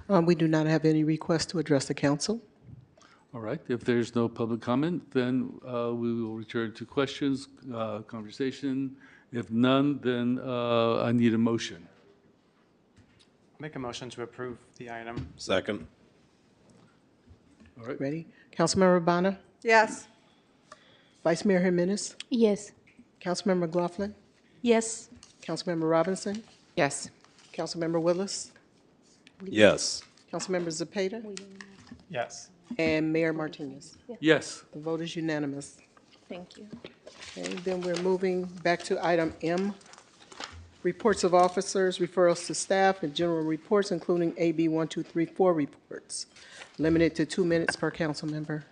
[SPEAKER 1] We do not have any requests to address the council.
[SPEAKER 19] All right, if there's no public comment, then we will return to questions, conversation. If none, then I need a motion.
[SPEAKER 9] Make a motion to approve the item.
[SPEAKER 21] Second.
[SPEAKER 19] All right.
[SPEAKER 1] Ready? Councilmember Bonner?
[SPEAKER 4] Yes.
[SPEAKER 1] Vice Mayor Jimenez?
[SPEAKER 13] Yes.
[SPEAKER 1] Councilmember McLaughlin?
[SPEAKER 6] Yes.
[SPEAKER 1] Councilmember Robinson?
[SPEAKER 20] Yes.
[SPEAKER 1] Councilmember Willis?
[SPEAKER 21] Yes.
[SPEAKER 1] Councilmember Zepeda?
[SPEAKER 9] Yes.
[SPEAKER 1] And Mayor Martinez.
[SPEAKER 19] Yes.
[SPEAKER 1] The vote is unanimous.
[SPEAKER 11] Thank you.
[SPEAKER 1] Okay, then we're moving back to item M, reports of officers, referrals to staff, and general reports, including AB 1234 reports, limited to 2 minutes per council member.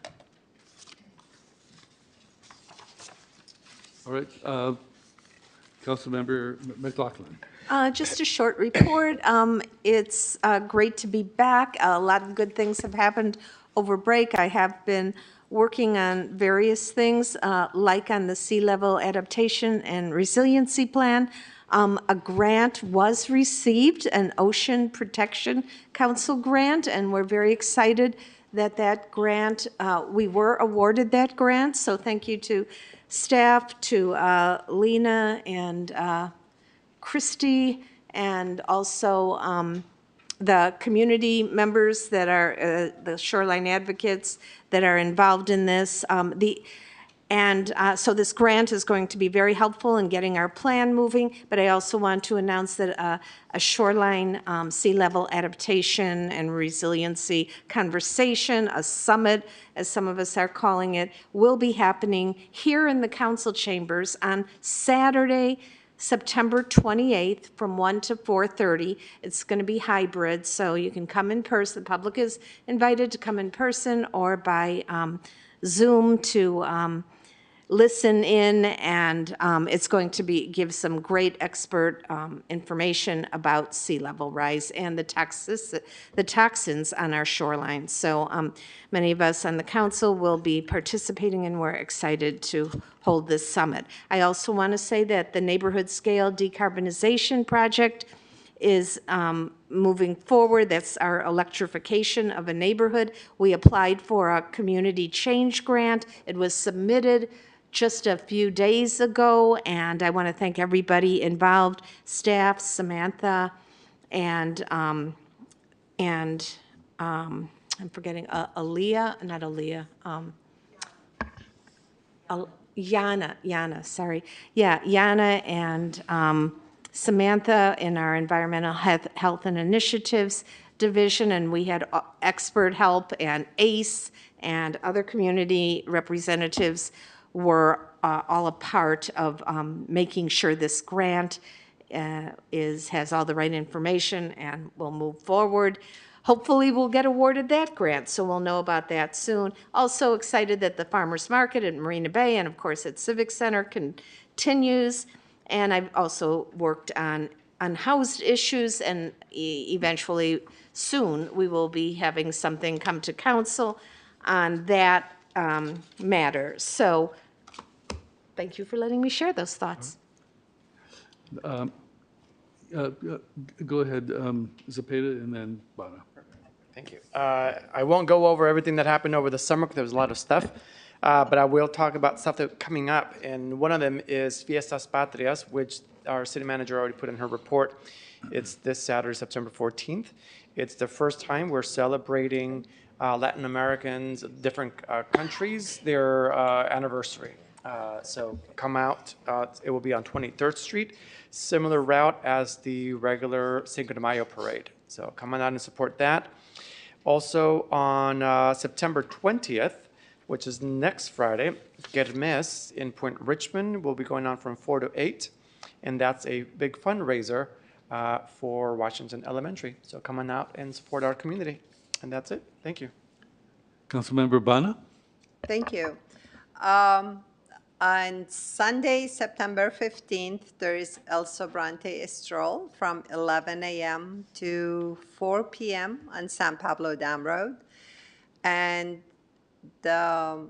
[SPEAKER 19] All right, Councilmember McLaughlin.
[SPEAKER 8] Just a short report. It's great to be back. A lot of good things have happened over break. I have been working on various things, like on the sea level adaptation and resiliency plan. A grant was received, an Ocean Protection Council grant, and we're very excited that that grant, we were awarded that grant. So thank you to staff, to Lena and Christy, and also the community members that are the shoreline advocates that are involved in this. So this grant is going to be very helpful in getting our plan moving, but I also want to announce that a shoreline sea level adaptation and resiliency conversation, a summit, as some of us are calling it, will be happening here in the council chambers on Saturday, September 28th from 1 to 4:30. It's going to be hybrid, so you can come in person. The public is invited to come in person or by Zoom to listen in, and it's going to give some great expert information about sea level rise and the toxins on our shoreline. So many of us on the council will be participating, and we're excited to hold this summit. I also want to say that the neighborhood scale decarbonization project is moving forward. That's our electrification of a neighborhood. We applied for a community change grant. It was submitted just a few days ago, and I want to thank everybody involved, staff, Samantha, and I'm forgetting Aaliyah, not Aaliyah, Yana, sorry. Yeah, Yana and Samantha in our Environmental Health and Initiatives Division, and we had expert help, and ACE and other community representatives were all a part of making sure this grant has all the right information and will move forward. Hopefully, we'll get awarded that grant, so we'll know about that soon. Also excited that the Farmers Market at Marina Bay and, of course, at Civic Center continues. And I've also worked on unhoused issues, and eventually, soon, we will be having something come to council on that matter. So thank you for letting me share those thoughts.
[SPEAKER 19] Go ahead, Zepeda, and then Bonner.
[SPEAKER 9] Thank you. I won't go over everything that happened over the summer because there was a lot of stuff, but I will talk about stuff that's coming up. And one of them is Fiestas Patrias, which our city manager already put in her report. It's this Saturday, September 14th. It's the first time we're celebrating Latin Americans, different countries, their anniversary. So come out. It will be on 23rd Street, similar route as the regular Cinco de Mayo parade. So come on out and support that. Also on September 20th, which is next Friday, Kermes in Point Richmond will be going on from 4 to 8. And that's a big fundraiser for Washington Elementary. So come on out and support our community. And that's it. Thank you.
[SPEAKER 19] Councilmember Bonner?
[SPEAKER 4] Thank you. On Sunday, September 15th, there is El Sobrante Stroll from 11 a.m. to 4 p.m. on San Pablo Dam Road. And the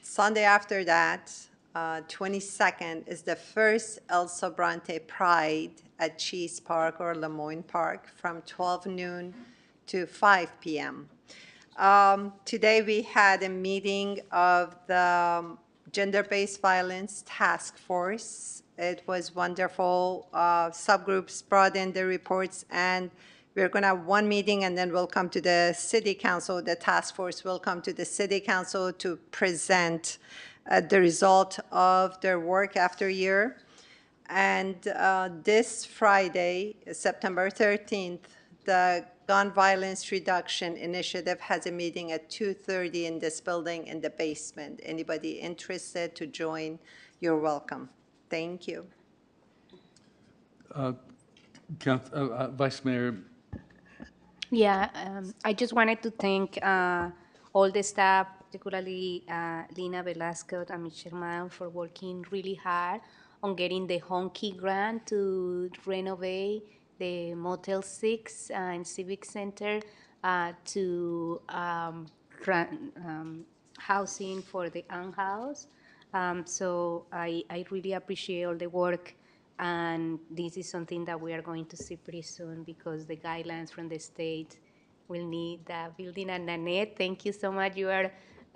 [SPEAKER 4] Sunday after that, 22nd, is the first El Sobrante Pride at Cheese Park or Lemoyne Park from 12 noon to 5 p.m. Today, we had a meeting of the Gender-Based Violence Task Force. It was wonderful. Subgroups brought in their reports, and we're going to have one meeting, and then we'll come to the city council. The task force will come to the city council to present the result of their work after a year. And this Friday, September 13th, the Gun Violence Reduction Initiative has a meeting at 2:30 in this building in the basement. Anybody interested to join, you're welcome. Thank you.
[SPEAKER 19] Vice Mayor.
[SPEAKER 17] Yeah, I just wanted to thank all the staff, particularly Lina Velasco and Michelle Mann, for working really hard on getting the Home Key grant to renovate the Motel 6 and Civic Center to housing for the unhoused. So I really appreciate all the work, and this is something that we are going to see pretty soon because the guidelines from the state will need that building. And Nanette, thank you so much. You are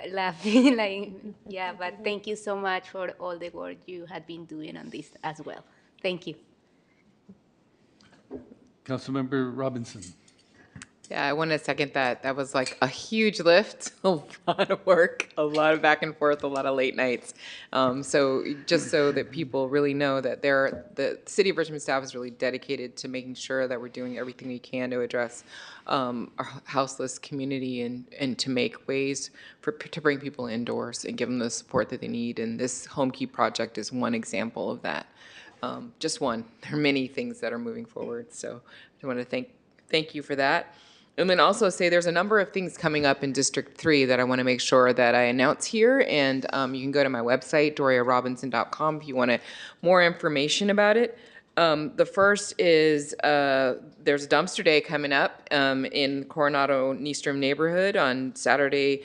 [SPEAKER 17] laughing like, yeah, but thank you so much for all the work you had been doing on this as well. Thank you.
[SPEAKER 19] Councilmember Robinson.
[SPEAKER 20] Yeah, I want to second that. That was like a huge lift, a lot of work, a lot of back and forth, a lot of late nights. So just so that people really know that the City of Richmond staff is really dedicated to making sure that we're doing everything we can to address our houseless community and to make ways to bring people indoors and give them the support that they need. And this Home Key project is one example of that. Just one. There are many things that are moving forward. So I want to thank you for that. And then also say there's a number of things coming up in District 3 that I want to make sure that I announce here. And you can go to my website, doriarobinson.com, if you want more information about it. The first is there's a dumpster day coming up in Coronado Nystrom neighborhood on Saturday,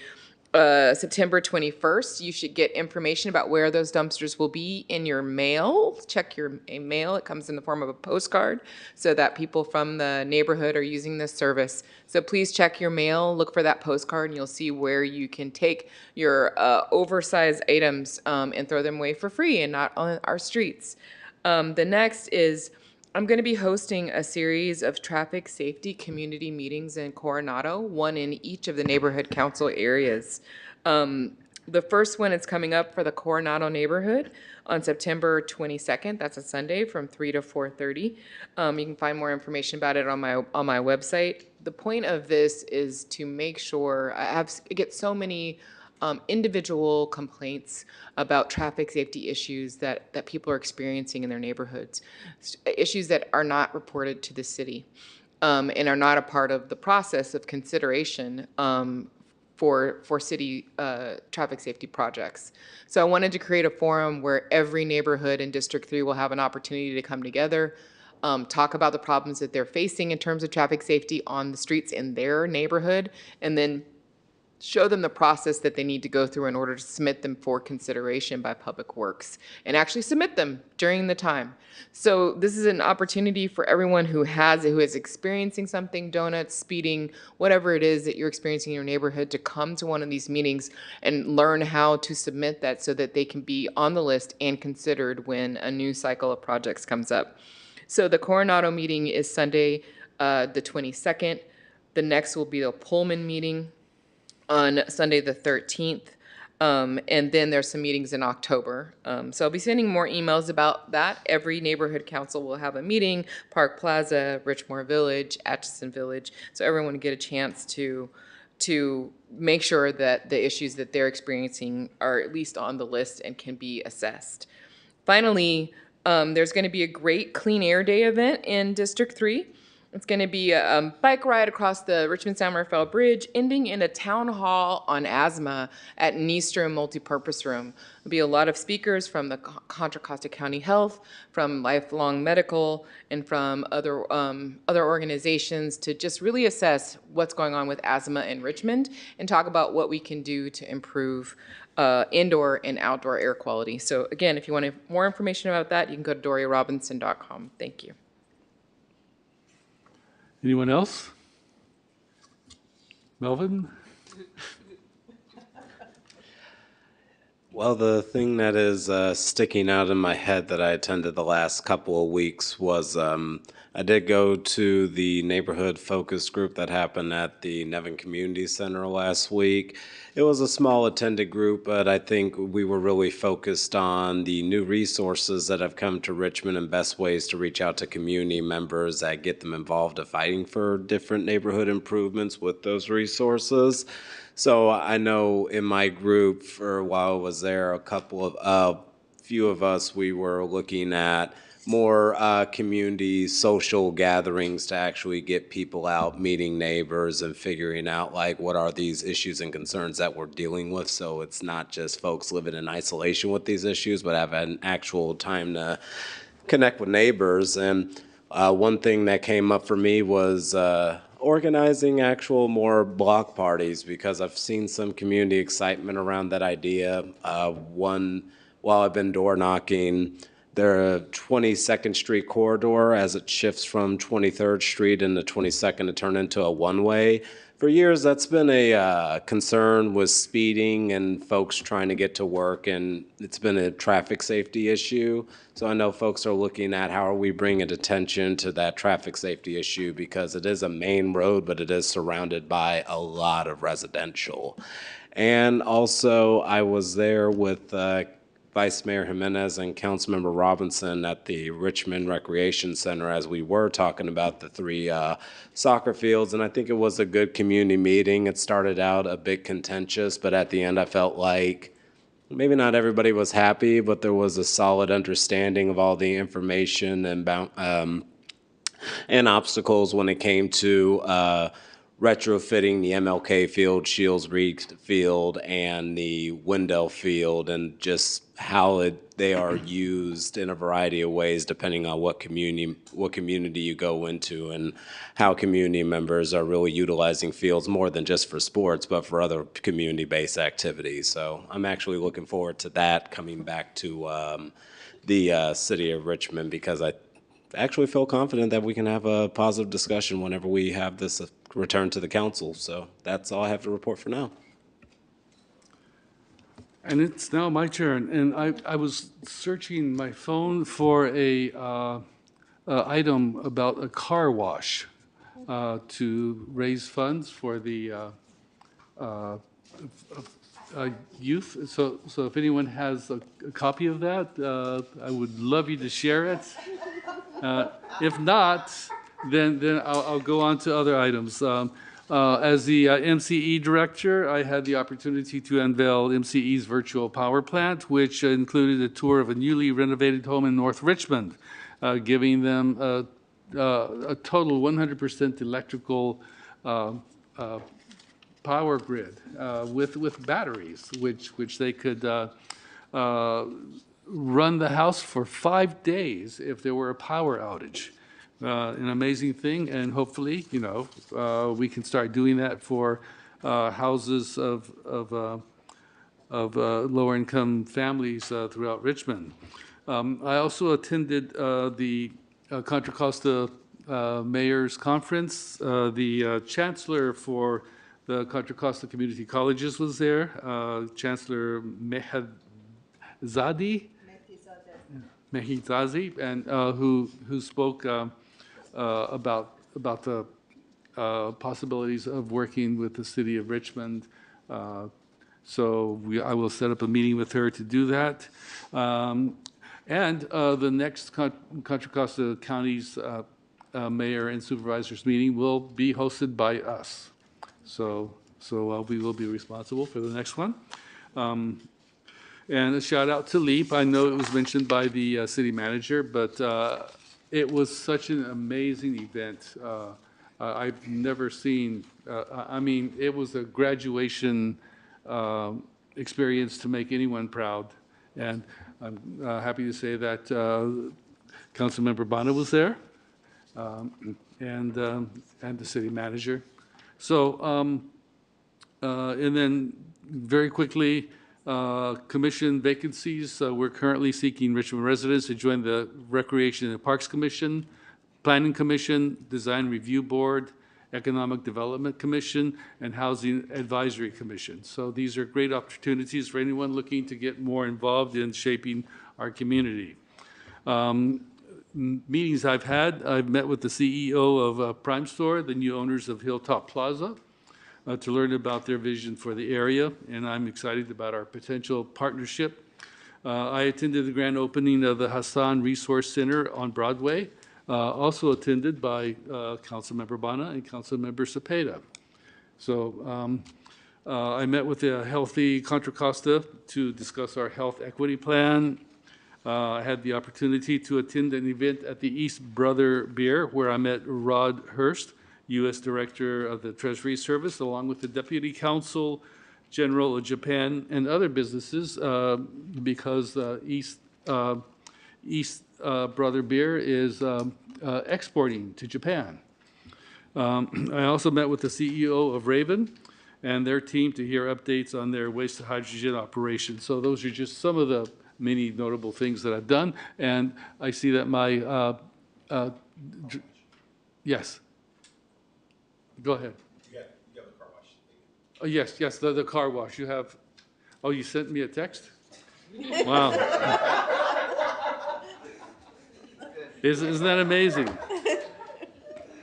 [SPEAKER 20] September 21st. You should get information about where those dumpsters will be in your mail. Check your mail. It comes in the form of a postcard so that people from the neighborhood are using this service. So please check your mail, look for that postcard, and you'll see where you can take your oversized items and throw them away for free and not on our streets. The next is I'm going to be hosting a series of traffic safety community meetings in Coronado, one in each of the neighborhood council areas. The first one is coming up for the Coronado neighborhood on September 22nd. That's a Sunday from 3 to 4:30. You can find more information about it on my website. The point of this is to make sure I get so many individual complaints about traffic safety issues that people are experiencing in their neighborhoods, issues that are not reported to the city and are not a part of the process of consideration for city traffic safety projects. So I wanted to create a forum where every neighborhood in District 3 will have an opportunity to come together, talk about the problems that they're facing in terms of traffic safety on the streets in their neighborhood, and then show them the process that they need to go through in order to submit them for consideration by Public Works and actually submit them during the time. So this is an opportunity for everyone who is experiencing something, donuts, speeding, whatever it is that you're experiencing in your neighborhood, to come to one of these meetings and learn how to submit that so that they can be on the list and considered when a new cycle of projects comes up. So the Coronado meeting is Sunday, the 22nd. The next will be the Pullman meeting on Sunday the 13th. And then there's some meetings in October. So I'll be sending more emails about that. Every neighborhood council will have a meeting, Park Plaza, Richmore Village, Atchison Village, so everyone will get a chance to make sure that the issues that they're experiencing are at least on the list and can be assessed. Finally, there's going to be a great Clean Air Day event in District 3. It's going to be a bike ride across the Richmond-San Rafael Bridge, ending in a town hall on asthma at Nystrom Multipurpose Room. There'll be a lot of speakers from the Contra Costa County Health, from Lifelong Medical, and from other organizations to just really assess what's going on with asthma in Richmond and talk about what we can do to improve indoor and outdoor air quality. So again, if you want more information about that, you can go to doriarobinson.com. Thank you.
[SPEAKER 19] Anyone else? Melvin?
[SPEAKER 21] Well, the thing that is sticking out in my head that I attended the last couple of weeks was I did go to the neighborhood focus group that happened at the Nevin Community Center last week. It was a small attended group, but I think we were really focused on the new resources that have come to Richmond and best ways to reach out to community members that get them involved in fighting for different neighborhood improvements with those resources. So I know in my group, for while I was there, few of us, we were looking at more community social gatherings to actually get people out, meeting neighbors and figuring out like what are these issues and concerns that we're dealing with. So it's not just folks living in isolation with these issues, but have an actual time to connect with neighbors. And one thing that came up for me was organizing actual more block parties, because I've seen some community excitement around that idea. While I've been door knocking, the 22nd Street corridor, as it shifts from 23rd Street into 22nd to turn into a one-way. For years, that's been a concern with speeding and folks trying to get to work, and it's been a traffic safety issue. So I know folks are looking at how are we bringing attention to that traffic safety issue, because it is a main road, but it is surrounded by a lot of residential. And also, I was there with Vice Mayor Jimenez and Councilmember Robinson at the Richmond Recreation Center as we were talking about the three soccer fields, and I think it was a good community meeting. It started out a bit contentious, but at the end I felt like maybe not everybody was happy, but there was a solid understanding of all the information and obstacles when it came to retrofitting the MLK field, Shields Reed field, and the Wendell field, and just how they are used in a variety of ways depending on what community you go into, and how community members are really utilizing fields more than just for sports, but for other community-based activities. So I'm actually looking forward to that coming back to the city of Richmond, because I actually feel confident that we can have a positive discussion whenever we have this return to the council. So that's all I have to report for now.
[SPEAKER 19] And it's now my turn, and I was searching my phone for a item about a car wash to raise funds for the youth. So if anyone has a copy of that, I would love you to share it. If not, then I'll go on to other items. As the MCE director, I had the opportunity to unveil MCE's virtual power plant, which included a tour of a newly renovated home in North Richmond, giving them a total 100% electrical power grid with batteries, which they could run the house for 5 days if there were a power outage. An amazing thing, and hopefully, we can start doing that for houses of lower-income families throughout Richmond. I also attended the Contra Costa Mayor's Conference. The chancellor for the Contra Costa Community Colleges was there, Chancellor Mehizadi, and who spoke about the possibilities of working with the city of Richmond. So I will set up a meeting with her to do that. And the next Contra Costa County's mayor and supervisors meeting will be hosted by us. So we will be responsible for the next one. And a shout out to LEAP. I know it was mentioned by the city manager, but it was such an amazing event. I've never seen, I mean, it was a graduation experience to make anyone proud. And I'm happy to say that Councilmember Bonner was there, and the city manager. So, and then very quickly, commission vacancies. We're currently seeking Richmond residents to join the Recreation and Parks Commission, Planning Commission, Design Review Board, Economic Development Commission, and Housing Advisory Commission. So these are great opportunities for anyone looking to get more involved in shaping our community. Meetings I've had, I've met with the CEO of Prime Store, the new owners of Hilltop Plaza, to learn about their vision for the area, and I'm excited about our potential partnership. I attended the grand opening of the Hassan Resource Center on Broadway, also attended by Councilmember Bana and Councilmember Cepeda. So I met with the Healthy Contra Costa to discuss our health equity plan. I had the opportunity to attend an event at the East Brother Beer where I met Rod Hurst, U.S. Director of the Treasury Service, along with the Deputy Consul General of Japan and other businesses, because East Brother Beer is exporting to Japan. I also met with the CEO of Raven and their team to hear updates on their waste to hydrogen operation. So those are just some of the many notable things that I've done. And I see that my, yes. Go ahead. You have the car wash. Oh, yes, the car wash. You have, oh, you sent me a text? Wow. Isn't that amazing?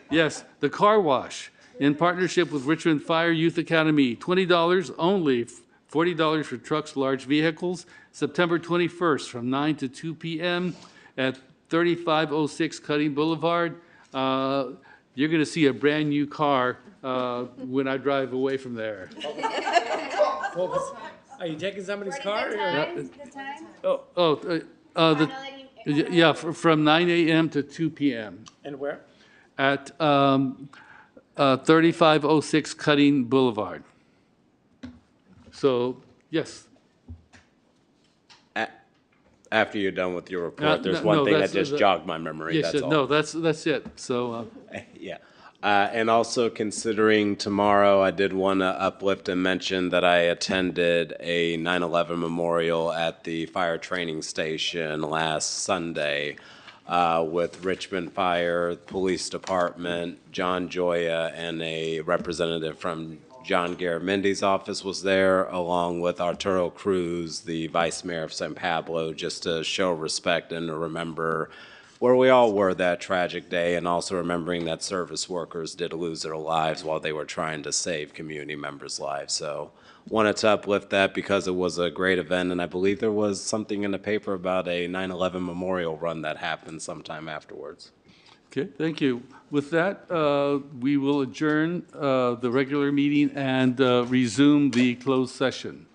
[SPEAKER 19] Yes, the car wash in partnership with Richmond Fire Youth Academy, $20 only, $40 for trucks, large vehicles, September 21st from 9 to 2 p.m. at 3506 Cutting Boulevard. You're going to see a brand new car when I drive away from there.
[SPEAKER 9] Are you taking somebody's car?
[SPEAKER 19] From 9 a.m. to 2 p.m.
[SPEAKER 9] And where?
[SPEAKER 19] At 3506 Cutting Boulevard. So, yes.
[SPEAKER 21] After you're done with your report, there's one thing that just jogged my memory.
[SPEAKER 19] Yes,
[SPEAKER 21] that's all.
[SPEAKER 19] no, that's it. So,
[SPEAKER 21] yeah. And also considering tomorrow, I did want to uplift and mention that I attended a 9/11 memorial at the fire training station last Sunday with Richmond Fire, Police Department, John Joya, and a representative from John Garamendi's office was there, along with Arturo Cruz, the Vice Mayor of San Pablo, just to show respect and to remember where we all were that tragic day, and also remembering that service workers did lose their lives while they were trying to save community members' lives. So wanted to uplift that because it was a great event, and I believe there was something in the paper about a 9/11 memorial run that happened sometime afterwards.
[SPEAKER 19] okay, thank you. With that, we will adjourn the regular meeting and resume the closed session.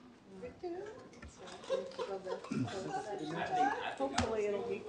[SPEAKER 8] Hopefully it'll be.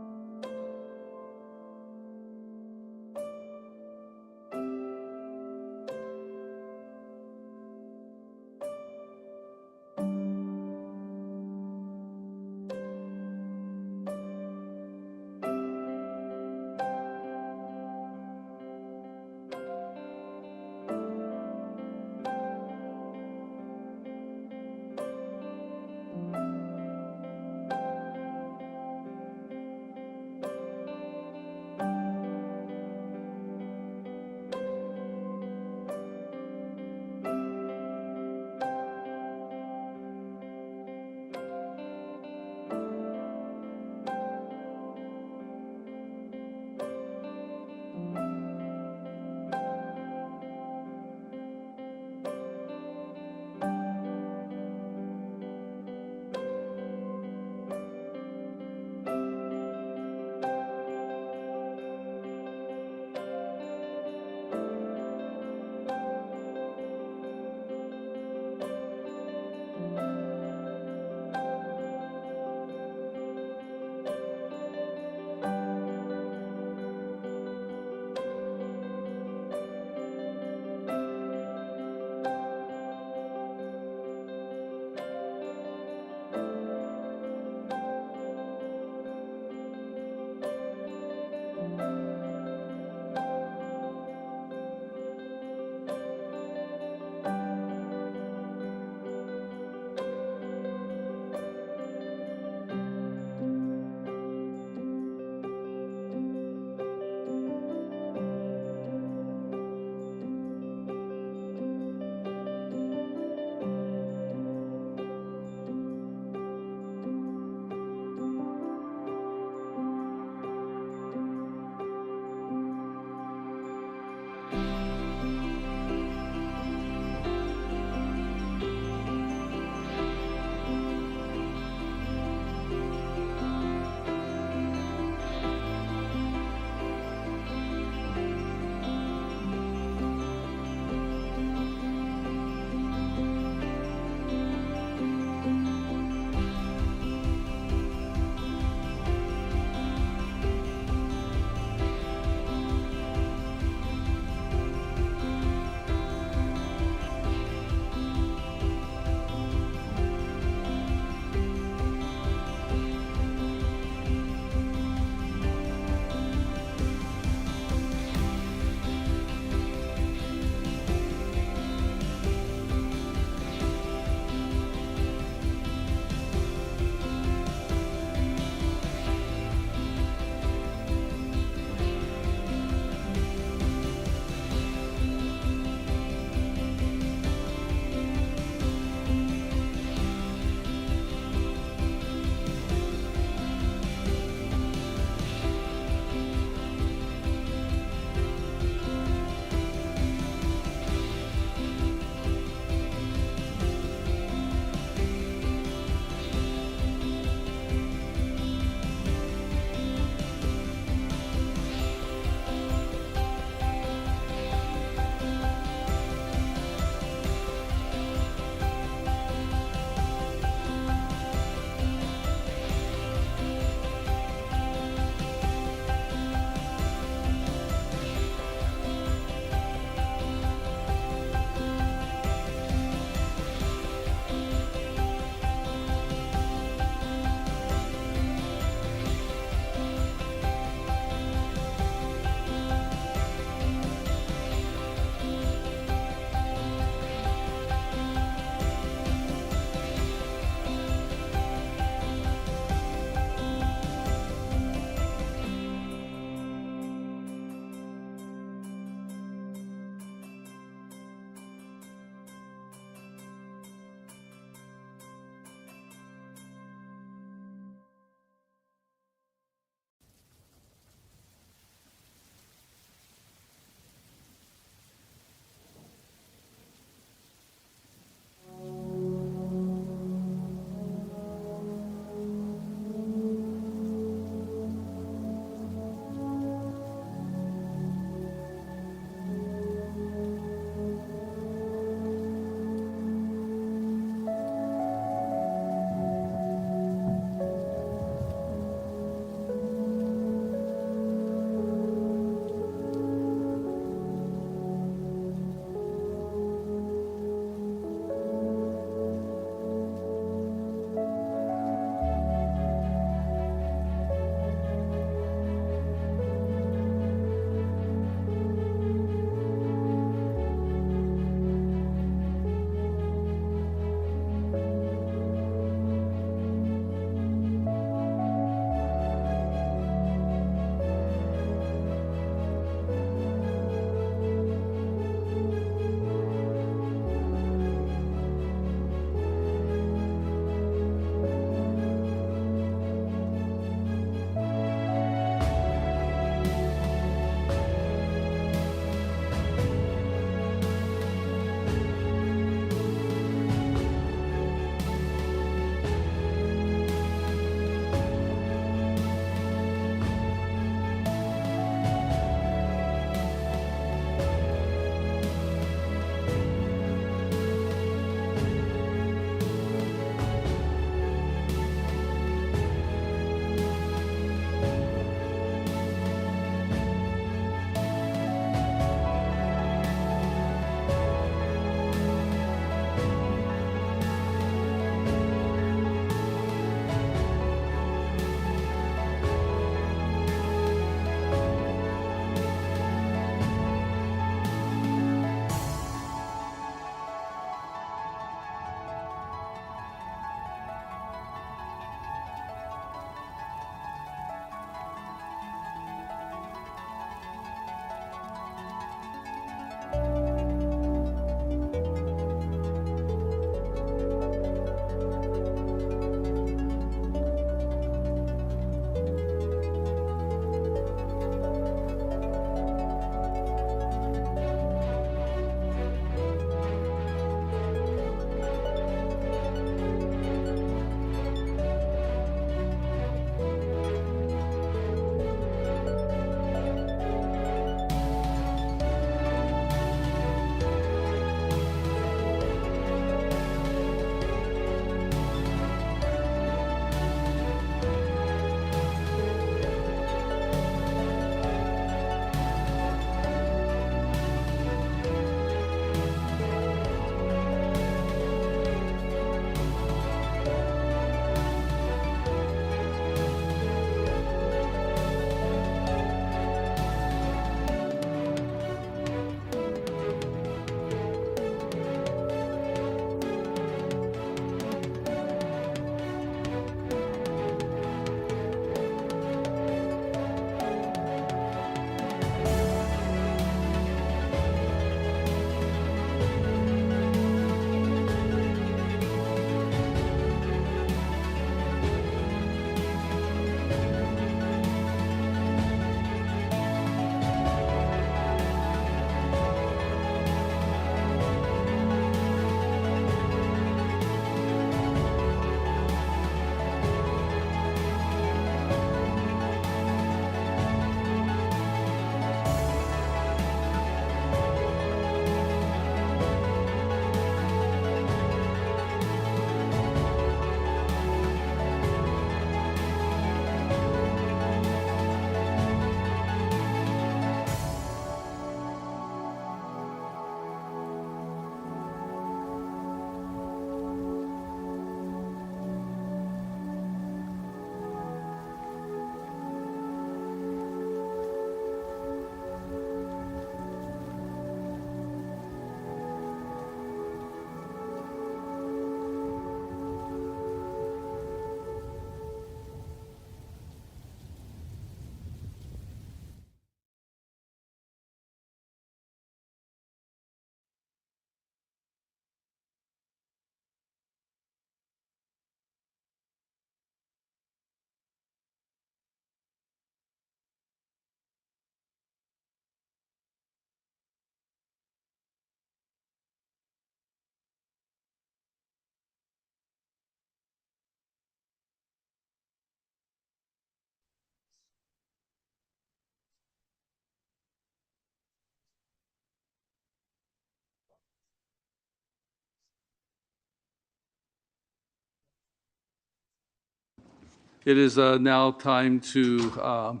[SPEAKER 19] It is now time to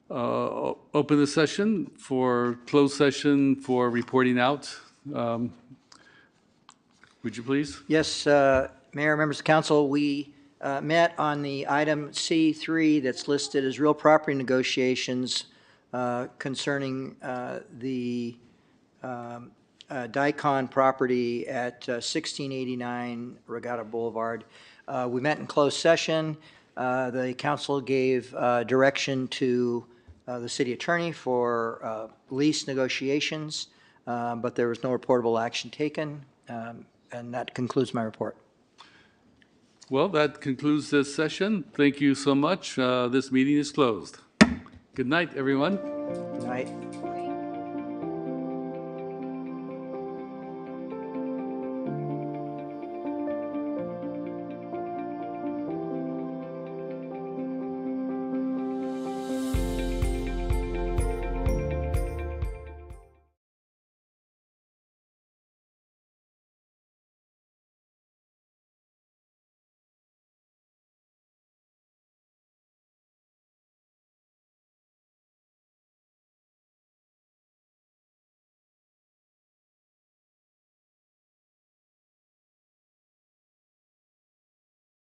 [SPEAKER 19] open the session for closed session for reporting out. Would you please?
[SPEAKER 10] Yes, Mayor, members of council, we met on the item C3 that's listed as real property negotiations concerning the Dicon property at 1689 Regatta Boulevard. We met in closed session. The council gave direction to the city attorney for lease negotiations, but there was no reportable action taken. And that concludes my report.
[SPEAKER 19] Well, that concludes this session. Thank you so much. This meeting is closed. Good night, everyone.
[SPEAKER 10] Good night.